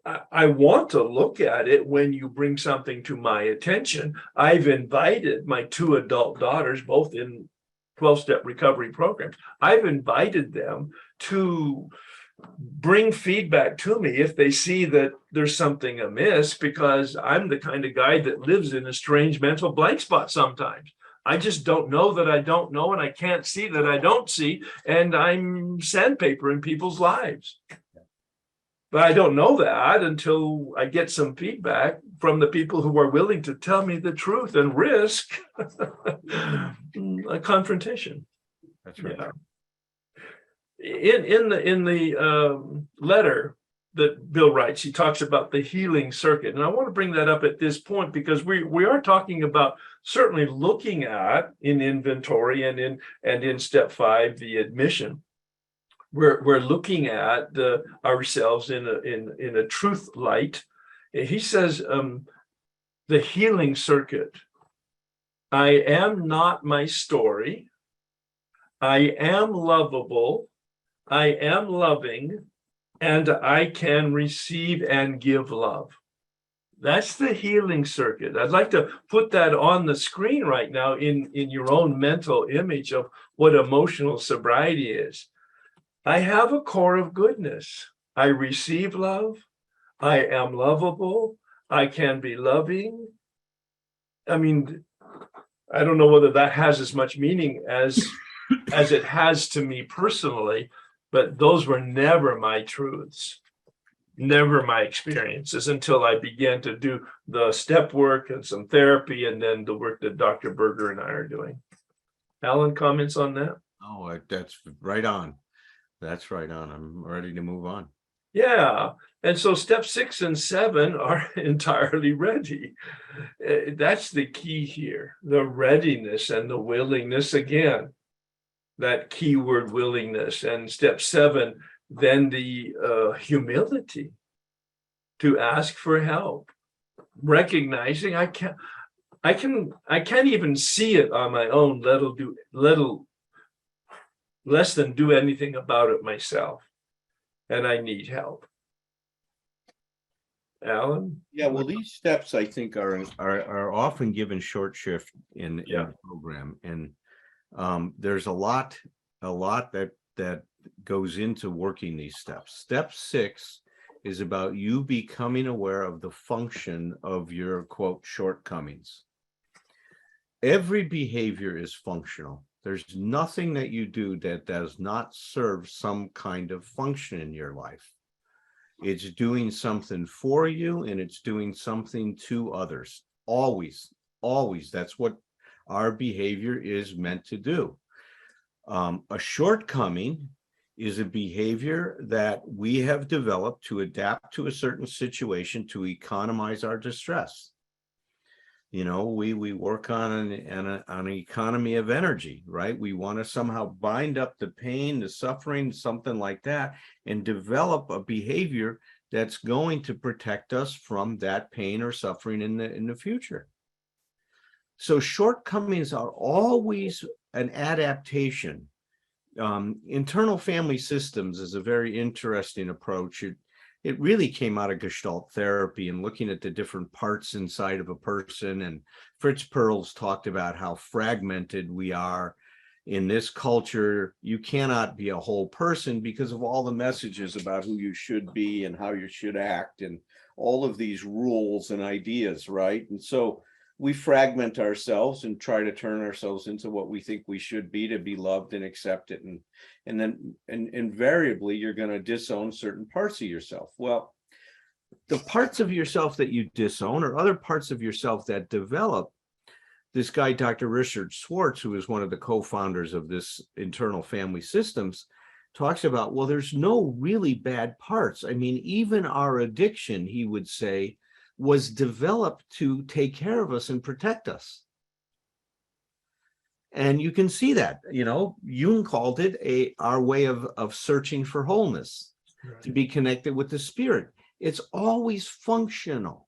I want to look at it when you bring something to my attention. I've invited my 2 adult daughters, both in 12-step recovery programs. I've invited them to bring feedback to me if they see that there's something amiss, because I'm the kind of guy that lives in a strange mental blank spot sometimes. I just don't know that I don't know, and I can't see that I don't see, and I'm sandpaper in people's lives. But I don't know that until I get some feedback from the people who are willing to tell me the truth and risk a confrontation. That's right. Yeah. In the letter that Bill writes, he talks about the healing circuit, and I want to bring that up at this point because we are talking about certainly looking at in inventory and in step 5 the admission. We're looking at ourselves in a truth light. He says the healing circuit. I am not my story. I am lovable. I am loving, and I can receive and give love. That's the healing circuit. I'd like to put that on the screen right now in your own mental image of what emotional sobriety is. I have a core of goodness. I receive love. I am lovable. I can be loving. I mean, I don't know whether that has as much meaning as it has to me personally, but those were never my truths, never my experiences until I began to do the step work and some therapy and then the work that Dr. Berger and I are doing. Alan, comments on that? Oh, that's right on. That's right on. I'm ready to move on. Yeah. And so step 6 and 7 are entirely ready. That's the key here, the readiness and the willingness again. That keyword willingness. And step 7, then the humility to ask for help, recognizing I can't even see it on my own, less than do anything about it myself, and I need help. Alan? Yeah, well, these steps I think are often given short shift in the program, and there's a lot that goes into working these steps. Step 6 is about you becoming aware of the function of your quote shortcomings. Every behavior is functional. There's nothing that you do that does not serve some kind of function in your life. It's doing something for you and it's doing something to others. Always. That's what our behavior is meant to do. A shortcoming is a behavior that we have developed to adapt to a certain situation to economize our distress. You know, we work on an economy of energy, right? We want to somehow bind up the pain, the suffering, something like that, and develop a behavior that's going to protect us from that pain or suffering in the future. So shortcomings are always an adaptation. Internal family systems is a very interesting approach. It really came out of Gestalt therapy and looking at the different parts inside of a person. And Fritz Perls talked about how fragmented we are in this culture. You cannot be a whole person because of all the messages about who you should be and how you should act and all of these rules and ideas, right? And so we fragment ourselves and try to turn ourselves into what we think we should be to be loved and accepted. And then invariably, you're going to disown certain parts of yourself. Well, the parts of yourself that you disown or other parts of yourself that develop, this guy, Dr. Richard Schwartz, who is one of the co-founders of this internal family systems, talks about, well, there's no really bad parts. I mean, even our addiction, he would say, was developed to take care of us and protect us. And you can see that, you know, Jung called it our way of searching for wholeness, right, to be connected with the spirit. It's always functional.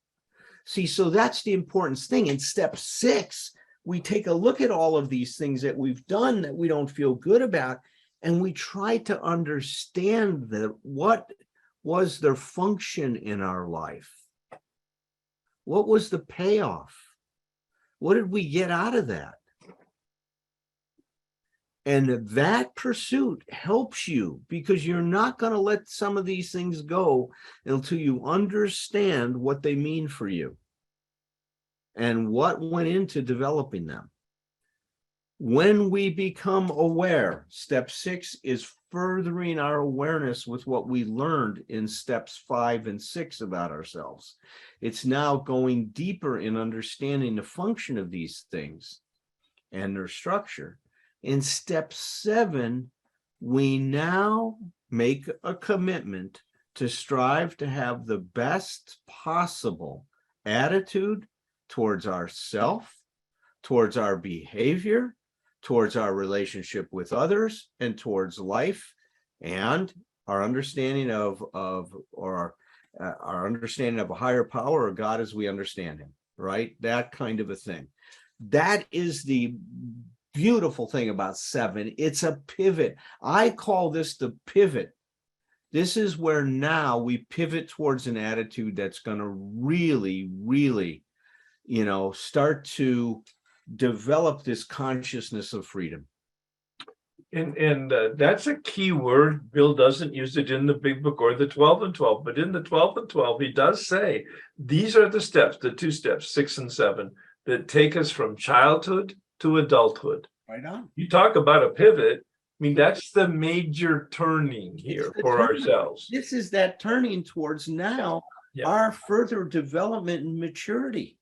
See, so that's the important thing. In step 6, we take a look at all of these things that we've done that we don't feel good about, and we try to understand what was their function in our life. What was the payoff? What did we get out of that? And that pursuit helps you, because you're not going to let some of these things go until you understand what they mean for you and what went into developing them. When we become aware, step 6 is furthering our awareness with what we learned in steps 5 and 6 about ourselves. It's now going deeper in understanding the function of these things and their structure. In step 7, we now make a commitment to strive to have the best possible attitude towards ourself, towards our behavior, towards our relationship with others, and towards life, and our understanding of our understanding of a higher power or God as we understand him, right? That kind of a thing. That is the beautiful thing about 7. It's a pivot. I call this the pivot. This is where now we pivot towards an attitude that's going to really, really, start to develop this consciousness of freedom. And that's a key word. Bill doesn't use it in the big book or the 12 and 12, but in the 12 and 12, he does say, these are the steps, the 2 steps, 6 and 7, that take us from childhood to adulthood. Right on. You talk about a pivot. I mean, that's the major turning here for ourselves. This is that turning towards now our further development and maturity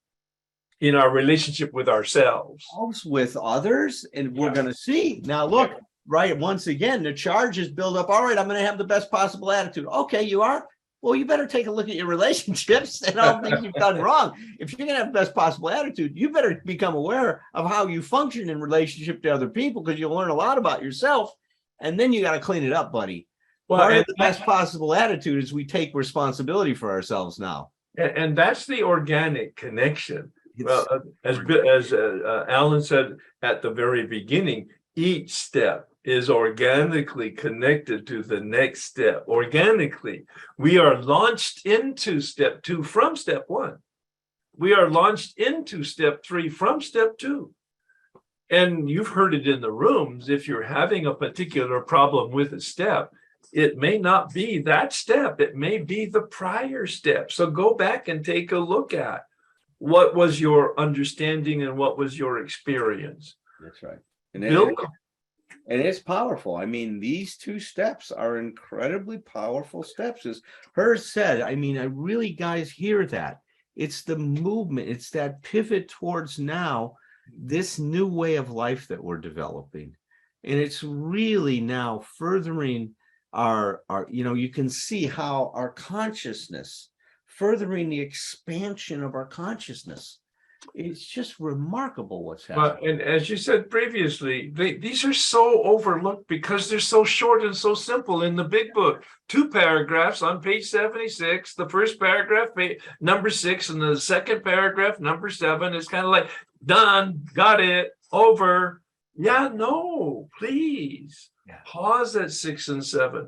in our relationship with ourselves, with others, and we're going to see now. Look, right, once again, the charge is built up. All right, I'm going to have the best possible attitude. Okay, you are. Well, you better take a look at your relationships and all the things you've done wrong. If you're going to have the best possible attitude, you better become aware of how you function in relationship to other people, because you'll learn a lot about yourself, and then you got to clean it up, buddy. Well, part of the best possible attitude is we take responsibility for ourselves now. And that's the organic connection. Well, as Alan said at the very beginning, each step is organically connected to the next step. Organically, we are launched into step 2 from step 1. We are launched into step 3 from step 2. And you've heard it in the rooms. If you're having a particular problem with a step, it may not be that step. It may be the prior step. So go back and take a look at what was your understanding and what was your experience. That's right. And it's powerful. I mean, these 2 steps are incredibly powerful steps. As hers said, I mean, I really, guys, hear that. It's the movement. It's that pivot towards now this new way of life that we're developing. And it's really now furthering our you can see how our consciousness, furthering the expansion of our consciousness. It's just remarkable what's happening. Well, and as you said previously, these are so overlooked because they're so short and so simple in the big book. 2 paragraphs on page 76. The first paragraph, number 6, and the second paragraph, number 7, is kind of like, done, got it, over. Yeah, no, please. Pause at 6 and 7.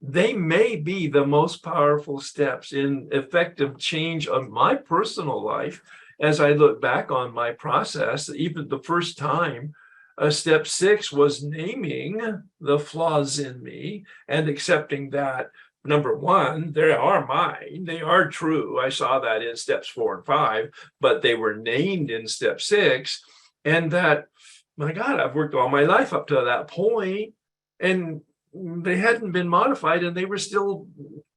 They may be the most powerful steps in effective change of my personal life. As I look back on my process, even the first time, step 6 was naming the flaws in me and accepting that, number 1, they are mine, they are true. I saw that in steps 4 and 5, but they were named in step 6. And that, my God, I've worked all my life up to that point, and they hadn't been modified, and they were still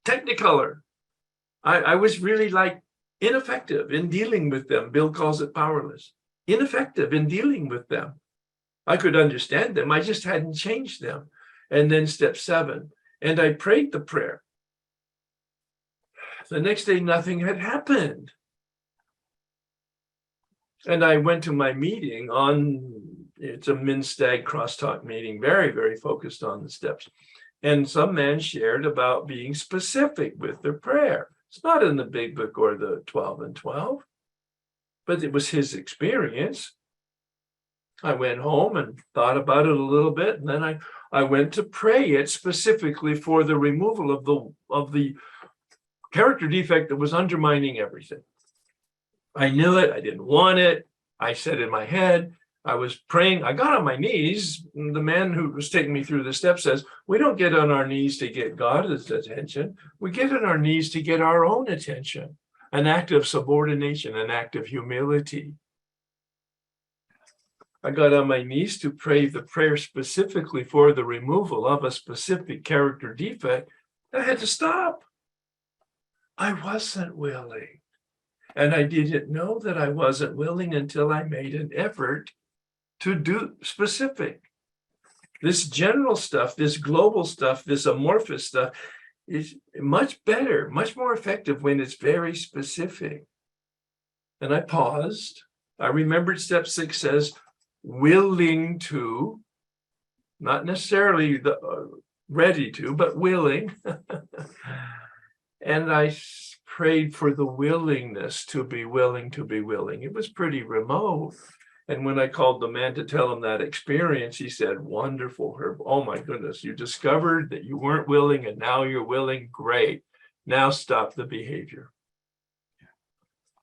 technicolor. I was really like ineffective in dealing with them. Bill calls it powerless. Ineffective in dealing with them. I could understand them. I just hadn't changed them. And then step 7. And I prayed the prayer. The next day, nothing had happened. And I went to my meeting it's a MinStag crosstalk meeting, very, very focused on the steps. And some man shared about being specific with their prayer. It's not in the big book or the 12 and 12, but it was his experience. I went home and thought about it a little bit, and then I went to pray it specifically for the removal of the character defect that was undermining everything. I knew it. I didn't want it. I said in my head, I was praying. I got on my knees. The man who was taking me through the steps says, we don't get on our knees to get God's attention. We get on our knees to get our own attention, an act of subordination, an act of humility. I got on my knees to pray the prayer specifically for the removal of a specific character defect. I had to stop. I wasn't willing. And I didn't know that I wasn't willing until I made an effort to do specific. This general stuff, this global stuff, this amorphous stuff is much better, much more effective when it's very specific. And I paused. I remembered step 6 says, willing to, not necessarily ready to, but willing. And I prayed for the willingness to be willing to be willing. It was pretty remote. And when I called the man to tell him that experience, he said, wonderful, Herb. Oh my goodness, you discovered that you weren't willing and now you're willing. Great. Now stop the behavior.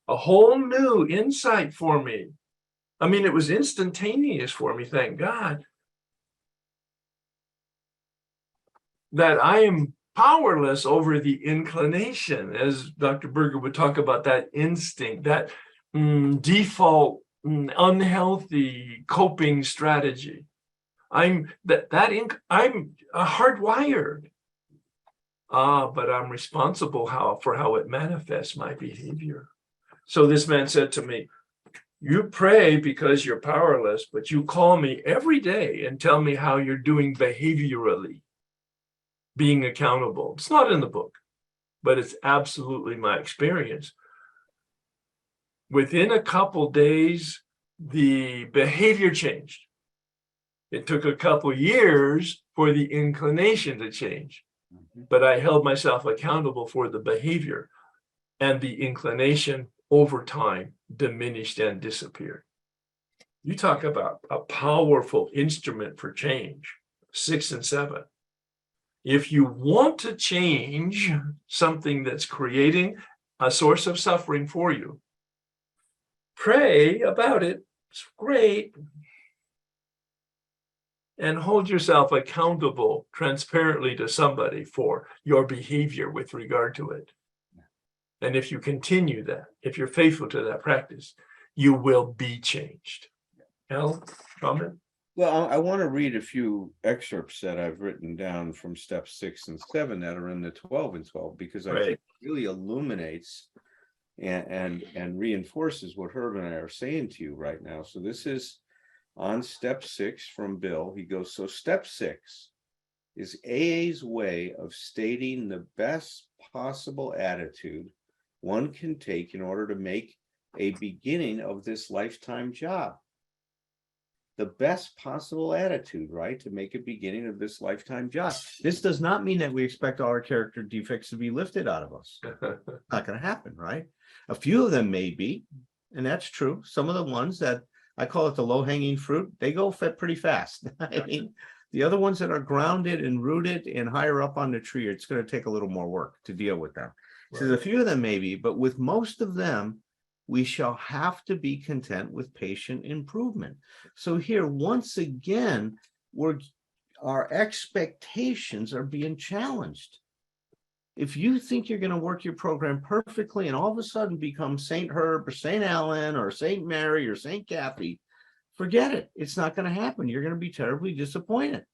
A whole new insight for me. I mean, it was instantaneous for me, thank God, that I am powerless over the inclination, as Dr. Berger would talk about, that instinct, that default unhealthy coping strategy. I'm hardwired. But I'm responsible for how it manifests my behavior. So this man said to me, you pray because you're powerless, but you call me every day and tell me how you're doing behaviorally, being accountable. It's not in the book, but it's absolutely my experience. Within a couple days, the behavior changed. It took a couple years for the inclination to change, but I held myself accountable for the behavior, and the inclination over time diminished and disappeared. You talk about a powerful instrument for change, 6 and 7. If you want to change something that's creating a source of suffering for you, pray about it. It's great. And hold yourself accountable transparently to somebody for your behavior with regard to it. And if you continue that, if you're faithful to that practice, you will be changed. Al, comment? Well, I want to read a few excerpts that I've written down from steps 6 and 7 that are in the 12 and 12, because I think it really illuminates and reinforces what Herb and I are saying to you right now. So this is on step 6 from Bill. He goes, so step 6 is AA's way of stating the best possible attitude one can take in order to make a beginning of this lifetime job. The best possible attitude, right? To make a beginning of this lifetime job. This does not mean that we expect all our character defects to be lifted out of us. Not going to happen, right? A few of them may be, and that's true. Some of the ones that I call it the low-hanging fruit, they go pretty fast. I mean, the other ones that are grounded and rooted and higher up on the tree, it's going to take a little more work to deal with them. So there's a few of them maybe, but with most of them, we shall have to be content with patient improvement. So here, once again, our expectations are being challenged. If you think you're going to work your program perfectly and all of a sudden become St. Herb or St. Alan or St. Mary or St. Kathy, forget it. It's not going to happen. You're going to be terribly disappointed.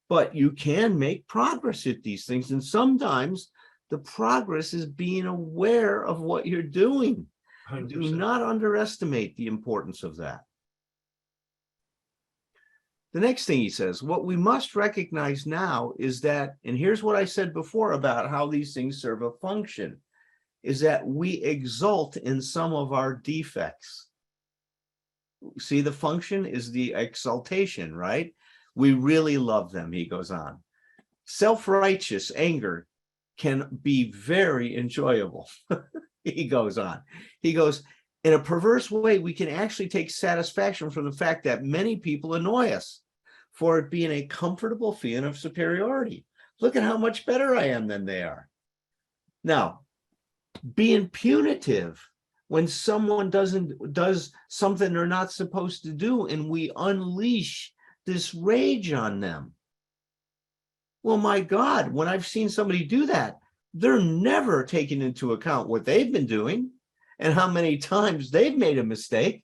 But you can make progress at these things. And sometimes the progress is being aware of what you're doing. 100%. Do not underestimate the importance of that. The next thing he says, what we must recognize now is that, and here's what I said before about how these things serve a function, is that we exult in some of our defects. See, the function is the exaltation, right? We really love them, he goes on. Self-righteous anger can be very enjoyable. He goes on. He goes, In a perverse way, we can actually take satisfaction from the fact that many people annoy us for it being a comfortable feeling of superiority. Look at how much better I am than they are. Now, being punitive when someone does something they're not supposed to do, and we unleash this rage on them. Well, my God, when I've seen somebody do that, they're never taking into account what they've been doing and how many times they've made a mistake,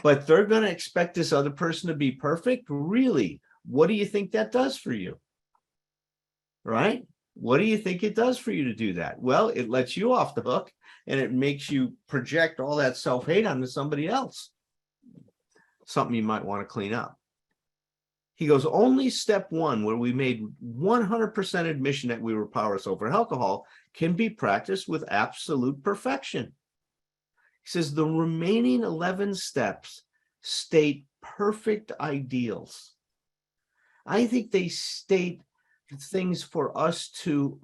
but they're going to expect this other person to be perfect. Really? What do you think that does for you? Right? What do you think it does for you to do that? Well, it lets you off the hook, and it makes you project all that self-hate onto somebody else. Something you might want to clean up. He goes, only step one, where we made 100% admission that we were powerless over alcohol, can be practiced with absolute perfection. He says the remaining 11 steps state perfect ideals. I think they state things for us to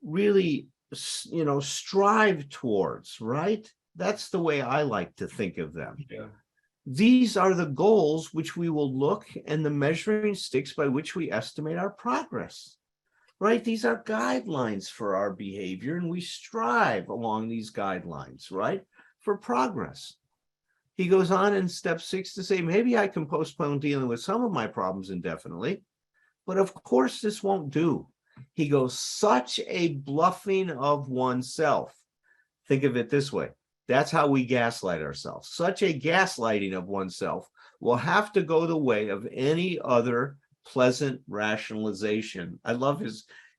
really, strive towards, right? That's the way I like to think of them. Yeah. These are the goals which we will look, and the measuring sticks by which we estimate our progress, right? These are guidelines for our behavior, and we strive along these guidelines, right, for progress. He goes on in step 6 to say, maybe I can postpone dealing with some of my problems indefinitely, but of course this won't do. He goes, such a bluffing of oneself. Think of it this way. That's how we gaslight ourselves. Such a gaslighting of oneself will have to go the way of any other pleasant rationalization. I love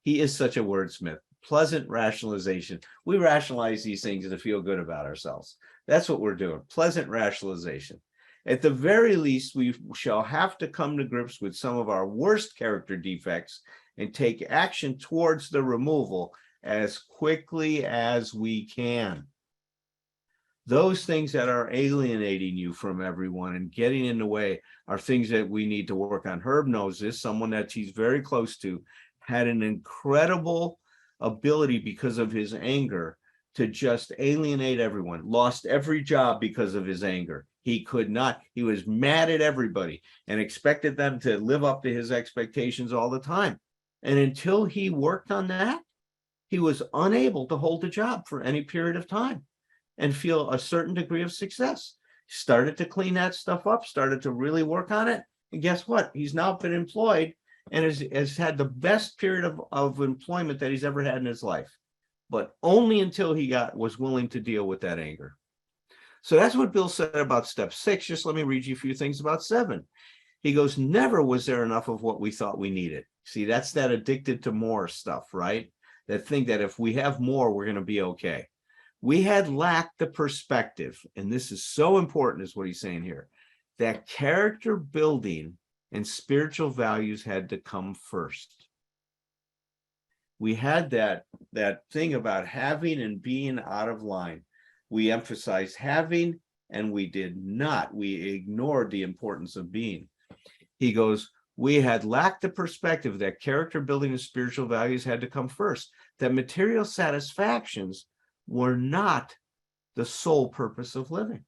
he is such a wordsmith. Pleasant rationalization. We rationalize these things to feel good about ourselves. That's what we're doing. Pleasant rationalization. At the very least, we shall have to come to grips with some of our worst character defects and take action towards the removal as quickly as we can. Those things that are alienating you from everyone and getting in the way are things that we need to work on. Herb knows this, someone that he's very close to, had an incredible ability because of his anger to just alienate everyone, lost every job because of his anger. He was mad at everybody and expected them to live up to his expectations all the time. And until he worked on that, he was unable to hold a job for any period of time and feel a certain degree of success. Started to clean that stuff up, started to really work on it. And guess what? He's now been employed and has had the best period of employment that he's ever had in his life, but only until he was willing to deal with that anger. So that's what Bill said about step 6. Just let me read you a few things about 7. He goes, never was there enough of what we thought we needed. See, that's that addicted to more stuff, right? That think that if we have more, we're going to be okay. We had lacked the perspective, and this is so important, is what he's saying here, that character building and spiritual values had to come first. We had that thing about having and being out of line. We emphasized having, and we ignored the importance of being. He goes, we had lacked the perspective that character building and spiritual values had to come first, that material satisfactions were not the sole purpose of living.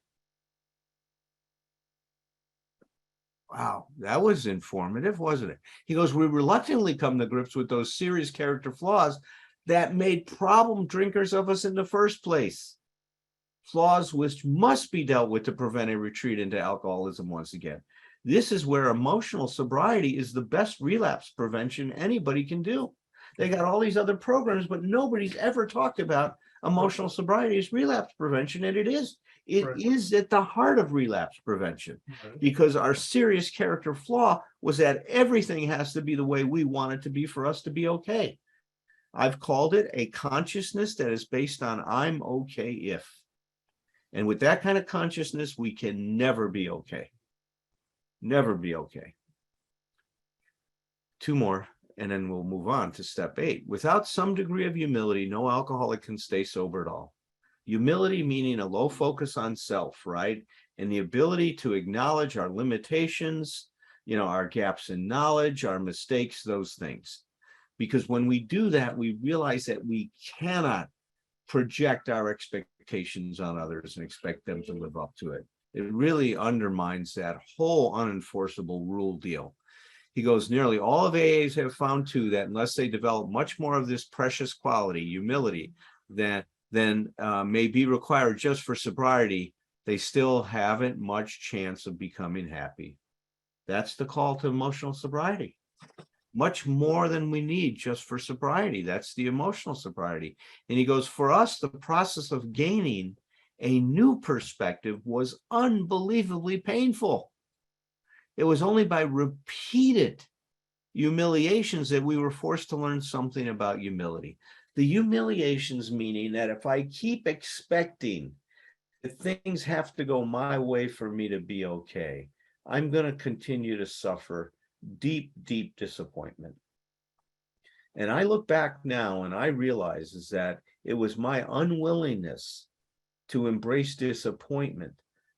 Wow, that was informative, wasn't it? He goes, we reluctantly come to grips with those serious character flaws that made problem drinkers of us in the first place. Flaws which must be dealt with to prevent a retreat into alcoholism once again. This is where emotional sobriety is the best relapse prevention anybody can do. They got all these other programs, but nobody's ever talked about emotional sobriety as relapse prevention, and it is. It is at the heart of relapse prevention, because our serious character flaw was that everything has to be the way we want it to be for us to be okay. I've called it a consciousness that is based on I'm okay if. And with that kind of consciousness, we can never be okay. Never be okay. 2 more, and then we'll move on to step 8. Without some degree of humility, no alcoholic can stay sober at all. Humility meaning a low focus on self, right? And the ability to acknowledge our limitations, our gaps in knowledge, our mistakes, those things. Because when we do that, we realize that we cannot project our expectations expectations on others and expect them to live up to it. It really undermines that whole unenforceable rule deal. He goes, nearly all of AAs have found too that unless they develop much more of this precious quality, humility, than may be required just for sobriety, they still haven't much chance of becoming happy. That's the call to emotional sobriety. Much more than we need just for sobriety. That's the emotional sobriety. And he goes, for us, the process of gaining a new perspective was unbelievably painful. It was only by repeated humiliations that we were forced to learn something about humility. The humiliations meaning that if I keep expecting that things have to go my way for me to be okay, I'm going to continue to suffer deep, deep disappointment. And I look back now and I realize is that it was my unwillingness to embrace disappointment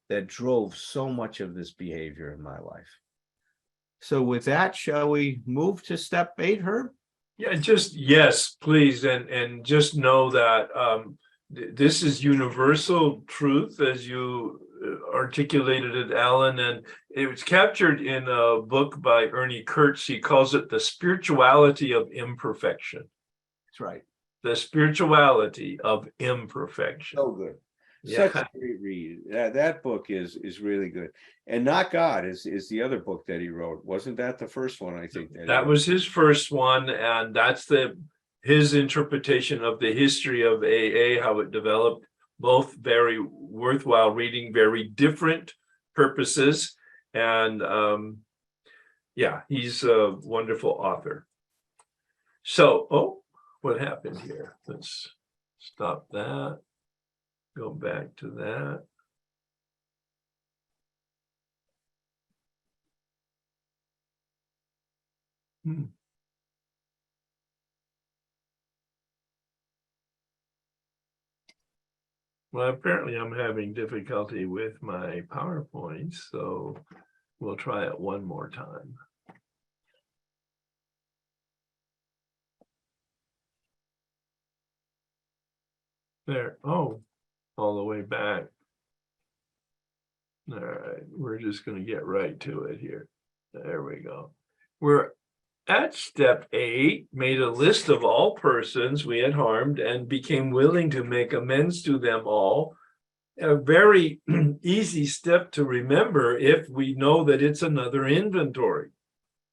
that drove so much of this behavior in my life. So with that, shall we move to step 8, Herb? Yeah, just yes, please, and just know that this is universal truth as you articulated it, Alan, and it was captured in a book by Ernie Kurtz. He calls it the spirituality of imperfection. That's right. The spirituality of imperfection. So good. Yeah. Such a great read. That book is really good. And Not God is the other book that he wrote. Wasn't that the first one? I think That was his first one, and that's his interpretation of the history of AA, how it developed. Both very worthwhile reading, very different purposes, and yeah, he's a wonderful author. So, what happened here? Let's stop that. Go back to that. Well, apparently I'm having difficulty with my PowerPoint, so we'll try it one more time. There, all the way back. All right, we're just going to get right to it here. There we go. We're at step 8, made a list of all persons we had harmed and became willing to make amends to them all. A very easy step to remember if we know that it's another inventory.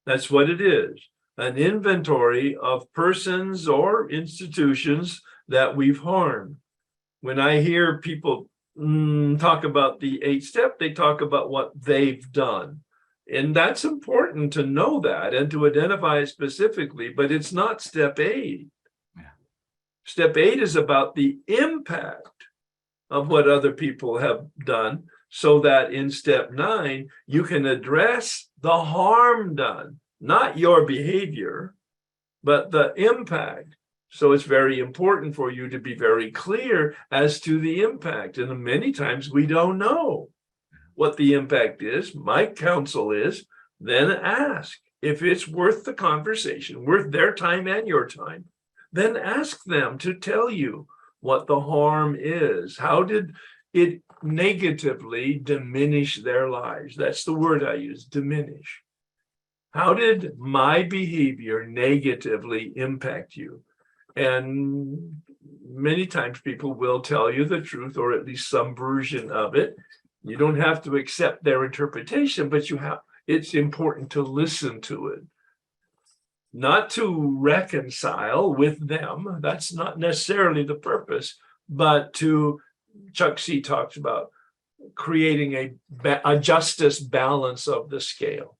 That's what it is, an inventory of persons or institutions that we've harmed. When I hear people talk about the 8th step, they talk about what they've done. And that's important to know that and to identify it specifically, but it's not step 8. Yeah. Step 8 is about the impact of what other people have done, so that in step 9, you can address the harm done, not your behavior, but the impact. So it's very important for you to be very clear as to the impact. And many times we don't know what the impact is. My counsel is then ask if it's worth the conversation, worth their time and your time. Then ask them to tell you what the harm is. How did it negatively diminish their lives? That's the word I use, diminish. How did my behavior negatively impact you? And many times people will tell you the truth, or at least some version of it. You don't have to accept their interpretation, but it's important to listen to it. Not to reconcile with them, that's not necessarily the purpose, but Chuck C talks about creating a justice balance of the scale.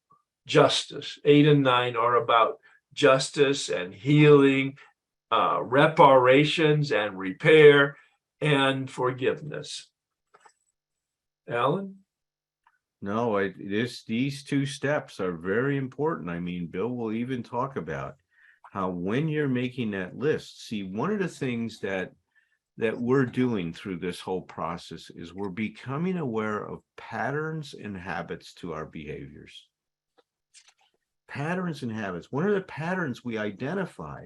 Justice, 8 and 9 are about justice and healing, reparations and repair and forgiveness. Alan? No, these 2 steps are very important. I mean, Bill will even talk about how when you're making that list, see, one of the things that we're doing through this whole process is we're becoming aware of patterns and habits to our behaviors. Patterns and habits. One of the patterns we identify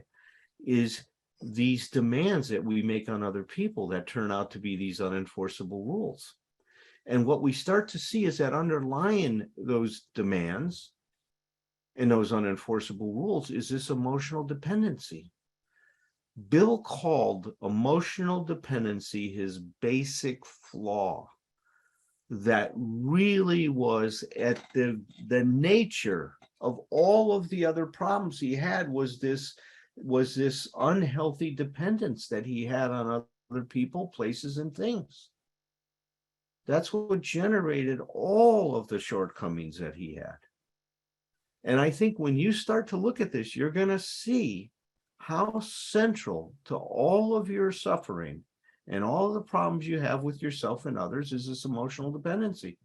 is these demands that we make on other people that turn out to be these unenforceable rules. And what we start to see is that underlying those demands and those unenforceable rules is this emotional dependency. Bill called emotional dependency his basic flaw that really was at the nature of all of the other problems he had was this unhealthy dependence that he had on other people, places, and things. That's what generated all of the shortcomings that he had. And I think when you start to look at this, you're going to see how central to all of your suffering and all of the problems you have with yourself and others is this emotional dependency.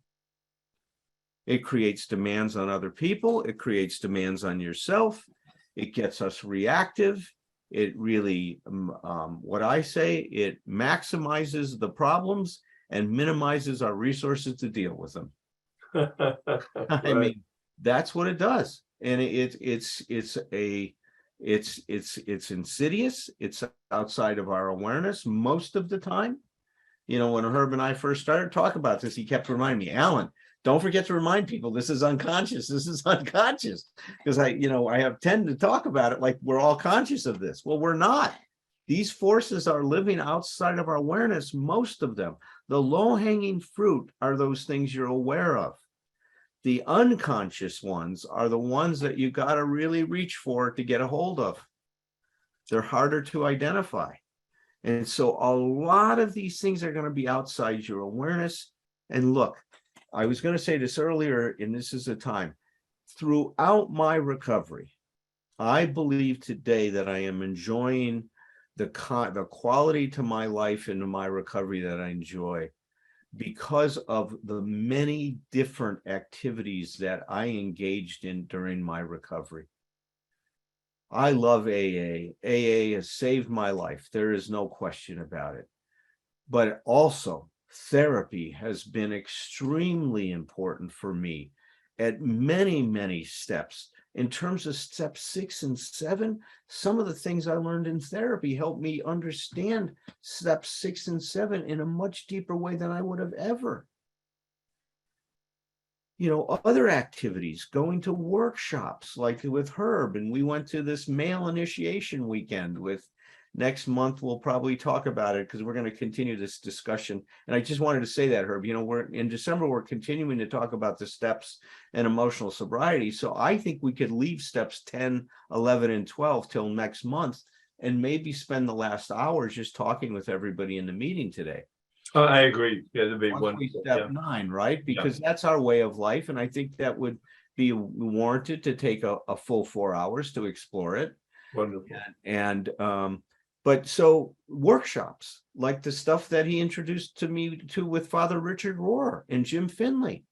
It creates demands on other people. It creates demands on yourself. It gets us reactive. It really, what I say, it maximizes the problems and minimizes our resources to deal with them. I mean, that's what it does. And it's insidious. It's outside of our awareness most of the time. You know, when Herb and I first started talking about this, he kept reminding me, Alan, don't forget to remind people this is unconscious. This is unconscious. Because I have tend to talk about it like we're all conscious of this. Well, we're not. These forces are living outside of our awareness, most of them. The low-hanging fruit are those things you're aware of. The unconscious ones are the ones that you got to really reach for to get a hold of. They're harder to identify. And so a lot of these things are going to be outside your awareness. And look, I was going to say this earlier, and this is the time. Throughout my recovery, I believe today that I am enjoying the quality to my life and to my recovery that I enjoy because of the many different activities that I engaged in during my recovery. I love AA. AA has saved my life. There is no question about it. But also, therapy has been extremely important for me at many, many steps. In terms of steps 6 and 7, some of the things I learned in therapy helped me understand steps 6 and 7 in a much deeper way than I would have ever. Other activities, going to workshops like with Herb, and we went to this male initiation weekend with next month. We'll probably talk about it because we're going to continue this discussion. And I just wanted to say that, Herb, we're in December, we're continuing to talk about the steps and emotional sobriety. So I think we could leave steps 10, 11, and 12 till next month and maybe spend the last hours just talking with everybody in the meeting today. I agree. Yeah, the big one. Step 9, right? Because that's our way of life. And I think that would be warranted to take a full 4 hours to explore it. Wonderful. But so workshops like the stuff that he introduced to me to with Father Richard Rohr and Jim Finley,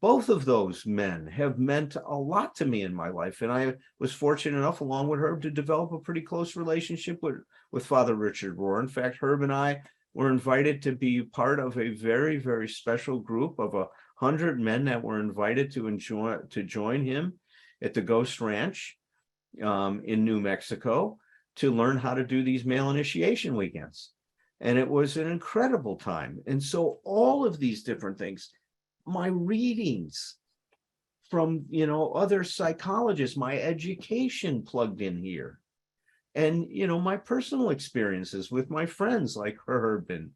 both of those men have meant a lot to me in my life. And I was fortunate enough, along with Herb, to develop a pretty close relationship with Father Richard Rohr. In fact, Herb and I were invited to be part of a very, very special group of 100 men that were invited to join him at the Ghost Ranch in New Mexico to learn how to do these male initiation weekends. And it was an incredible time. And so all of these different things, my readings from, other psychologists, my education plugged in here. And, my personal experiences with my friends like Herb. And,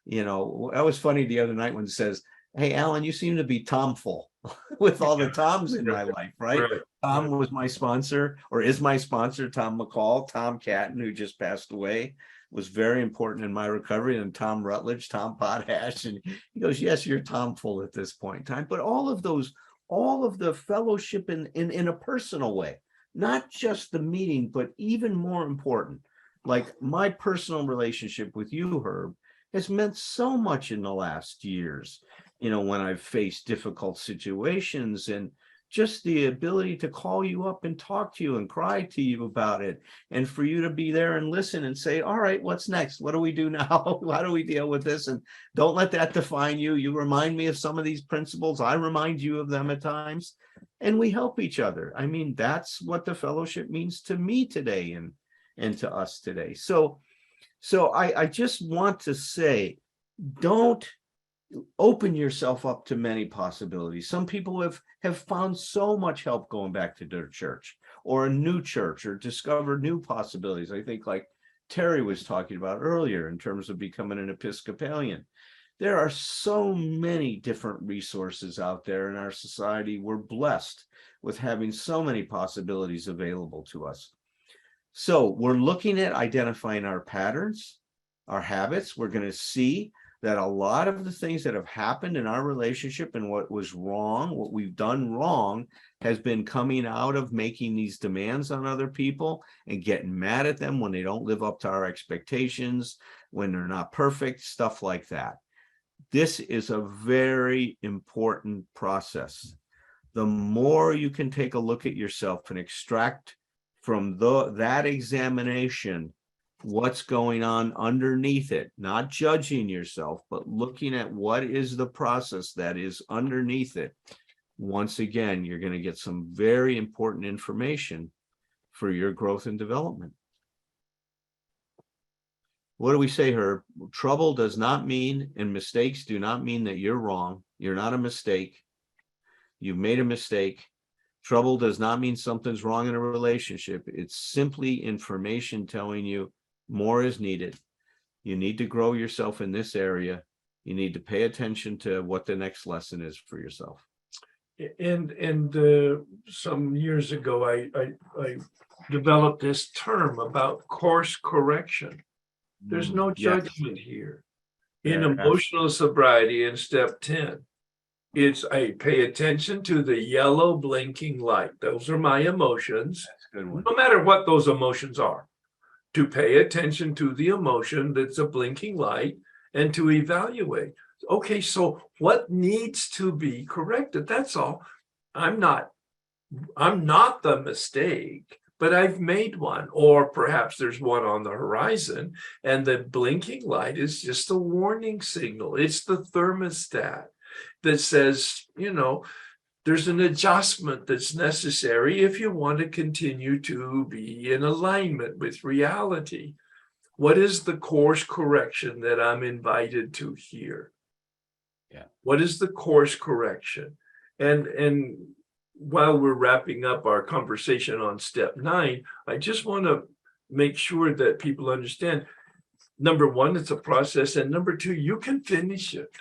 that was funny the other night when it says, hey, Alan, you seem to be Tomful with all the Toms in my life, right? Tom was my sponsor, or is my sponsor, Tom McCall. Tom Catton, who just passed away, was very important in my recovery. And Tom Rutledge, Tom Potash. And he goes, yes, you're Tomful at this point in time. But all of the fellowship in a personal way, not just the meeting, but even more important, like my personal relationship with you, Herb, has meant so much in the last years, when I've faced difficult situations, and just the ability to call you up and talk to you and cry to you about it, and for you to be there and listen and say, all right, what's next? What do we do now? How do we deal with this? And don't let that define you. You remind me of some of these principles. I remind you of them at times, and we help each other. I mean, that's what the fellowship means to me today. and to us today. So I just want to say, don't open yourself up to many possibilities. Some people have found so much help going back to their church or a new church, or discover new possibilities. I think like Terry was talking about earlier in terms of becoming an Episcopalian. There are so many different resources out there in our society. We're blessed with having so many possibilities available to us. So we're looking at identifying our patterns, our habits. We're going to see that a lot of the things that have happened in our relationship and what was wrong, what we've done wrong, has been coming out of making these demands on other people and getting mad at them when they don't live up to our expectations, when they're not perfect, stuff like that. This is a very important process. The more you can take a look at yourself and extract from that examination what's going on underneath it, not judging yourself, but looking at what is the process that is underneath it. Once again, you're going to get some very important information for your growth and development. What do we say, Herb? Trouble does not mean, and mistakes do not mean that you're wrong. You're not a mistake. You've made a mistake. Trouble does not mean something's wrong in a relationship. It's simply information telling you more is needed. You need to grow yourself in this area. You need to pay attention to what the next lesson is for yourself. And some years ago, I developed this term about course correction. There's no judgment here. In emotional sobriety in step 10, it's I pay attention to the yellow blinking light. Those are my emotions. That's a good one. No matter what those emotions are, to pay attention to the emotion that's a blinking light and to evaluate. Okay, so what needs to be corrected? That's all. I'm not the mistake, but I've made one, or perhaps there's one on the horizon, and the blinking light is just a warning signal. It's the thermostat that says, there's an adjustment that's necessary if you want to continue to be in alignment with reality. What is the course correction that I'm invited to hear? Yeah. What is the course correction? And while we're wrapping up our conversation on step 9, I just want to make sure that people understand, number 1, it's a process, and number 2, you can finish it.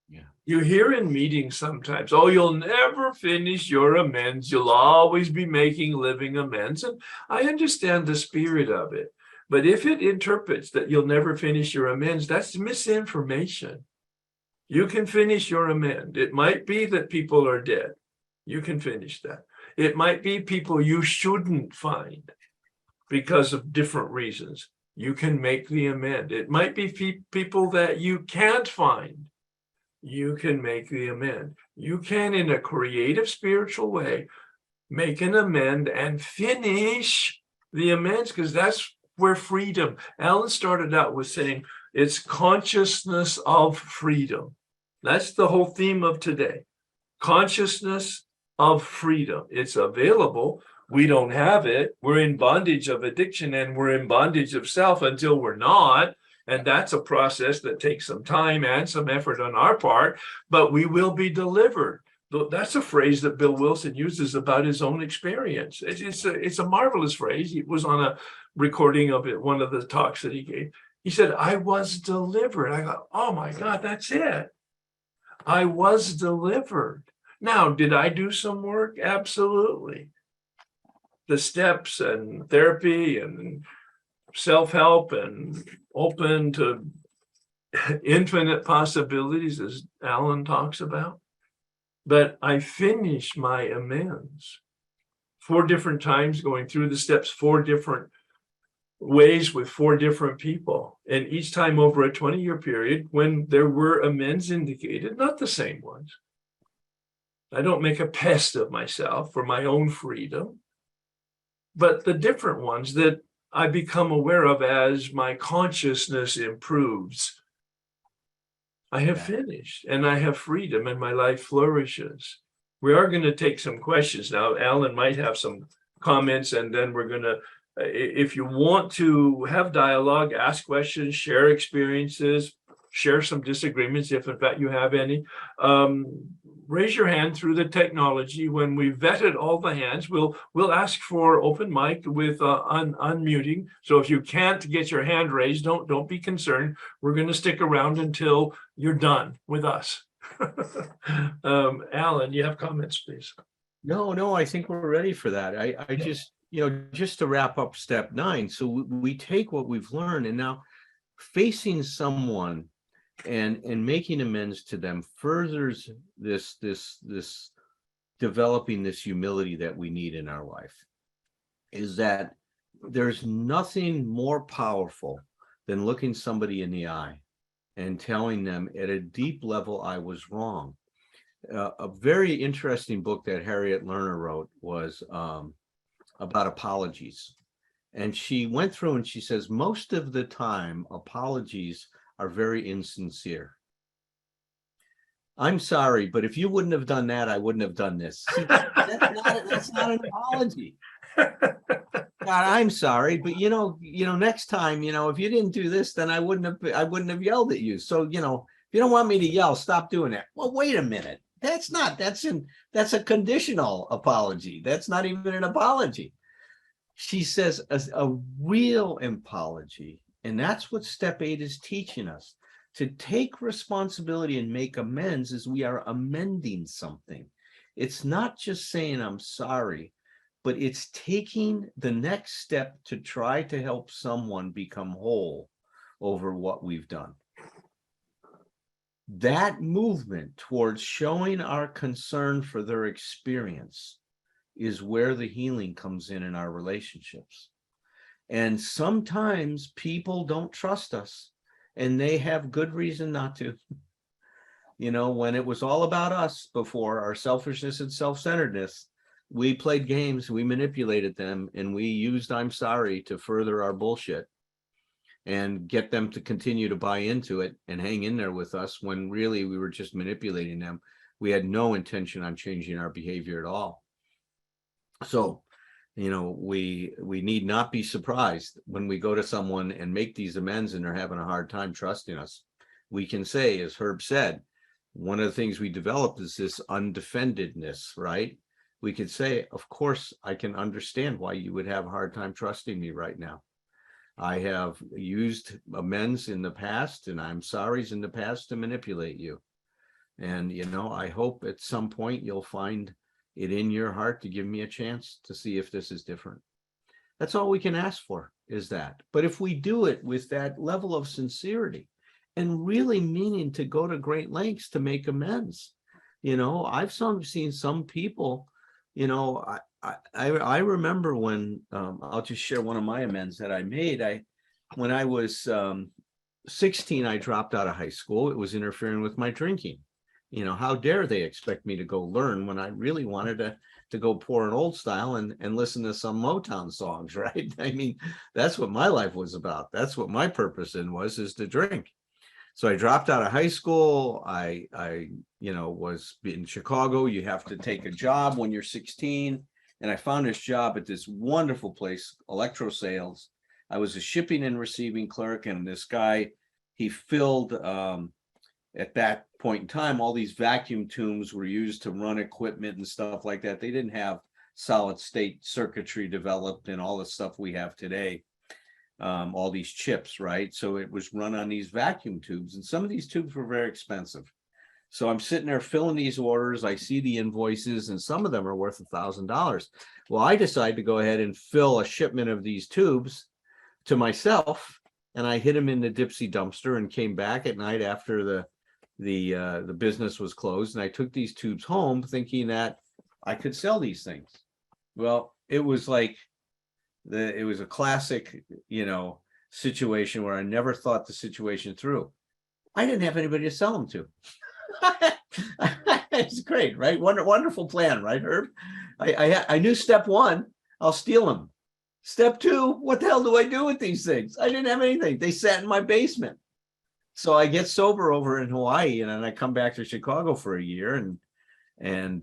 Yeah. You hear in meetings sometimes, oh, you'll never finish your amends. You'll always be making living amends. And I understand the spirit of it. But if it interprets that you'll never finish your amends, that's misinformation. You can finish your amend. It might be that people are dead. You can finish that. It might be people you shouldn't find because of different reasons. You can make the amend. It might be people that you can't find. You can make the amend. You can, in a creative spiritual way, make an amend and finish the amends, because that's where freedom. Alan started out with saying it's consciousness of freedom. That's the whole theme of today. Consciousness of freedom. It's available. We don't have it. We're in bondage of addiction, and we're in bondage of self until we're not. And that's a process that takes some time and some effort on our part, but we will be delivered. That's a phrase that Bill Wilson uses about his own experience. It's a marvelous phrase. It was on a recording of it, one of the talks that he gave. He said, I was delivered. I thought, oh my God, that's it. I was delivered. Now, did I do some work? Absolutely. The steps and therapy and self-help and open to infinite possibilities, as Alan talks about. But I finished my amends 4 different times, going through the steps 4 different ways with 4 different people. And each time over a 20-year period, when there were amends indicated, not the same ones. I don't make a pest of myself for my own freedom, but the different ones that I become aware of as my consciousness improves. I have finished, and I have freedom, and my life flourishes. We are going to take some questions now. Alan might have some comments, and then we're going to If you want to have dialogue, ask questions, share experiences, share some disagreements, if in fact you have any, raise your hand through the technology. When we vetted all the hands, we'll ask for open mic with unmuting. So if you can't get your hand raised, don't be concerned. We're going to stick around until you're done with us. Alan, you have comments, please. No, I think we're ready for that. I just, just to wrap up step 9. So we take what we've learned, and now facing someone and making amends to them furthers this developing this humility that we need in our life. Is that there's nothing more powerful than looking somebody in the eye and telling them at a deep level, I was wrong. A very interesting book that Harriet Lerner wrote was about apologies. And she went through and she says, most of the time, apologies are very insincere. I'm sorry, but if you wouldn't have done that, I wouldn't have done this. See, that's not an apology. God, I'm sorry, but next time, if you didn't do this, then I wouldn't have yelled at you. So, if you don't want me to yell, stop doing that. Well, wait a minute. That's a conditional apology. That's not even an apology. She says a real apology, and that's what step 8 is teaching us. To take responsibility and make amends is we are amending something. It's not just saying I'm sorry, but it's taking the next step to try to help someone become whole over what we've done. That movement towards showing our concern for their experience is where the healing comes in our relationships. And sometimes people don't trust us, and they have good reason not to. When it was all about us before, our selfishness and self-centeredness, we played games, we manipulated them, and we used I'm sorry to further our bullshit and get them to continue to buy into it and hang in there with us, when really we were just manipulating them. We had no intention on changing our behavior at all. So, we need not be surprised when we go to someone and make these amends and they're having a hard time trusting us. We can say, as Herb said, one of the things we developed is this undefendedness, right? We could say, of course, I can understand why you would have a hard time trusting me right now. I have used amends in the past and I'm sorry's in the past to manipulate you. And, I hope at some point you'll find it in your heart to give me a chance to see if this is different. That's all we can ask for, is that. But if we do it with that level of sincerity and really meaning to go to great lengths to make amends, I've seen some people, I remember when, I'll just share one of my amends that I made. When I was 16, I dropped out of high school. It was interfering with my drinking. How dare they expect me to go learn when I really wanted to go pour an old style and listen to some Motown songs, right? I mean, that's what my life was about. That's what my purpose is to drink. So I dropped out of high school. I was in Chicago. You have to take a job when you're 16. And I found this job at this wonderful place, electro sales. I was a shipping and receiving clerk, and this guy, he filled, at that point in time, all these vacuum tubes were used to run equipment and stuff like that. They didn't have solid state circuitry developed and all the stuff we have today, all these chips, right? So it was run on these vacuum tubes, and some of these tubes were very expensive. So I'm sitting there filling these orders. I see the invoices, and some of them are worth $1,000. Well, I decided to go ahead and fill a shipment of these tubes to myself, and I hid them in the Dipsy dumpster and came back at night after the business was closed, and I took these tubes home thinking that I could sell these things. Well, it was like it was a classic, situation where I never thought the situation through. I didn't have anybody to sell them to. It's great, right? Wonderful plan, right, Herb? I knew step 1, I'll steal them. Step 2, what the hell do I do with these things? I didn't have anything. They sat in my basement. So I get sober over in Hawaii, and then I come back to Chicago for a year, and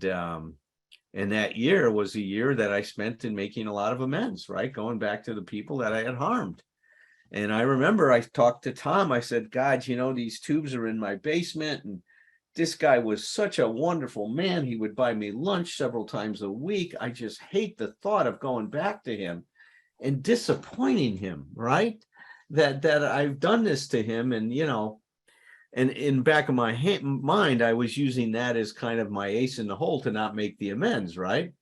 And that year was a year that I spent in making a lot of amends, right? Going back to the people that I had harmed. And I remember I talked to Tom. I said, God, you know, these tubes are in my basement. And this guy was such a wonderful man. He would buy me lunch several times a week. I just hate the thought of going back to him and disappointing him, right? That I've done this to him. And, you know, and in back of my mind, I was using that as kind of my ace in the hole to not make the amends, right?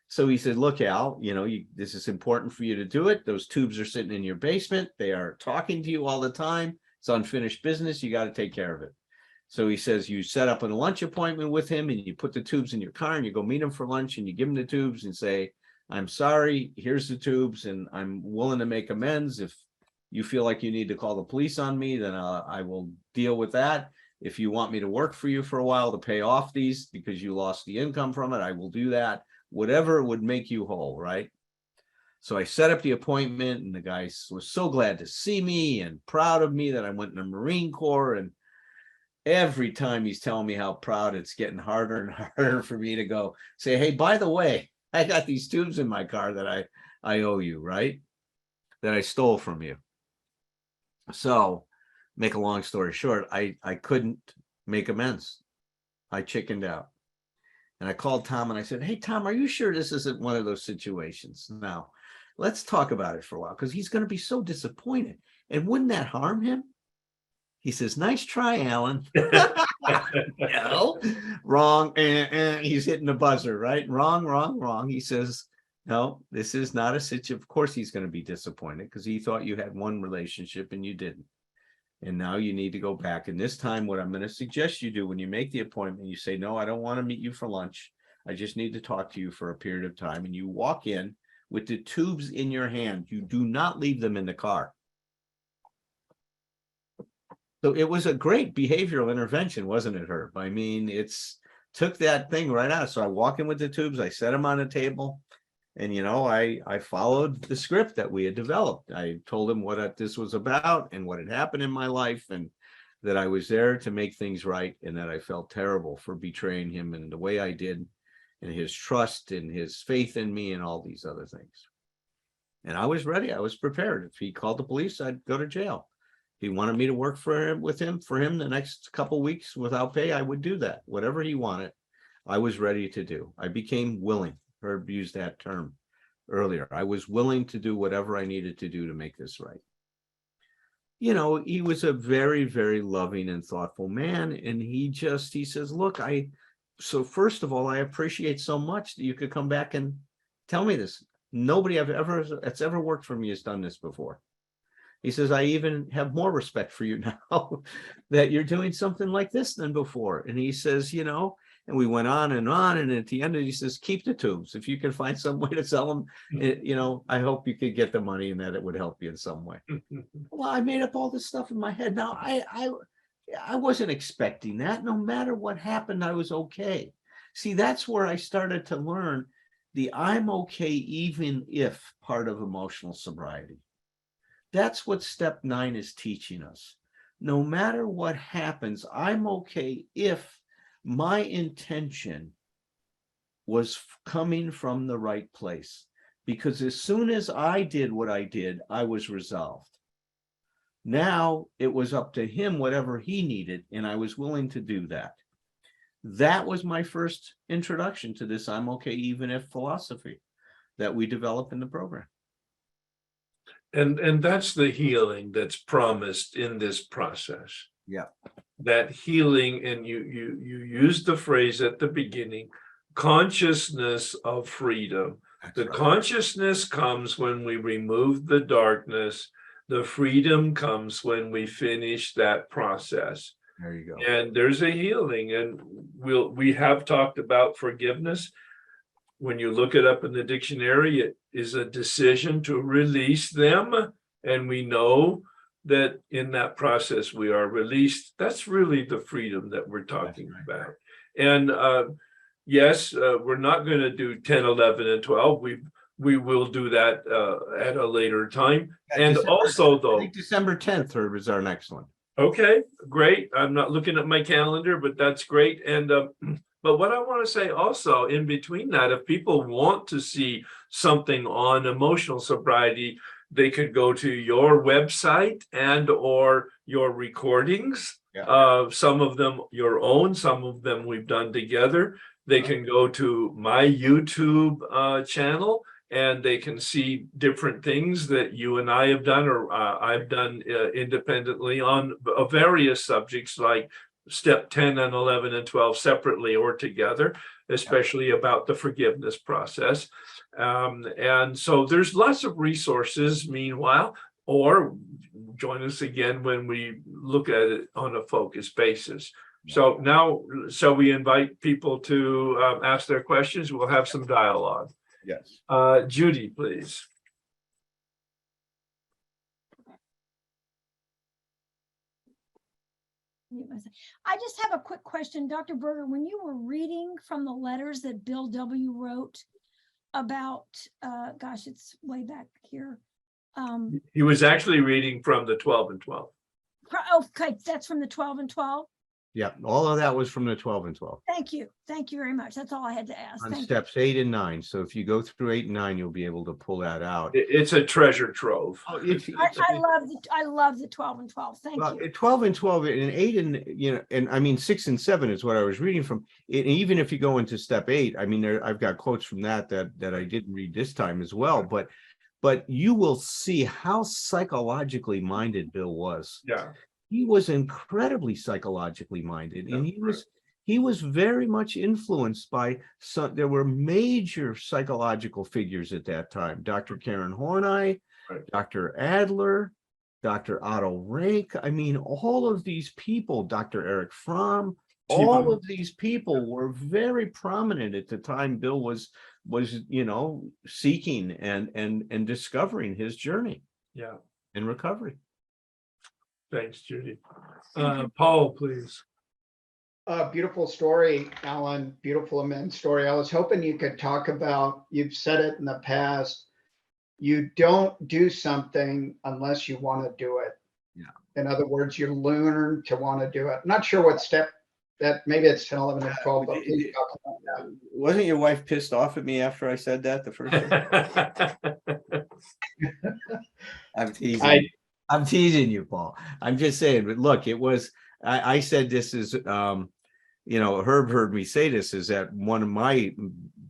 So he said, look, Al, you know, this is important for you to do it. Those tubes are sitting in your basement. They are talking to you all the time. It's unfinished business. You got to take care of it. So he says, you set up a lunch appointment with him and you put the tubes in your car and you go meet him for lunch and you give him the tubes and say, I'm sorry, here's the tubes and I'm willing to make amends. If you feel like you need to call the police on me, then I will deal with that. If you want me to work for you for a while to pay off these because you lost the income from it, I will do that. Whatever would make you whole, right? So I set up the appointment and the guy was so glad to see me and proud of me that I went in the Marine Corps. And every time he's telling me how proud, it's getting harder and harder for me to go say, hey, by the way, I got these tubes in my car that I owe you, right? That I stole from you. So make a long story short, I couldn't make amends. I chickened out. And I called Tom and I said, hey, Tom, are you sure this isn't one of those situations? Now, let's talk about it for a while because he's going to be so disappointed. And wouldn't that harm him? He says, nice try, Alan. No, wrong. He's hitting the buzzer, right? Wrong. He says, no, this is not a situation. Of course, he's going to be disappointed because he thought you had one relationship and you didn't. And now you need to go back. And this time, what I'm going to suggest you do when you make the appointment, you say, no, I don't want to meet you for lunch. I just need to talk to you for a period of time. And you walk in with the tubes in your hand. You do not leave them in the car. So it was a great behavioral intervention, wasn't it, Herb? I mean, took that thing right out. So I walk in with the tubes. I set them on the table. And, you know, I followed the script that we had developed. I told him what this was about and what had happened in my life and that I was there to make things right and that I felt terrible for betraying him in the way I did and his trust and his faith in me and all these other things. And I was ready. I was prepared. If he called the police, I'd go to jail. If he wanted me to work for him the next couple of weeks without pay, I would do that. Whatever he wanted, I was ready to do. I became willing. Herb used that term earlier. I was willing to do whatever I needed to do to make this right. You know, he was a very, very loving and thoughtful man. And he says, look, so first of all, I appreciate so much that you could come back and tell me this. Nobody that's ever worked for me has done this before. He says, I even have more respect for you now that you're doing something like this than before. And he says, you know, and we went on. And at the end, he says, keep the tubes. If you can find some way to sell them, you know, I hope you could get the money and that it would help you in some way. Well, I made up all this stuff in my head. Now, I wasn't expecting that. No matter what happened, I was okay. See, that's where I started to learn the I'm okay even if part of emotional sobriety. That's what step 9 is teaching us. No matter what happens, I'm okay if my intention was coming from the right place, because as soon as I did what I did, I was resolved. Now it was up to him, whatever he needed, and I was willing to do that. That was my first introduction to this I'm okay even if philosophy that we developed in the program. And that's the healing that's promised in this process. Yeah. That healing, and you used the phrase at the beginning, consciousness of freedom. That's the right. Consciousness comes when we remove the darkness. The freedom comes when we finish that process. There you go. And there's a healing, and we have talked about forgiveness. When you look it up in the dictionary, it is a decision to release them, and we know that in that process we are released. That's really the freedom that we're talking about. And yes, we're not going to do 10, 11, and 12. We will do that at a later time. And also, though, I think December 10th is our next one. Okay, great. I'm not looking at my calendar, but that's great. And But what I want to say also in between that, if people want to see something on emotional sobriety, they could go to your website and or your recordings. Yeah. Some of them your own, some of them we've done together. They can go to my YouTube channel and they can see different things that you and I have done or I've done independently on various subjects like step 10 and 11 and 12 separately or together, especially about the forgiveness process. And so there's lots of resources meanwhile, or join us again when we look at it on a focused basis. So now, shall we invite people to ask their questions? We'll have some dialogue. Yes. Judy, please. I just have a quick question, Dr. Berger, when you were reading from the letters that Bill W. wrote about, gosh, it's way back here. He was actually reading from the 12 and 12. Okay, that's from the 12 and 12. Yeah, all of that was from the 12 and 12 Thank you. Thank you very much. That's all I had to ask. on Thank you. steps 8 and 9. So if you go through 8 and 9, you'll be able to pull that out. It's a treasure trove. Oh, I love the 12 and 12. Thank well, you. 12 and 12 and 8 and and I mean 6 and 7 is what I was reading from. Even if you go into step 8, I mean I've got quotes from that I didn't read this time as well, but you will see how psychologically minded Bill was. Yeah. He was incredibly psychologically minded, and he was very much influenced by there were major psychological figures at that time. Dr. Karen Horney, right. Dr. Adler, Dr. Otto Rank. I mean, all of these people, Dr. Eric Fromm, all of these people were very prominent at the time Bill was seeking and discovering his journey. Yeah. In recovery. Thanks, Judy. Paul, please. Beautiful story, Alan. Beautiful immense story. I was hoping you could talk about, you've said it in the past, you don't do something unless you want to do it. Yeah. In other words, you learn to want to do it. Not sure what step that, maybe it's 10, 11, and 12, but please talk about that. Wasn't your wife pissed off at me after I said that the first time? I'm teasing. I'm teasing you, Paul. I'm just saying, but look, it was, I said this is, Herb heard me say this, is that one of my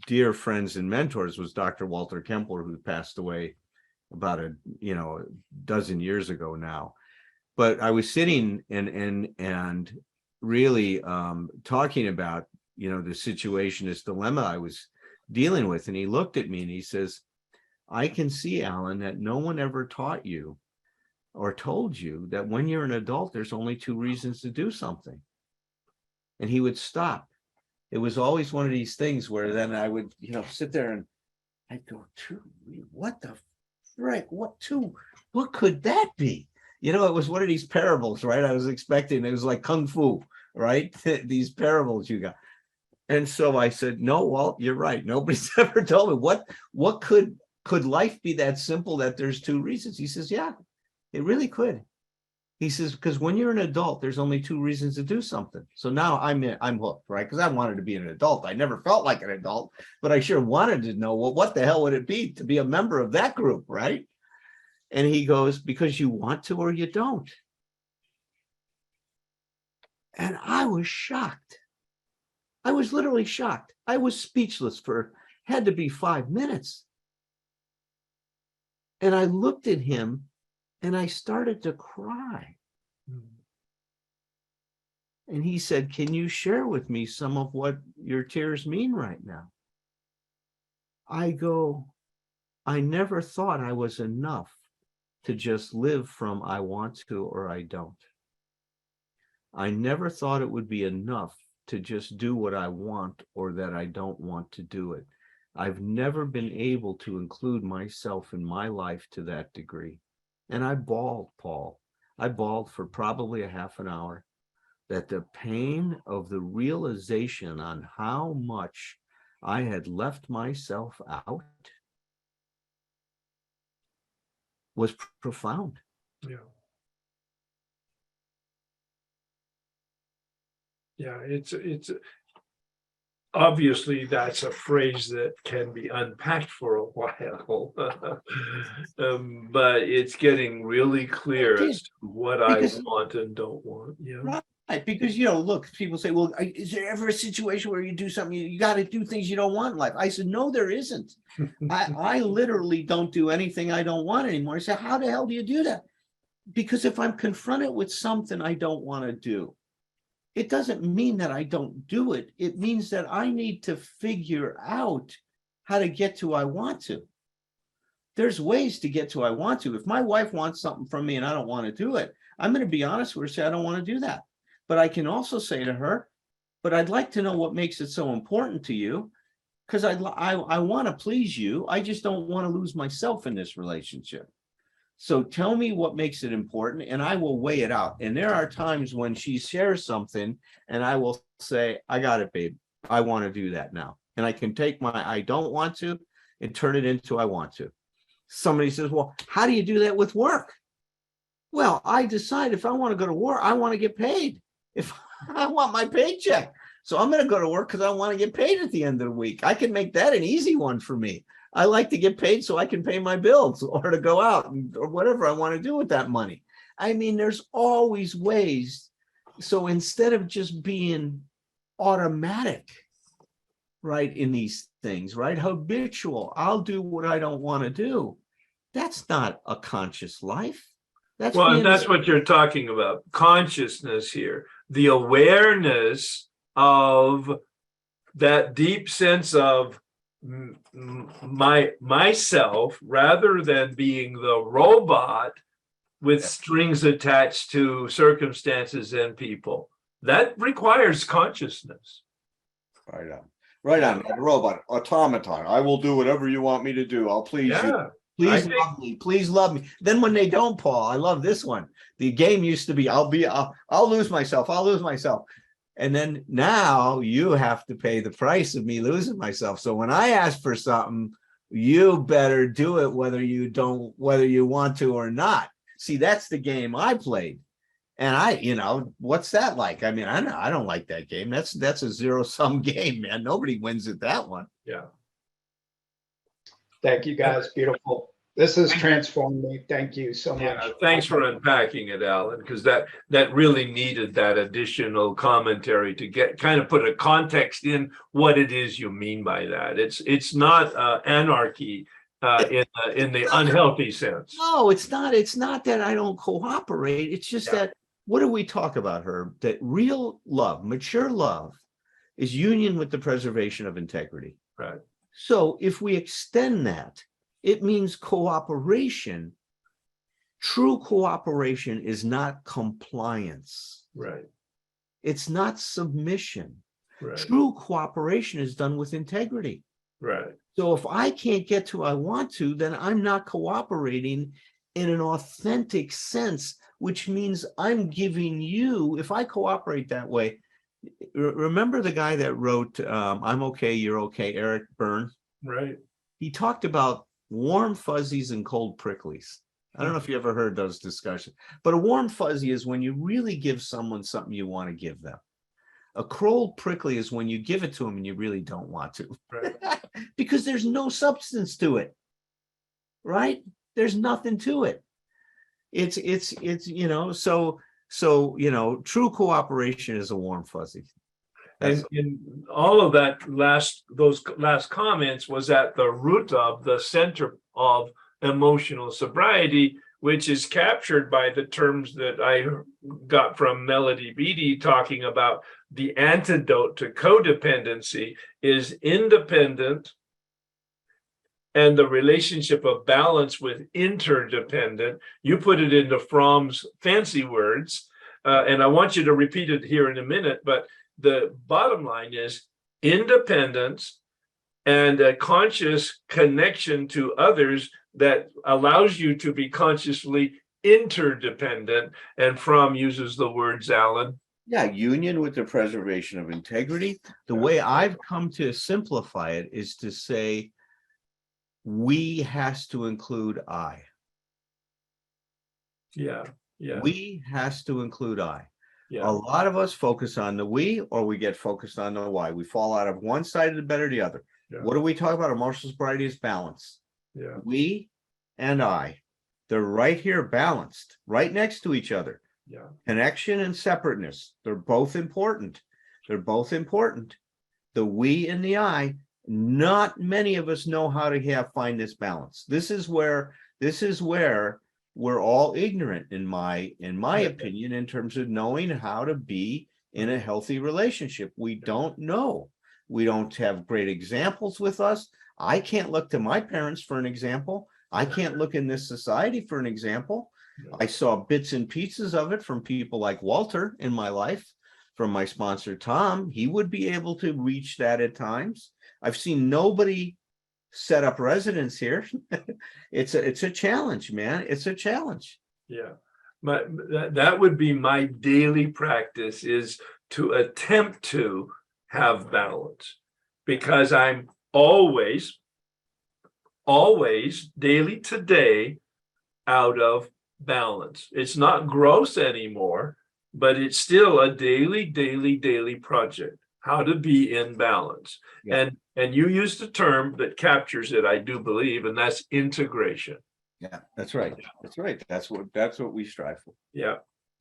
dear friends and mentors was Dr. Walter Kempler, who passed away about a dozen years ago now. But I was sitting and really talking about, the situation, this dilemma I was dealing with. And he looked at me and he says, I can see, Alan, that no one ever taught you or told you that when you're an adult, there's only 2 reasons to do something. And he would stop. It was always one of these things where then I would, sit there and I'd go, 2, what the frick, what 2, what could that be? It was one of these parables, right? I was expecting, it was like Kung Fu, right? These parables you got. And so I said, no, Walt, you're right. Nobody's ever told me what could life be that simple that there's 2 reasons? He says, yeah. It really could. He says, because when you're an adult, there's only 2 reasons to do something. So now I'm hooked, right? Because I wanted to be an adult. I never felt like an adult, but I sure wanted to know, well, what the hell would it be to be a member of that group, right? And he goes, because you want to or you don't. And I was shocked. I was literally shocked. I was speechless for, had to be 5 minutes. And I looked at him and I started to cry. And he said, can you share with me some of what your tears mean right now? I go, I never thought I was enough to just live from I want to or I don't. I never thought it would be enough to just do what I want or that I don't want to do it. I've never been able to include myself in my life to that degree. And I bawled, Paul. I bawled for probably a half an hour, that the pain of the realization on how much I had left myself out was profound. Yeah. Yeah, it's obviously that's a phrase that can be unpacked for a while. But it's getting really clear It as is, to what I because- want and don't want, Right, because, you know, look, people say, well, is there ever a situation where you do something, you got to do things you don't want in life? I said, no, there isn't. I literally don't do anything I don't want anymore. I said, how the hell do you do that? Because if I'm confronted with something I don't want to do, it doesn't mean that I don't do it. It means that I need to figure out how to get to I want to. There's ways to get to I want to. If my wife wants something from me and I don't want to do it, I'm going to be honest with her, say I don't want to do that. But I can also say to her, but I'd like to know what makes it so important to you, because I want to please you. I just don't want to lose myself in this relationship. So tell me what makes it important and I will weigh it out. And there are times when she shares something and I will say, I got it, babe. I want to do that now. And I can take my I don't want to and turn it into I want to. Somebody says, well, how do you do that with work? Well, I decide if I want to go to work, I want to get paid. If I want my paycheck. So I'm going to go to work because I want to get paid at the end of the week. I can make that an easy one for me. I like to get paid so I can pay my bills or to go out or whatever I want to do with that money. I mean, there's always ways. So instead of just being automatic, right, in these things, right, habitual, I'll do what I don't want to do. That's not a conscious life. That's well, and being- that's what you're talking about, consciousness here, the awareness of that deep sense of myself, rather than being the robot with strings attached to circumstances and people. That requires consciousness. Right on. Right on. Like a robot, automaton. I will do whatever you want me to do. I'll please you. Yeah. Please I think- love me. Please love me. Then when they don't, Paul, I love this one. The game used to be, I'll lose myself. I'll lose myself. And then now you have to pay the price of me losing myself. So when I ask for something, you better do it whether you want to or not. See, that's the game I played. And what's that like? I mean, I don't like that game. That's a zero-sum game, man. Nobody wins at that one. Yeah. Thank you, guys. Beautiful. This has transformed me. Thank you so much. Yeah, thanks for unpacking it, Alan, because that really needed that additional commentary to get kind of put a context in what it is you mean by that. It's not anarchy in the unhealthy sense. No, it's not. It's not that I don't cooperate. It's just that, what do we talk about, Herb? That real love, mature love, is union with the preservation of integrity. Right. So if we extend that, it means cooperation. True cooperation is not compliance. Right. It's not submission. Right. True cooperation is done with integrity. Right. So if I can't get to I want to, then I'm not cooperating in an authentic sense, which means I'm giving you, if I cooperate that way, remember the guy that wrote I'm okay, you're okay, Eric Byrne? Right. He talked about warm fuzzies and cold pricklies. I don't know if you ever heard those discussions, but a warm fuzzy is when you really give someone something you want to give them. A cold prickly is when you give it to them and you really don't want to. Right. Because there's no substance to it, right? There's nothing to it. It's so true cooperation is a warm fuzzy. And all of that those last comments was at the root of the center of emotional sobriety, which is captured by the terms that I got from Melody Beattie talking about the antidote to codependency is independent and the relationship of balance with interdependent. You put it into Fromm's fancy words, and I want you to repeat it here in a minute, but the bottom line is independence and a conscious connection to others that allows you to be consciously interdependent. And Fromm uses the words, Alan. Yeah, union with the preservation of integrity. The way I've come to simplify it is to say, we has to include I. Yeah. We has to include I. Yeah, lot of us focus on the we, or we get focused on the why. We fall out of one side of the bed or the other. yeah, What do we talk about? Emotional sobriety is balance. yeah, We and I, they're right here balanced, right next to each other. yeah, Connection and separateness, they're both important. They're both important. The we and the I, not many of us know how to find this balance. This is where we're all ignorant in my opinion, in terms of knowing how to be in a healthy relationship. We don't know. We don't have great examples with us. I can't look to my parents for an example. I can't look in this society for an example. I saw bits and pieces of it from people like Walter in my life, from my sponsor, Tom. He would be able to reach that at times. I've seen nobody set up residence here. It's a challenge, man. It's a challenge. yeah. That would be my daily practice, is to attempt to have balance, because I'm always daily today out of balance. It's not gross anymore, but it's still a daily project, how to be in balance. Yeah. And you used a term that captures it, I do believe, and that's integration. Yeah, that's right. That's right. That's what we strive for. Yeah.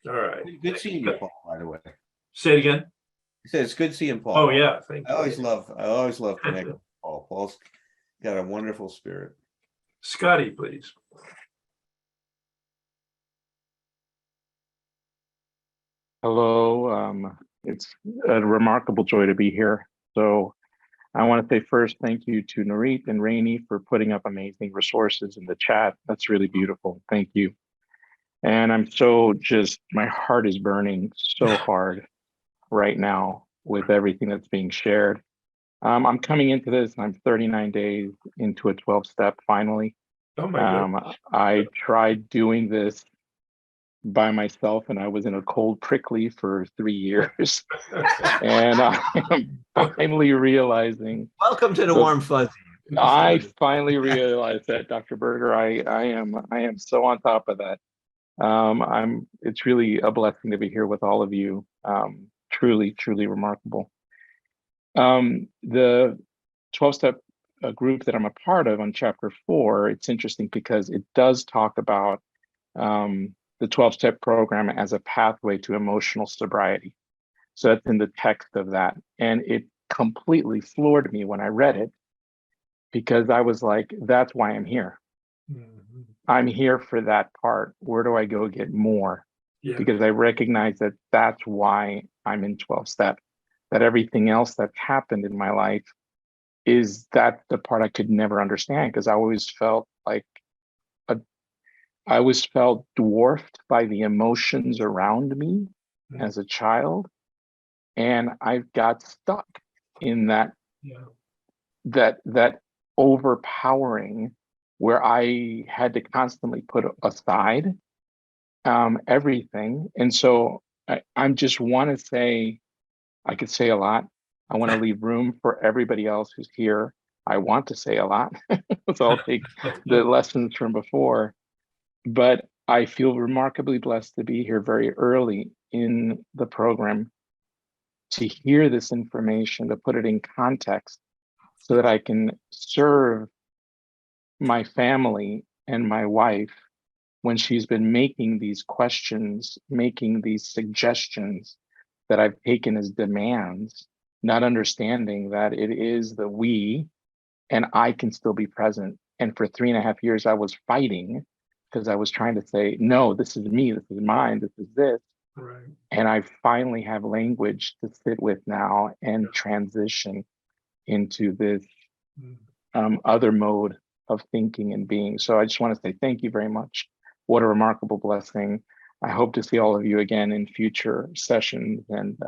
All right. Good seeing you, Paul, by the way. Say it again. He said it's good seeing Paul. Oh, yeah. Thank I you. always love connecting with Paul. Paul's got a wonderful spirit. Scotty, please. Hello, it's a remarkable joy to be here. So I want to say first, thank you to Narit and Rainey for putting up amazing resources in the chat. That's really beautiful. Thank you. And I'm my heart is burning so hard right now with everything that's being shared. I'm coming into this, I'm 39 days into a 12-step finally. Oh my goodness. I tried doing this by myself, and I was in a cold prickly for 3 years. And I am finally realizing. Welcome to the warm fuzzy. I finally realized that, Dr. Berger, I am so on top of that. It's really a blessing to be here with all of you. Truly remarkable. The 12-step group that I'm a part of on chapter 4, it's interesting because it does talk about the 12-step program as a pathway to emotional sobriety. So that's in the text of that. And it completely floored me when I read it, because I was like, that's why I'm here. Mhm. I'm here for that part. Where do I go get more? Yeah. Because I recognize that that's why I'm in 12-step, that everything else that's happened in my life is that the part I could never understand, because I always felt dwarfed by the emotions around me as a child. And I got stuck in that overpowering, where I had to constantly put aside everything. And so I just want to say, I could say a lot. I want to leave room for everybody else who's here. I want to say a lot, so I'll take the lessons from before. But I feel remarkably blessed to be here very early in the program, to hear this information, to put it in context, so that I can serve my family and my wife when she's been making these questions, making these suggestions that I've taken as demands, not understanding that it is the we, and I can still be present. And for 3.5 years, I was fighting, because I was trying to say, no, this is me, this is mine, this is this. Right. And I finally have language to sit with now and transition into this other mode of thinking and being. So I just want to say thank you very much. What a remarkable blessing. I hope to see all of you again in future sessions, and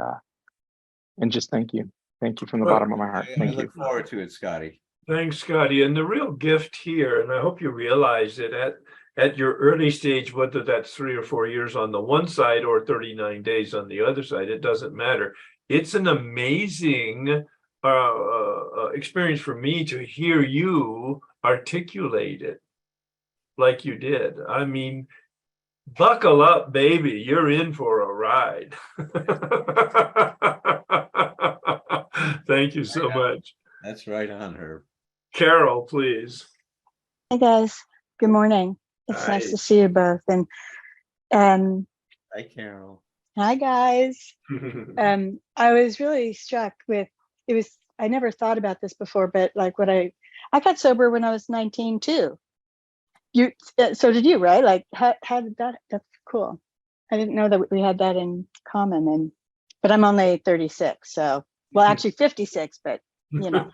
just thank you. Thank you from the bottom of my heart. Thank I look forward to it, Scotty. Thanks, Scotty. And the real gift here, and I hope you realize it at your early stage, whether that's 3 or 4 years on the one side or 39 days on the other side, it doesn't matter. It's an amazing experience for me to hear you articulate it like you did. I mean, Buckle up, baby. You're in for a ride. Thank you so much. That's right on her. Carol, please. Hey guys, good morning. It's nice Hi. to see you both. And um, Hi, Carol. hi guys. I was really struck with it was I never thought about this before, but like what I got sober when I was 19 too. You so did you, right? Like how did that's cool. I didn't know that we had that in common, and but I'm only 36, so well actually 56, but you know.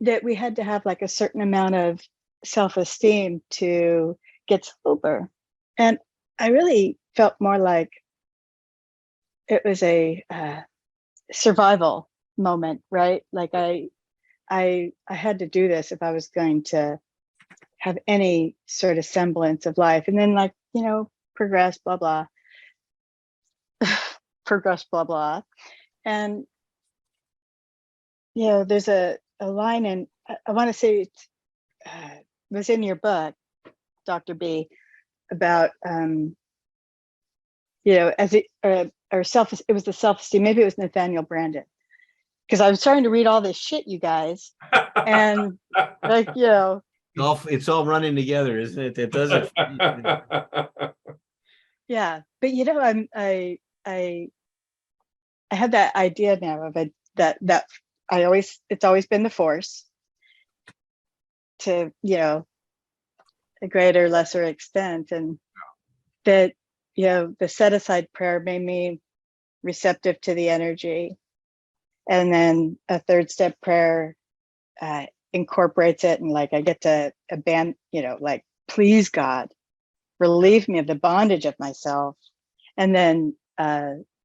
That we had to have like a certain amount of self-esteem to get sober. And I really felt more like it was a survival moment, right? Like I had to do this if I was going to have any sort of semblance of life. And then like, you know, progress, blah, blah, progress, blah, blah. And, you know, there's a line in, I want to say it was in your book, Dr. B, about you know, as it or self, it was the self-esteem, maybe it was Nathaniel Brandon, because I was starting to read all this shit, you guys, and like, you know, It's all running together, isn't it? It doesn't. yeah, but you know, I had that idea now of it that it's always been the force to, you know, a greater lesser extent, and that, you know, the set aside prayer made me receptive to the energy, and then a third step prayer incorporates it, and like I get to abandon, you know, like, please God, relieve me of the bondage of myself, and then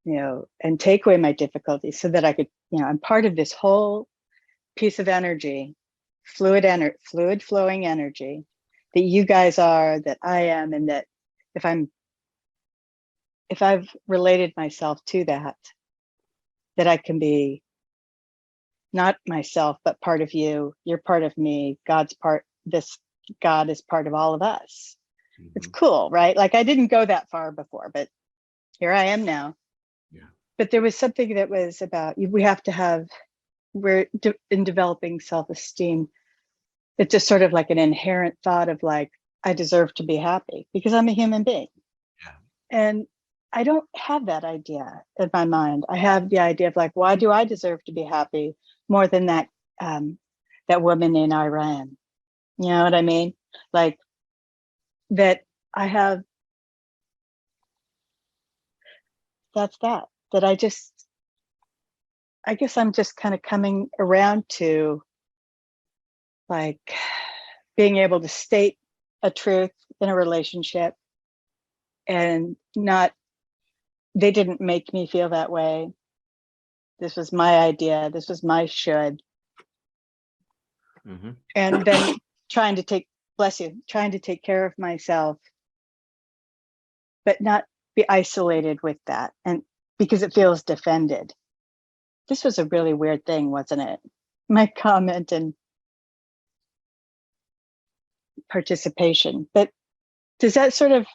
you know, and take away my difficulties so that I could, you know, I'm part of this whole piece of energy, fluid flowing energy that you guys are, that I am, and that if I've related myself to that I can be not myself, but part of you. You're part of me. God's part, this God is part of all of us. Mm-hmm. It's cool, right? Like I didn't go that far before, but here I am now. Yeah. But there was something that was about, we have to have, in developing self-esteem, it's just sort of like an inherent thought of like, I deserve to be happy because I'm a human being. Yeah. And I don't have that idea in my mind. I have the idea of like, why do I deserve to be happy more than that that woman in Iran? You know what I mean? Like that I have, that I guess I'm just kind of coming around to like being able to state a truth in a relationship and not, they didn't make me feel that way. This was my idea. This was my should. Mm-hmm. And then trying to take care of myself, but not be isolated with that. And because it feels defended. This was a really weird thing, wasn't it? My comment and participation. But does that sort of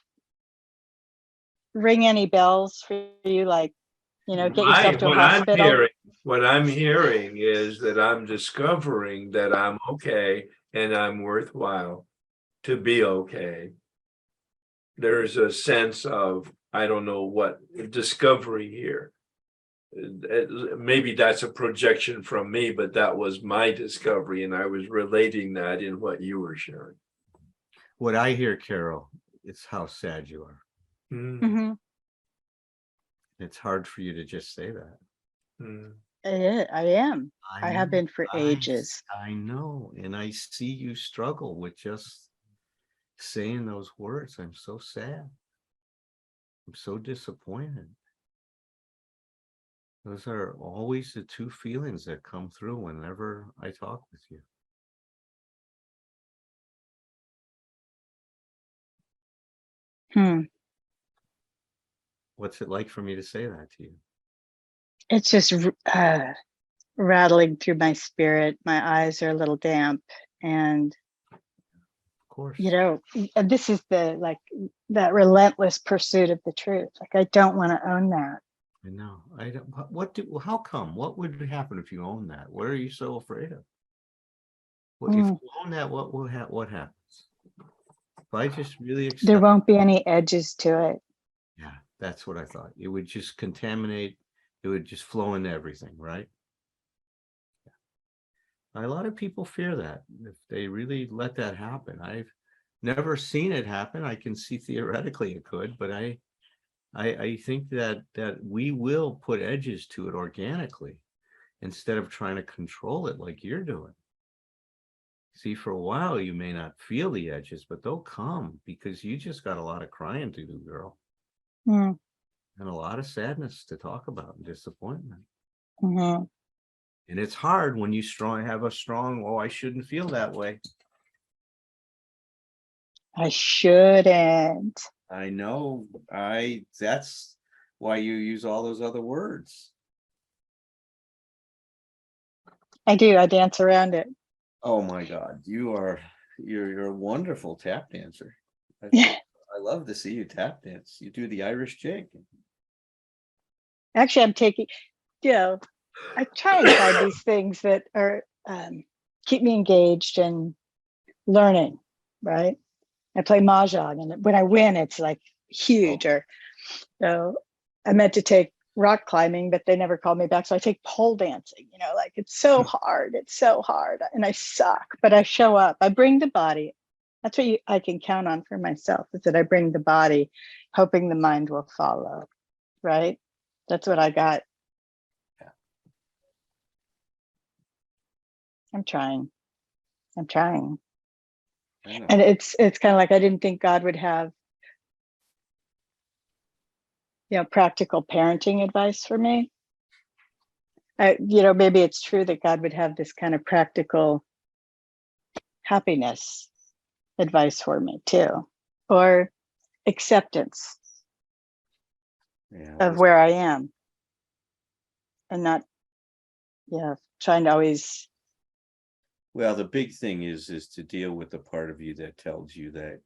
ring any bells for you? Like, you know, get yourself to a hospital? What I'm hearing is that I'm discovering that I'm okay and I'm worthwhile to be okay. There's a sense of, I don't know what, discovery here. Maybe that's a projection from me, but that was my discovery, and I was relating that in what you were sharing. What I hear, Carol, is how sad you are. Mm-hmm. It's hard for you to just say that. I am. I have been for ages. I know. And I see you struggle with just saying those words. I'm so sad. I'm so disappointed. Those are always the two feelings that come through whenever I talk with you. What's it like for me to say that to you? It's just rattling through my spirit. My eyes are a little damp, and course. you know, and this is the, like, that relentless pursuit of the truth. Like, I don't want to own that. I know. I don't, how come? What would happen if you own that? What are you so afraid of? Well, if you own that, what happens? If I just really accept, There won't be any edges to it. yeah, that's what I thought. It would just contaminate, it would just flow into everything, right? Yeah. A lot of people fear that if they really let that happen. I've never seen it happen. I can see theoretically it could, but I think that we will put edges to it organically instead of trying to control it like you're doing. See, for a while, you may not feel the edges, but they'll come because you just got a lot of crying to do, girl. Mm. And a lot of sadness to talk about and disappointment. Mm-hmm. And it's hard when you have a strong, oh, I shouldn't feel that way. I shouldn't. I know. That's why you use all those other words. I do. I dance around it. Oh my God, you're a wonderful tap dancer. I love to see you tap dance. You do the Irish jig. Actually, I'm taking, you know, I try and find these things that are keep me engaged and learning, right? I play mahjong, and when I win, it's like huge. Or, you know, I meant to take rock climbing, but they never called me back. So I take pole dancing, you know, like it's so hard. It's so hard. And I suck, but I show up. I bring the body. That's what I can count on for myself, is that I bring the body, hoping the mind will follow, right? That's what I got. I'm trying. And it's kind of like, I didn't think God would have, you know, practical parenting advice for me. You know, maybe it's true that God would have this kind of practical happiness advice for me too, or acceptance of where I am, and not, yeah, trying to always. Well, the big thing is to deal with the part of you that tells you that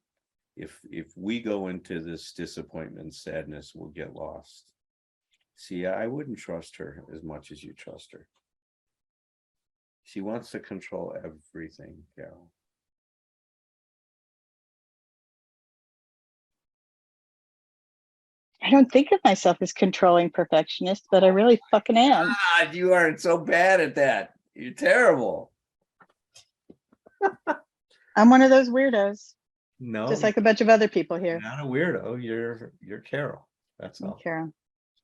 if we go into this disappointment, sadness, we'll get lost. See, I wouldn't trust her as much as you trust her. She wants to control everything, Carol. I don't think of myself as controlling perfectionist, but I really fucking am. God, you aren't so bad at that. You're terrible. I'm one of those weirdos. No, Just like a bunch of other people here. you're not a weirdo. You're Carol. That's all. Carol.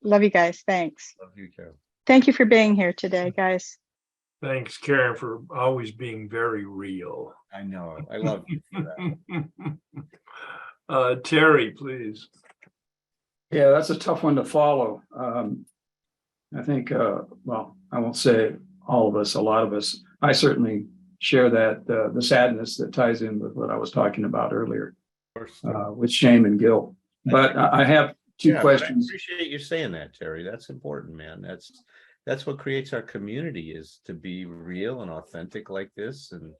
Love you guys. Thanks. Love you, Carol. Thank you for being here today, guys. Thanks, Karen, for always being very real. I know. I love you for that. Terry, please. Yeah, that's a tough one to follow. I think, well, I won't say all of us, a lot of us, I certainly share that the sadness that ties in with what I was talking about earlier, with shame and guilt. But I have two questions. I appreciate you saying that, Terry. That's important, man. That's what creates our community, is to be real and authentic like this. And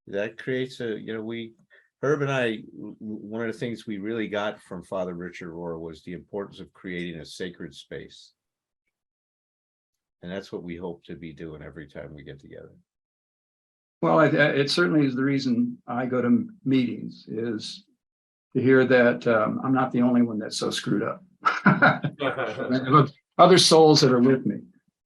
that creates Herb and I, one of the things we really got from Father Richard Rohr was the importance of creating a sacred space. And that's what we hope to be doing every time we get together. Well, it certainly is the reason I go to meetings, is to hear that I'm not the only one that's so screwed up. Other souls that are with me.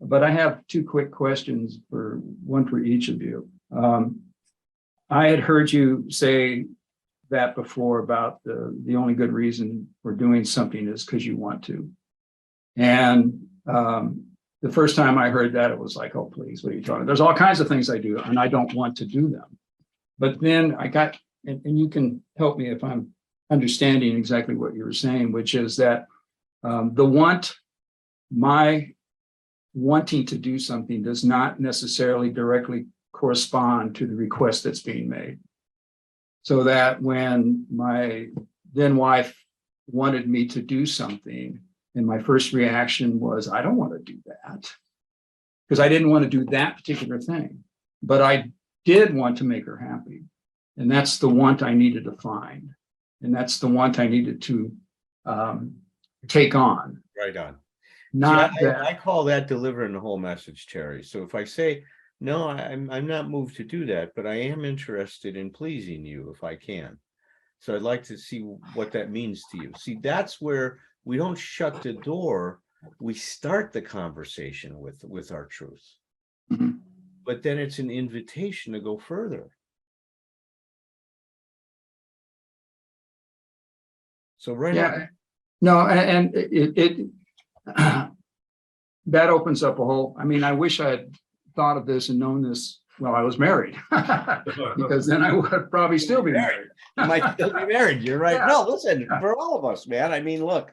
But I have two quick questions, one for each of you. I had heard you say that before about the only good reason for doing something is because you want to. And the first time I heard that, it was like, oh, please, what are you talking about? There's all kinds of things I do, and I don't want to do them. But then I got, and you can help me if I'm understanding exactly what you were saying, which is that my wanting to do something does not necessarily directly correspond to the request that's being made. So that when my then wife wanted me to do something, and my first reaction was, I don't want to do that, because I didn't want to do that particular thing. But I did want to make her happy. And that's the want I needed to find. And that's the want I needed to take on. Right on. Not See, that, I call that delivering the whole message, Terry. So if I say, no, I'm not moved to do that, but I am interested in pleasing you if I can. So I'd like to see what that means to you. See, that's where we don't shut the door. We start the conversation with our truth. Mhm. But then it's an invitation to go further. So right yeah, on. no, and it that opens up a whole, I mean, I wish I had thought of this and known this while I was married, because then I would probably still be married. You might still be married. You're right. Yeah. No, listen, for all of us, man. I mean, look,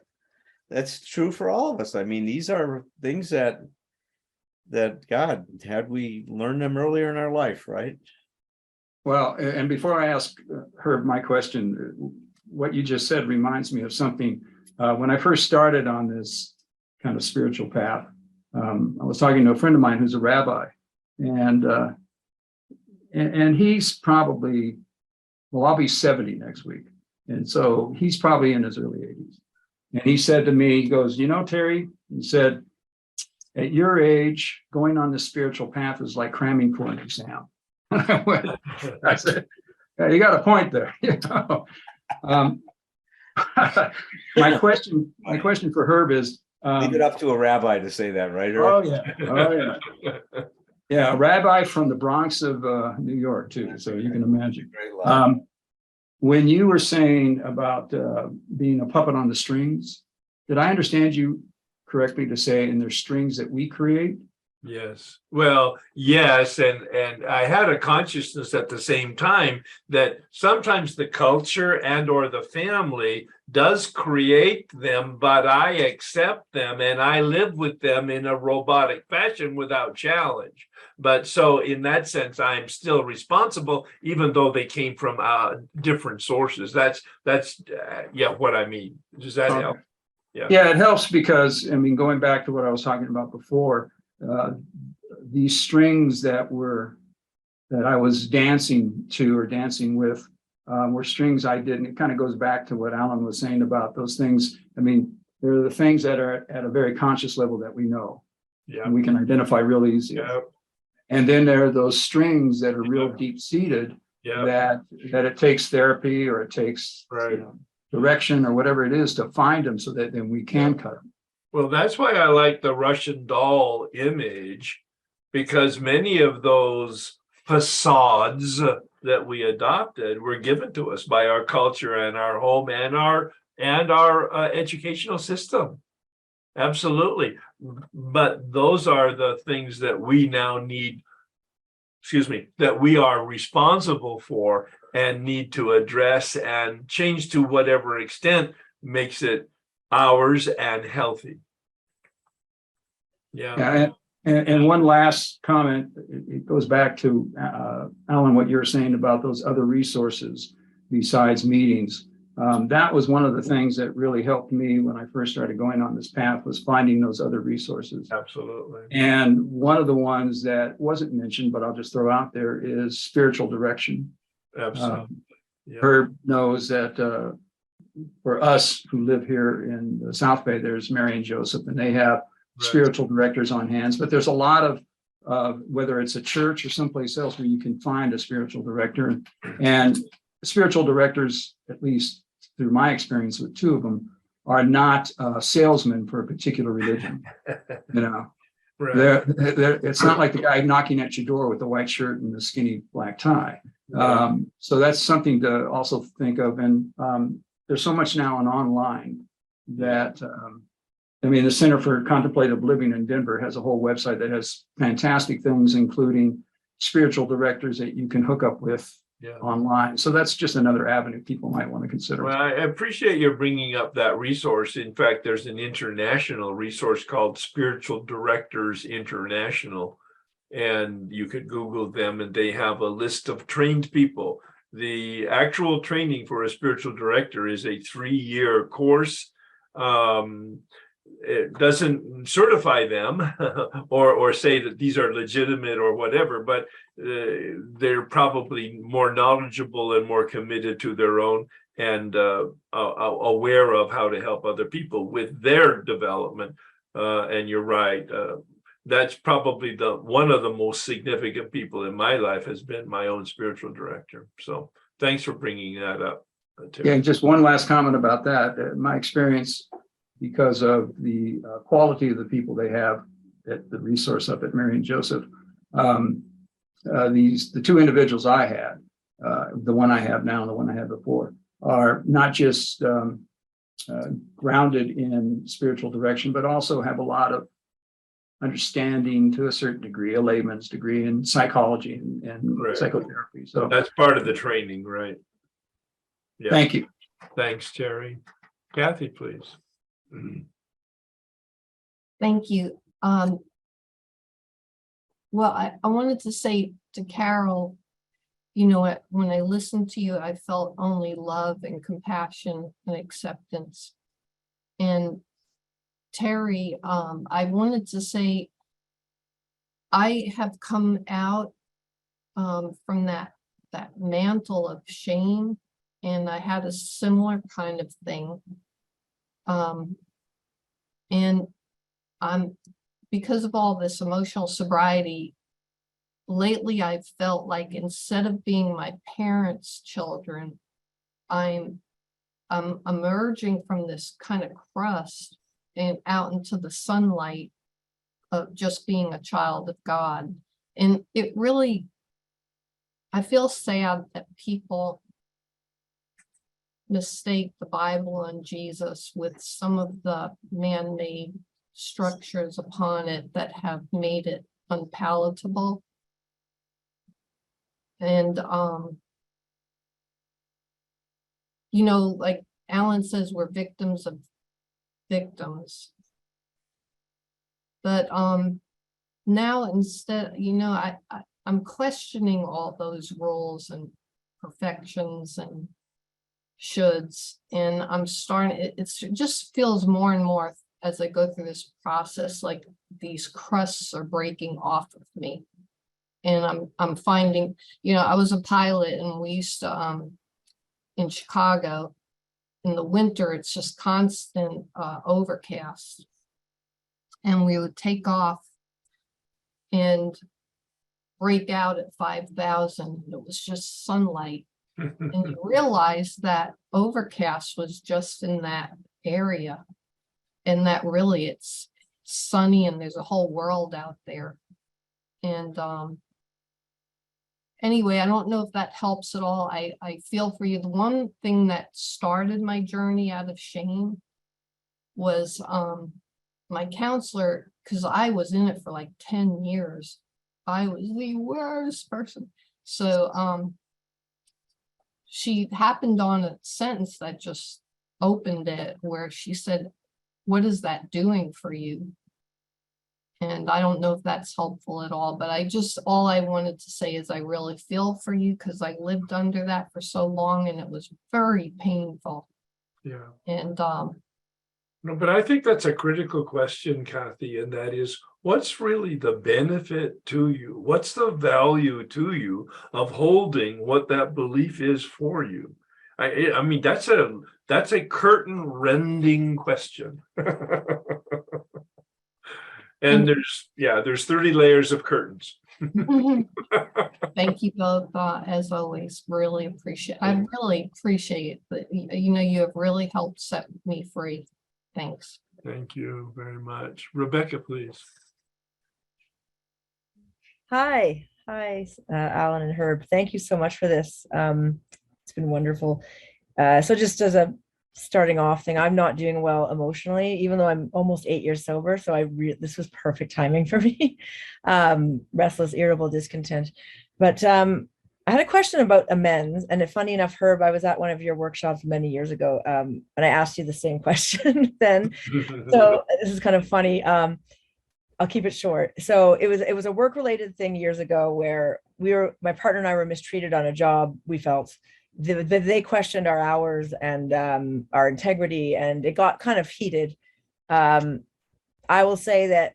that's true for all of us. I mean, these are things that God, had we learned them earlier in our life, right? Well, and before I ask Herb my question, what you just said reminds me of something. When I first started on this kind of spiritual path, I was talking to a friend of mine who's a rabbi, and he's probably, well, I'll be 70 next week. And so he's probably in his early 80s. And he said to me, he goes, you know, Terry, he said, at your age, going on the spiritual path is like cramming for an exam. I said, yeah, you got a point there. You know? My question for Herb is, Leave it up to a rabbi to say that, right? oh Herb? yeah, yeah, a rabbi from the Bronx of New York too, so you can imagine. Great line. When you were saying about being a puppet on the strings, did I understand you correctly to say, and there's strings that we create? Yes. Well, yes. And I had a consciousness at the same time that sometimes the culture and or the family does create them, but I accept them and I live with them in a robotic fashion without challenge. But so in that sense, I'm still responsible, even though they came from different sources. That's yeah, what I mean. Does that help? Yeah. Yeah, it helps because, I mean, going back to what I was talking about before, these strings that I was dancing to or dancing with were strings I did. And it kind of goes back to what Alan was saying about those things. I mean, they're the things that are at a very conscious level that we know. Yeah. And we can identify real easy. Yeah. And then there are those strings that are real deep seated that it takes therapy or it takes direction or whatever it is to find them so that then we can cut them. Well, that's why I like the Russian doll image, because many of those facades that we adopted were given to us by our culture and our home and our educational system. Absolutely. But those are the things that we now need, that we are responsible for and need to address and change to whatever extent makes it ours and healthy. Yeah. And one last comment, it goes back to Alan, what you were saying about those other resources besides meetings. That was one of the things that really helped me when I first started going on this path, was finding those other resources. Absolutely. And one of the ones that wasn't mentioned, but I'll just throw out there, is spiritual direction. Absolutely. Herb knows that for us who live here in the South Bay, there's Mary and Joseph, and they have spiritual directors on hands, but there's a lot of whether it's a church or someplace else where you can find a spiritual director. And spiritual directors, at least through my experience with two of them, are not salesmen for a particular religion. You know, it's not like the guy knocking at your door with the white shirt and the skinny black tie. So that's something to also think of. And there's so much now on online that I mean, the Center for Contemplative Living in Denver has a whole website that has fantastic things, including spiritual directors that you can hook up with online. So that's just another avenue people might want to consider. Well, I appreciate you bringing up that resource. In fact, there's an international resource called Spiritual Directors International, and you could Google them, and they have a list of trained people. The actual training for a spiritual director is a 3-year course. it doesn't certify them or say that these are legitimate or whatever, but they're probably more knowledgeable and more committed to their own and aware of how to help other people with their development. And you're right. That's probably one of the most significant people in my life has been my own spiritual director. So thanks for bringing that up. Yeah, and just one last comment about that. My experience, because of the quality of the people they have at the resource up at Mary and Joseph, the two individuals I had, the one I have now and the one I had before, are not just grounded in spiritual direction, but also have a lot of understanding to a certain degree, a layman's degree in psychology and Right. psychotherapy. So that's part of the training, right? Yeah. thank you. Thanks, Terry. Kathy, please. Thank you. Well, I wanted to say to Carol, you know, when I listened to you, I felt only love and compassion and acceptance. And Terry, I wanted to say, I have come out from that mantle of shame, and I had a similar kind of thing. And because of all this emotional sobriety, lately I've felt like instead of being my parents' children, I'm emerging from this kind of crust and out into the sunlight of just being a child of God. And it really, I feel sad that people mistake the Bible and Jesus with some of the man-made structures upon it that have made it unpalatable. And you know, like Alan says, we're victims of victims. But now instead, you know, I'm questioning all those rules and perfections and shoulds, and I'm starting, it just feels more and more as I go through this process, like these crusts are breaking off of me. And I'm finding, you know, I was a pilot, and we used to, in Chicago, in the winter, it's just constant overcast. And we would take off and break out at 5,000. It was just sunlight. And you realize that overcast was just in that area, and that really it's sunny and there's a whole world out there. And anyway, I don't know if that helps at all. I feel for you. The one thing that started my journey out of shame was my counselor, because I was in it for like 10 years. I was the worst person. So she happened on a sentence that just opened it, where she said, "What is that doing for you?" And I don't know if that's helpful at all, but all I wanted to say is I really feel for you, because I lived under that for so long and it was very painful. Yeah. And no, but I think that's a critical question, Kathy, and that is, what's really the benefit to you? What's the value to you of holding what that belief is for you? I mean, that's a curtain-rending question. And there's 30 layers of curtains. thank you both, as always. I really appreciate that. You know, you have really helped set me free. Thanks. Thank you very much. Rebecca, please. Hi, Alan and Herb. Thank you so much for this. It's been wonderful. So just as a starting off thing, I'm not doing well emotionally, even though I'm almost 8 years sober. So this was perfect timing for me. Restless, irritable, discontent. But I had a question about amends. And funny enough, Herb, I was at one of your workshops many years ago, and I asked you the same question then. So this is kind of funny. I'll keep it short. So it was a work-related thing years ago where my partner and I were mistreated on a job. We felt they questioned our hours and our integrity, and it got kind of heated. I will say that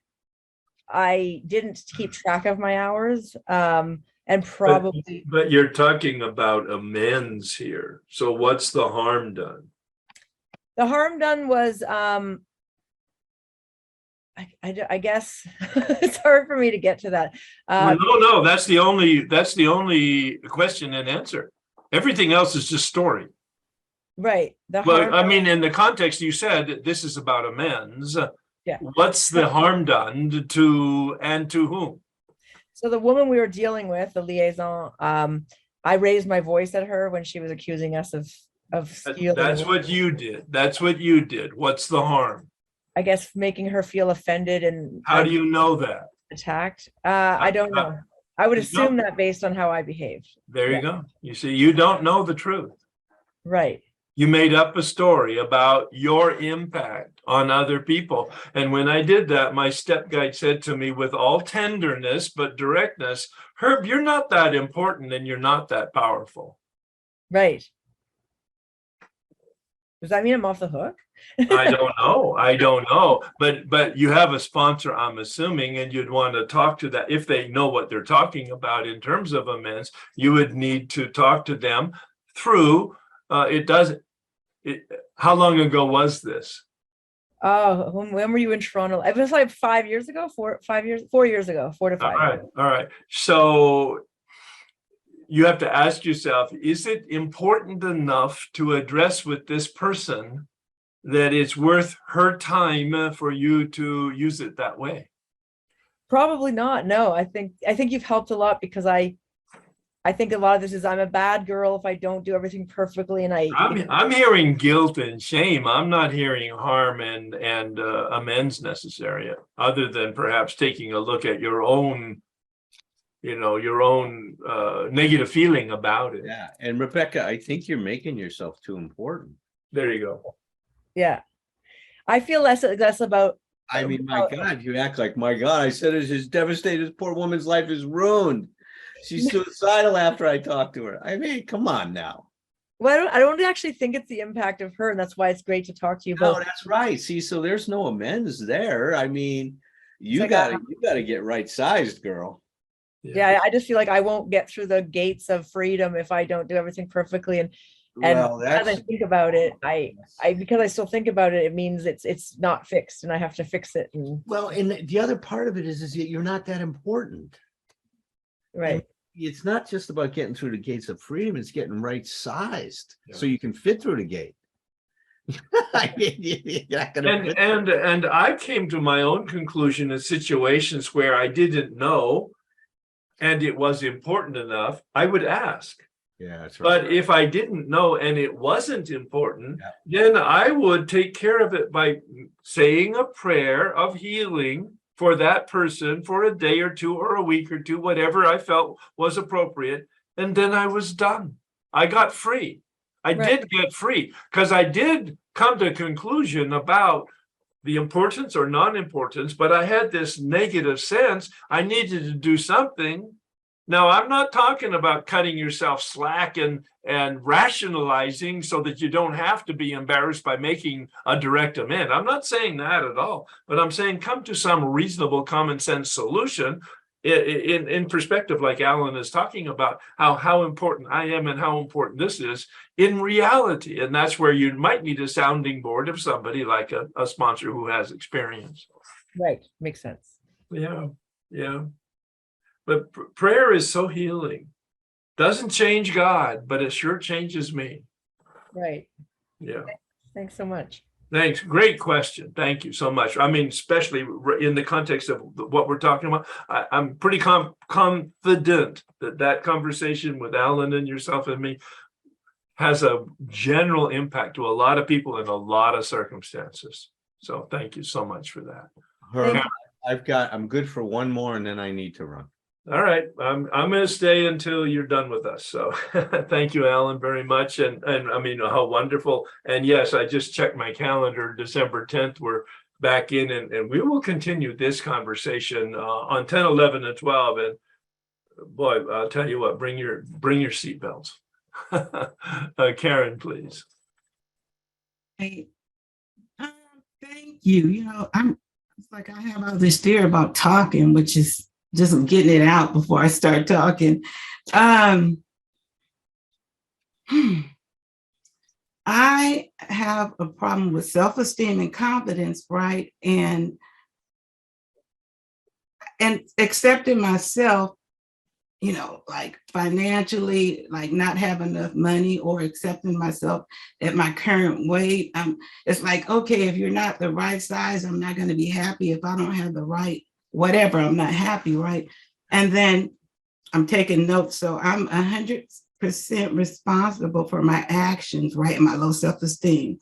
I didn't keep track of my hours, and probably But you're talking about amends here. So what's the harm done? the harm done was, I guess it's hard for me to get to that. Well, no, that's the only question and answer. Everything else is just story. Right. The Well, harm, I mean, in the context you said that this is about amends. yeah. What's the harm done to and to whom? So the woman we were dealing with, the liaison, I raised my voice at her when she was accusing us of stealing. That's what you did. That's what you did. What's the harm? I guess making her feel offended and How do you know that? attacked. I don't know. I would assume that based on how I behaved. There you go. You see, you don't know the truth. Right. You made up a story about your impact on other people. And when I did that, my step guide said to me with all tenderness, but directness, Herb, you're not that important and you're not that powerful. Right. Does that mean I'm off the hook? I don't know. I don't know. But you have a sponsor, I'm assuming, and you'd want to talk to that. If they know what they're talking about in terms of amends, you would need to talk to them through how long ago was this? Oh, when were you in Toronto? It was like 5 years ago, 4 years ago, 4 to 5. All right. So you have to ask yourself, is it important enough to address with this person that it's worth her time for you to use it that way? Probably not. No, I think you've helped a lot, because I think a lot of this is I'm a bad girl if I don't do everything perfectly, and I'm hearing guilt and shame. I'm not hearing harm and amends necessary, other than perhaps taking a look at your own, negative feeling about it. Yeah, and Rebecca, I think you're making yourself too important. There you go. Yeah, I feel less about. I mean, my God, you act like, my God, I said it's just devastated. This poor woman's life is ruined. She's suicidal after I talked to her. I mean, come on now. Well, I don't actually think it's the impact of her, and that's why it's great to talk to you No, both. that's right. See, so there's no amends there. I mean, you gotta get right sized, girl. Yeah, I just feel like I won't get through the gates of freedom if I don't do everything perfectly. And Well, as I think about it, I because I still think about it, it means it's not fixed, and I have to fix it. And well, and the other part of it is that you're not that important. Right. And it's not just about getting through the gates of freedom, it's getting right sized so you can fit through the gate. I mean, you're not gonna and I came to my own conclusion in situations where I didn't know and it was important enough, I would ask. Yeah, that's right. But if I didn't know and it wasn't important, then I would take care of it by saying a prayer of healing for that person for a day or two or a week or two, whatever I felt was appropriate. And then I was done. I got free. I did get free, because I did come to a conclusion about the importance or non-importance, but I had this negative sense I needed to do something. Now, I'm not talking about cutting yourself slack and rationalizing so that you don't have to be embarrassed by making a direct amend. I'm not saying that at all, but I'm saying come to some reasonable common sense solution in perspective, like Alan is talking about how important I am and how important this is in reality. And that's where you might need a sounding board of somebody like a sponsor who has experience. Right. Makes sense. Yeah. Yeah. But prayer is so healing. Doesn't change God, but it sure changes me. Right. Yeah. Thanks so much. Thanks. Great question. Thank you so much. I mean, especially in the context of what we're talking about, I'm pretty confident that conversation with Alan and yourself and me has a general impact to a lot of people in a lot of circumstances. So thank you so much for that. I'm good for one more and then I need to run. All right, I'm going to stay until you're done with us. So thank you, Alan, very much. And I mean, how wonderful. And yes, I just checked my calendar, December 10th, we're back in and we will continue this conversation on 10, 11, and 12. And boy, I'll tell you what, bring your seatbelts. Karen, please. Hey, Thank you. You know, it's like I have all this fear about talking, which is just getting it out before I start talking. I have a problem with self-esteem and confidence, right? And accepting myself, you know, like financially, like not having enough money, or accepting myself at my current weight. It's like, okay, if you're not the right size, I'm not going to be happy. If I don't have the right whatever, I'm not happy, right? And then I'm taking notes. So I'm 100% responsible for my actions, right? My low self-esteem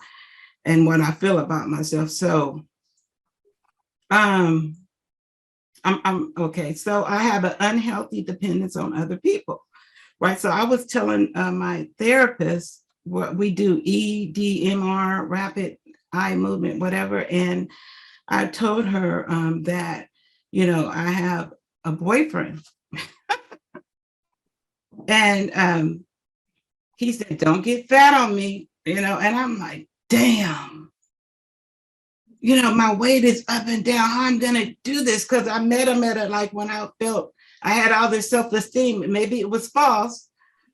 and what I feel about myself. So I'm okay. So I have an unhealthy dependence on other people, right? So I was telling my therapist what we do, EDMR, rapid eye movement, whatever. And I told her that, you know, I have a boyfriend. And he said, don't get fat on me, you know, and I'm like, damn, you know, my weight is up and down. How I'm going to do this? Because I met him at like when I felt I had all this self-esteem. Maybe it was false,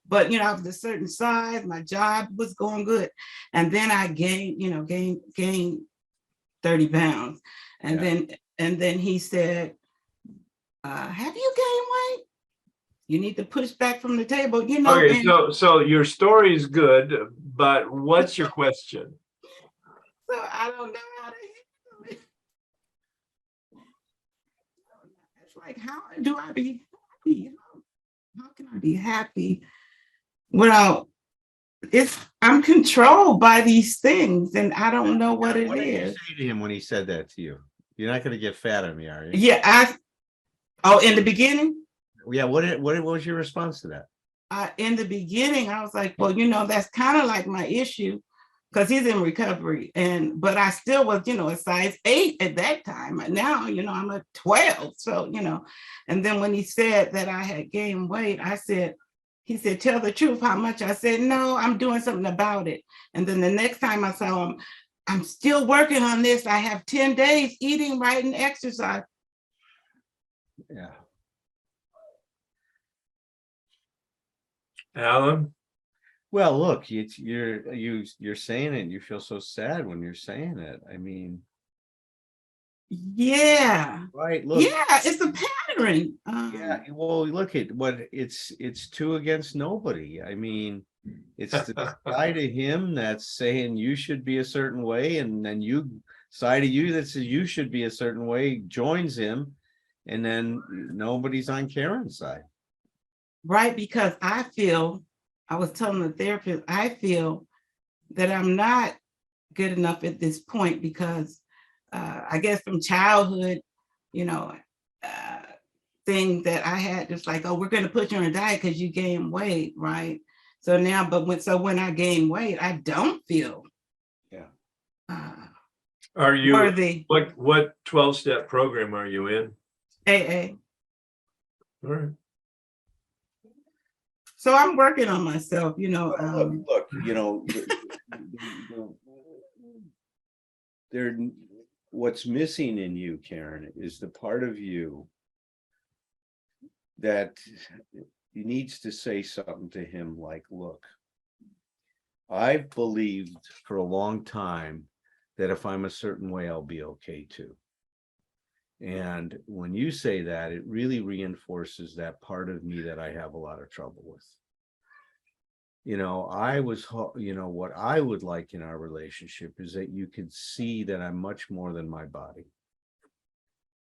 but, you know, I was a certain size. My job was going good. And then I gained 30 pounds. And then he said, have you gained weight? You need to push back from the table, you know. Okay, so your story is good, but what's your question? So I don't know how to handle it. It's like, how do I be happy? How can I be happy without I'm controlled by these things and I don't know what it What did you is. say to him when he said that to you? You're not going to get fat on me, are you? Yeah, in the beginning? Yeah, what was your response to that? In the beginning, I was like, well, you know, that's kind of like my issue because he's in recovery. But I still was, you know, a size 8 at that time. Now, you know, I'm a 12. So, you know, and then when he said that I had gained weight, he said, tell the truth, how much? I said, no, I'm doing something about it. And then the next time I saw him, I'm still working on this. I have 10 days eating right and exercise. Yeah. Alan? Well, look, you're saying it. You feel so sad when you're saying it. I mean, yeah, right. Look, yeah, it's a pattern. Yeah, well, look at what it's two against nobody. I mean, it's the side of him that's saying you should be a certain way, and then side of you that says you should be a certain way joins him, and then nobody's on Karen's side. Right, because I was telling the therapist, I feel that I'm not good enough at this point because I guess from childhood, you know, thing that I had just like, oh, we're going to put you on a diet because you gain weight, right? So now, when I gain weight, I don't feel Are you worthy. What 12-step program are you in? AA. All right. So I'm working on myself, you know. Look, you know, what's missing in you, Karen, is the part of you that needs to say something to him like, look, I've believed for a long time that if I'm a certain way, I'll be okay too. And when you say that, it really reinforces that part of me that I have a lot of trouble with. You know, what I would like in our relationship is that you could see that I'm much more than my body.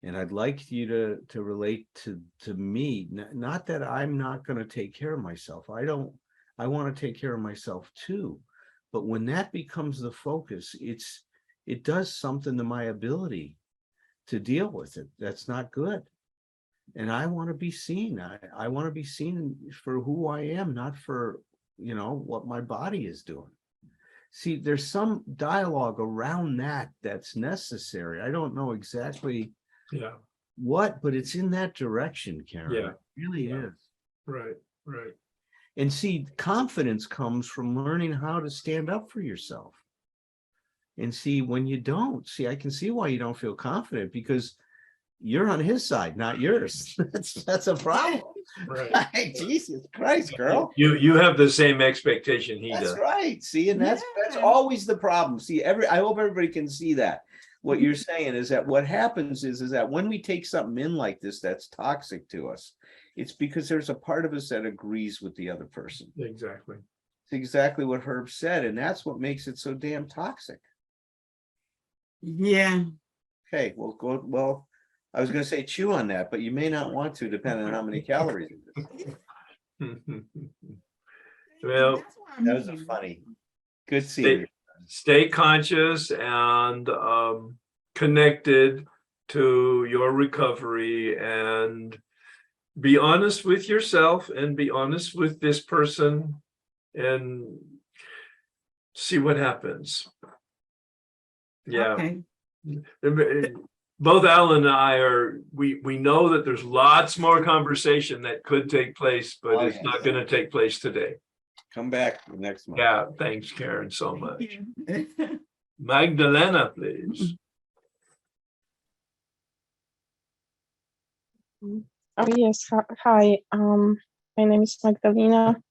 And I'd like you to relate to me, not that I'm not going to take care of myself. I want to take care of myself too. But when that becomes the focus, it does something to my ability to deal with it. That's not good. And I want to be seen. I want to be seen for who I am, not for, you know, what my body is doing. See, there's some dialogue around that's necessary. I don't know exactly what, but it's in that direction, Karen. Yeah. It really is. Right. And see, confidence comes from learning how to stand up for yourself. And see, when you don't, see, I can see why you don't feel confident, because you're on his side, not yours. That's a problem. Right. Hey, Jesus Christ, girl. You have the same expectation he That's does. right. See, and that's always the problem. See, I hope everybody can see that. What you're saying is that what happens is that when we take something in like this that's toxic to us, it's because there's a part of us that agrees with the other person. Exactly. It's exactly what Herb said, and that's what makes it so damn toxic. Yeah. Okay, well, I was going to say chew on that, but you may not want to, depending on how many calories it is. Well, that was a funny. Good seeing you. Stay conscious and connected to your recovery, and be honest with yourself and be honest with this person, and see what happens. Yeah. Okay. Both Alan and I we know that there's lots more conversation that could take place, but it's not going to take place today. Come back next month. Yeah, thanks, Karen, so much. Magdalena, please. Oh yes, hi. My name is Magdalena.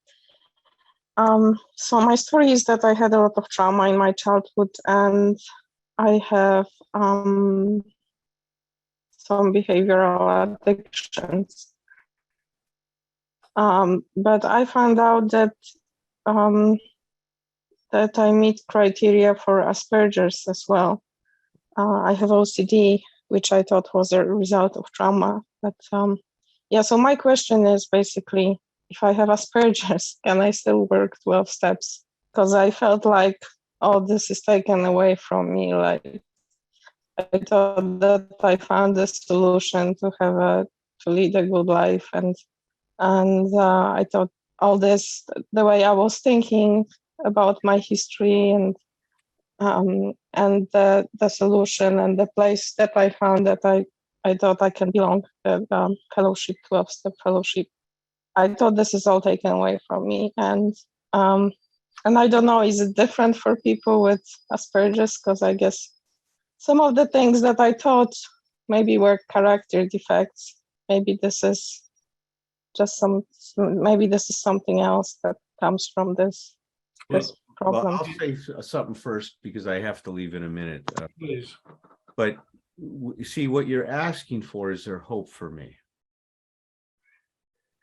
So my story is that I had a lot of trauma in my childhood, and I have some behavioral addictions. But I found out that that I meet criteria for Asperger's as well. I have OCD, which I thought was a result of trauma. But yeah, so my question is basically, if I have Asperger's, can I still work 12 steps? Because I felt like, oh, this is taken away from me. Like, I thought that I found the solution to lead a good life, and I thought all this, the way I was thinking about my history and the solution and the place that I found that I thought I can belong, the fellowship, 12-step fellowship. I thought this is all taken away from me, and I don't know, is it different for people with Asperger's? Because I guess some of the things that I thought maybe were character defects. Maybe this is just maybe this is something else that comes from this problem. Well, I'll say something first because I have to leave in a minute. Please. But see, what you're asking for is there hope for me?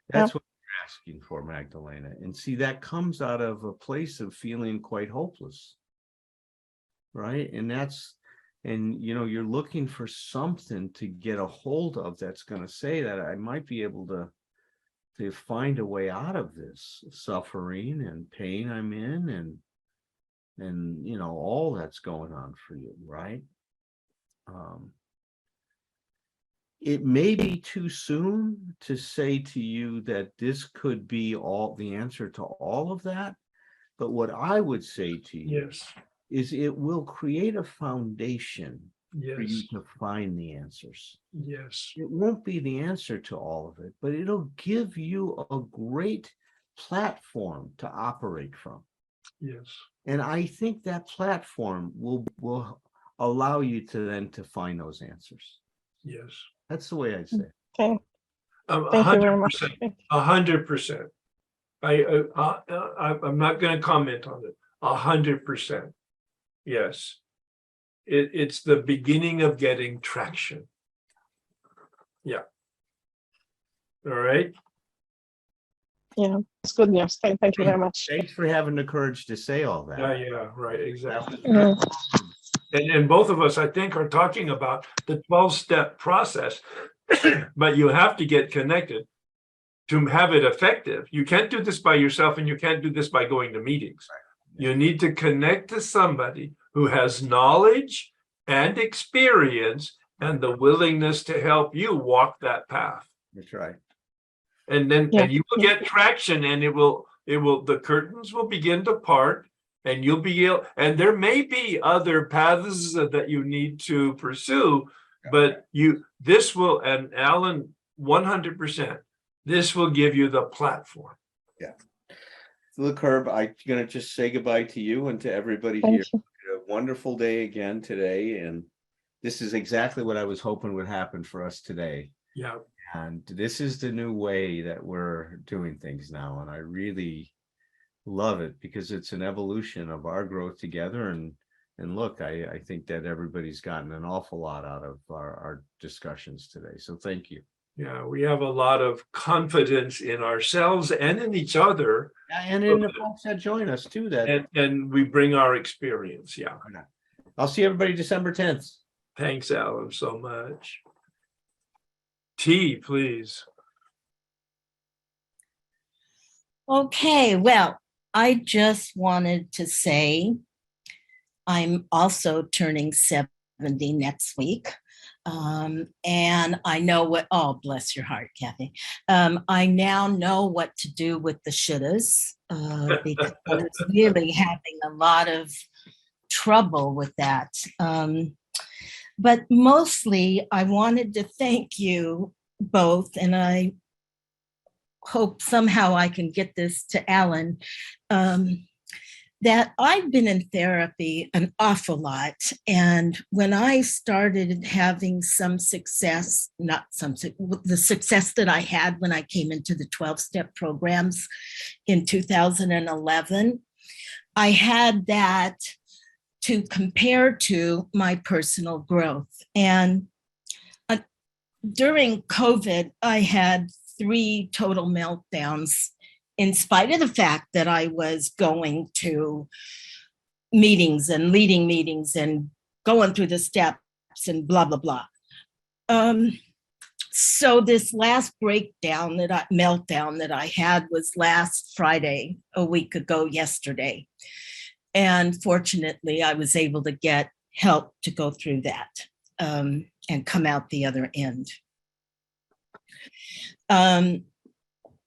That's what you're asking for, Magdalena. And see, that comes out of a place of feeling quite hopeless, right? And you know, you're looking for something to get a hold of that's going to say that I might be able to find a way out of this suffering and pain I'm in, and you know, all that's going on for you, right? It may be too soon to say to you that this could be all the answer to all of that, but what I would say to you is it will create a foundation for you to find the answers. Yes. It won't be the answer to all of it, but it'll give you a great platform to operate from. Yes. And I think that platform will allow you to then to find those answers. Yes. That's the way I'd say. Okay. Thank you very much. 100%. I'm not going to comment on it. 100%. Yes. It's the beginning of getting traction. Yeah. All right. Yeah, it's good news. Thank you very much. Thanks for having the courage to say all that. Yeah, right, exactly. Mhm. And both of us, I think, are talking about the 12-step process, but you have to get connected to have it effective. You can't do this by yourself, and you can't do this by going to meetings. You need to connect to somebody who has knowledge and experience and the willingness to help you walk that path. That's right. And then and you will get traction, and the curtains will begin to part, and you'll be able, and there may be other paths that you need to pursue, but this will, and Alan, 100%, this will give you the platform. Yeah. Look, Herb, I'm going to just say goodbye to you and to everybody Thank here. you. wonderful day again today, and this is exactly what I was hoping would happen for us today. Yeah. And this is the new way that we're doing things now, and I really love it because it's an evolution of our growth together. And look, I think that everybody's gotten an awful lot out of our discussions today. So thank you. Yeah, we have a lot of confidence in ourselves and in each other. And in the folks that join us too, and we bring our experience. Yeah. I'll see everybody December 10th. Thanks, Alan, so much. T, please. Okay, well, I just wanted to say I'm also turning 70 next week. And I know what, oh, bless your heart, Kathy. I now know what to do with the shouldas because I was really having a lot of trouble with that. But mostly I wanted to thank you both, and I hope somehow I can get this to Alan, that I've been in therapy an awful lot. And when I started having some success, the success that I had when I came into the 12-step programs in 2011, I had that to compare to my personal growth. And during COVID, I had 3 total meltdowns, in spite of the fact that I was going to meetings and leading meetings and going through the steps and blah, blah, blah. So this last meltdown that I had was last Friday, a week ago yesterday. And fortunately, I was able to get help to go through that and come out the other end.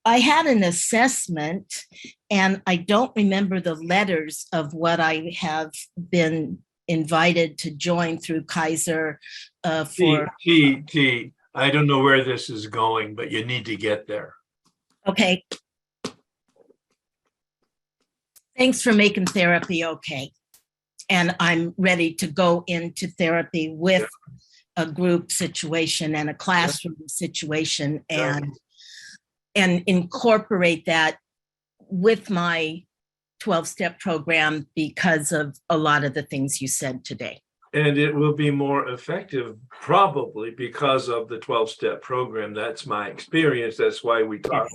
I had an assessment, and I don't remember the letters of what I have been invited to join through Kaiser for. T, I don't know where this is going, but you need to get there. Okay. Thanks for making therapy okay. And I'm ready to go into therapy with a group situation and a classroom situation and incorporate that with my 12-step program because of a lot of the things you said today. And it will be more effective probably because of the 12-step program. That's my experience. That's why we talked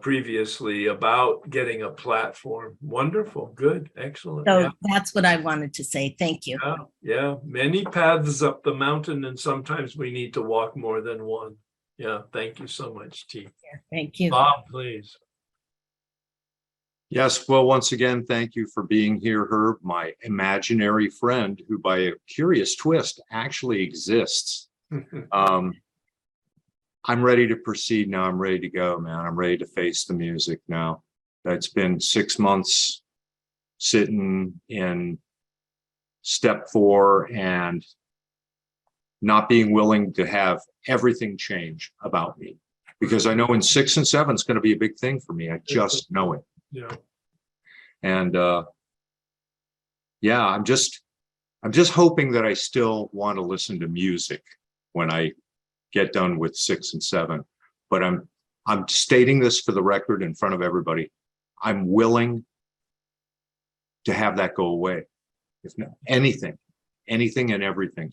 previously about getting a platform. Wonderful, good, excellent. So that's what I wanted to say. Thank you. Yeah, many paths up the mountain, and sometimes we need to walk more than one. Yeah, thank you so much, T. Thank you. Bob, please. Yes, well, once again, thank you for being here, Herb, my imaginary friend who, by a curious twist, actually exists. I'm ready to proceed now. I'm ready to go, man. I'm ready to face the music now. It's been 6 months sitting in step 4 and not being willing to have everything change about me, because I know in 6 and 7 it's going to be a big thing for me. I just know it. Yeah. And yeah, I'm just hoping that I still want to listen to music when I get done with 6 and 7. But I'm stating this for the record in front of everybody. I'm willing to have that go away. If not anything and everything.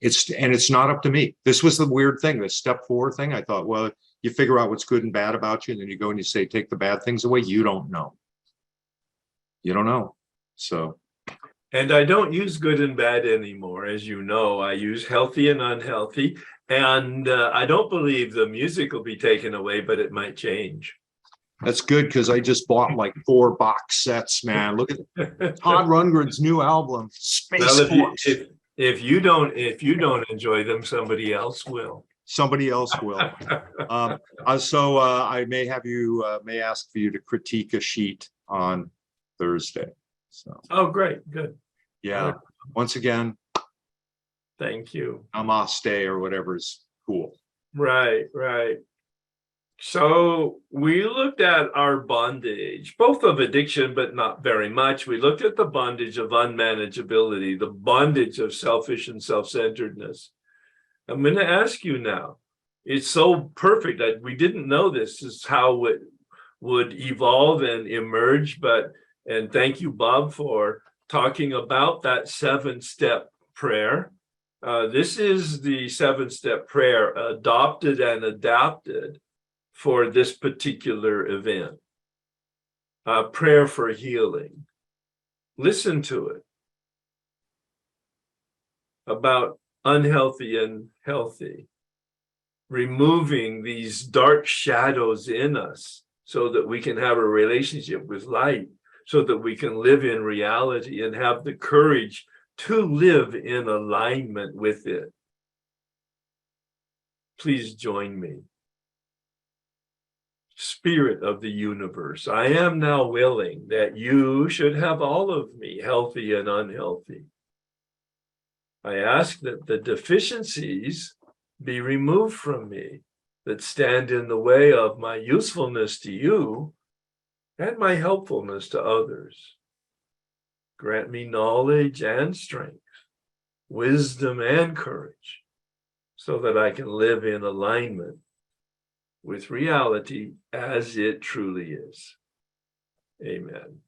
It's not up to me. This was the weird thing, the step 4 thing. I thought, well, you figure out what's good and bad about you, and then you go and you say, take the bad things away. You don't know. You don't know. So. And I don't use good and bad anymore. As you know, I use healthy and unhealthy. And I don't believe the music will be taken away, but it might change. That's good, because I just bought like 4 box sets, man. Look at Todd Rundgren's new album, Space Force. If you don't enjoy them, somebody else will. Somebody else will. So I may ask for you to critique a sheet on Thursday. So. Oh, great, good. Yeah. Once again, thank you. Namaste or whatever's cool. Right. So we looked at our bondage, both of addiction, but not very much. We looked at the bondage of unmanageability, the bondage of selfish and self-centeredness. I'm going to ask you now. It's so perfect that we didn't know this is how it would evolve and emerge, and thank you, Bob, for talking about that 7-step prayer. This is the 7-step prayer adopted and adapted for this particular event. Prayer for healing. Listen to it. About unhealthy and healthy. Removing these dark shadows in us so that we can have a relationship with light, so that we can live in reality and have the courage to live in alignment with it. Please join me. Spirit of the universe, I am now willing that you should have all of me, healthy and unhealthy. I ask that the deficiencies be removed from me that stand in the way of my usefulness to you and my helpfulness to others. Grant me knowledge and strength, wisdom and courage, so that I can live in alignment with reality as it truly is. Amen.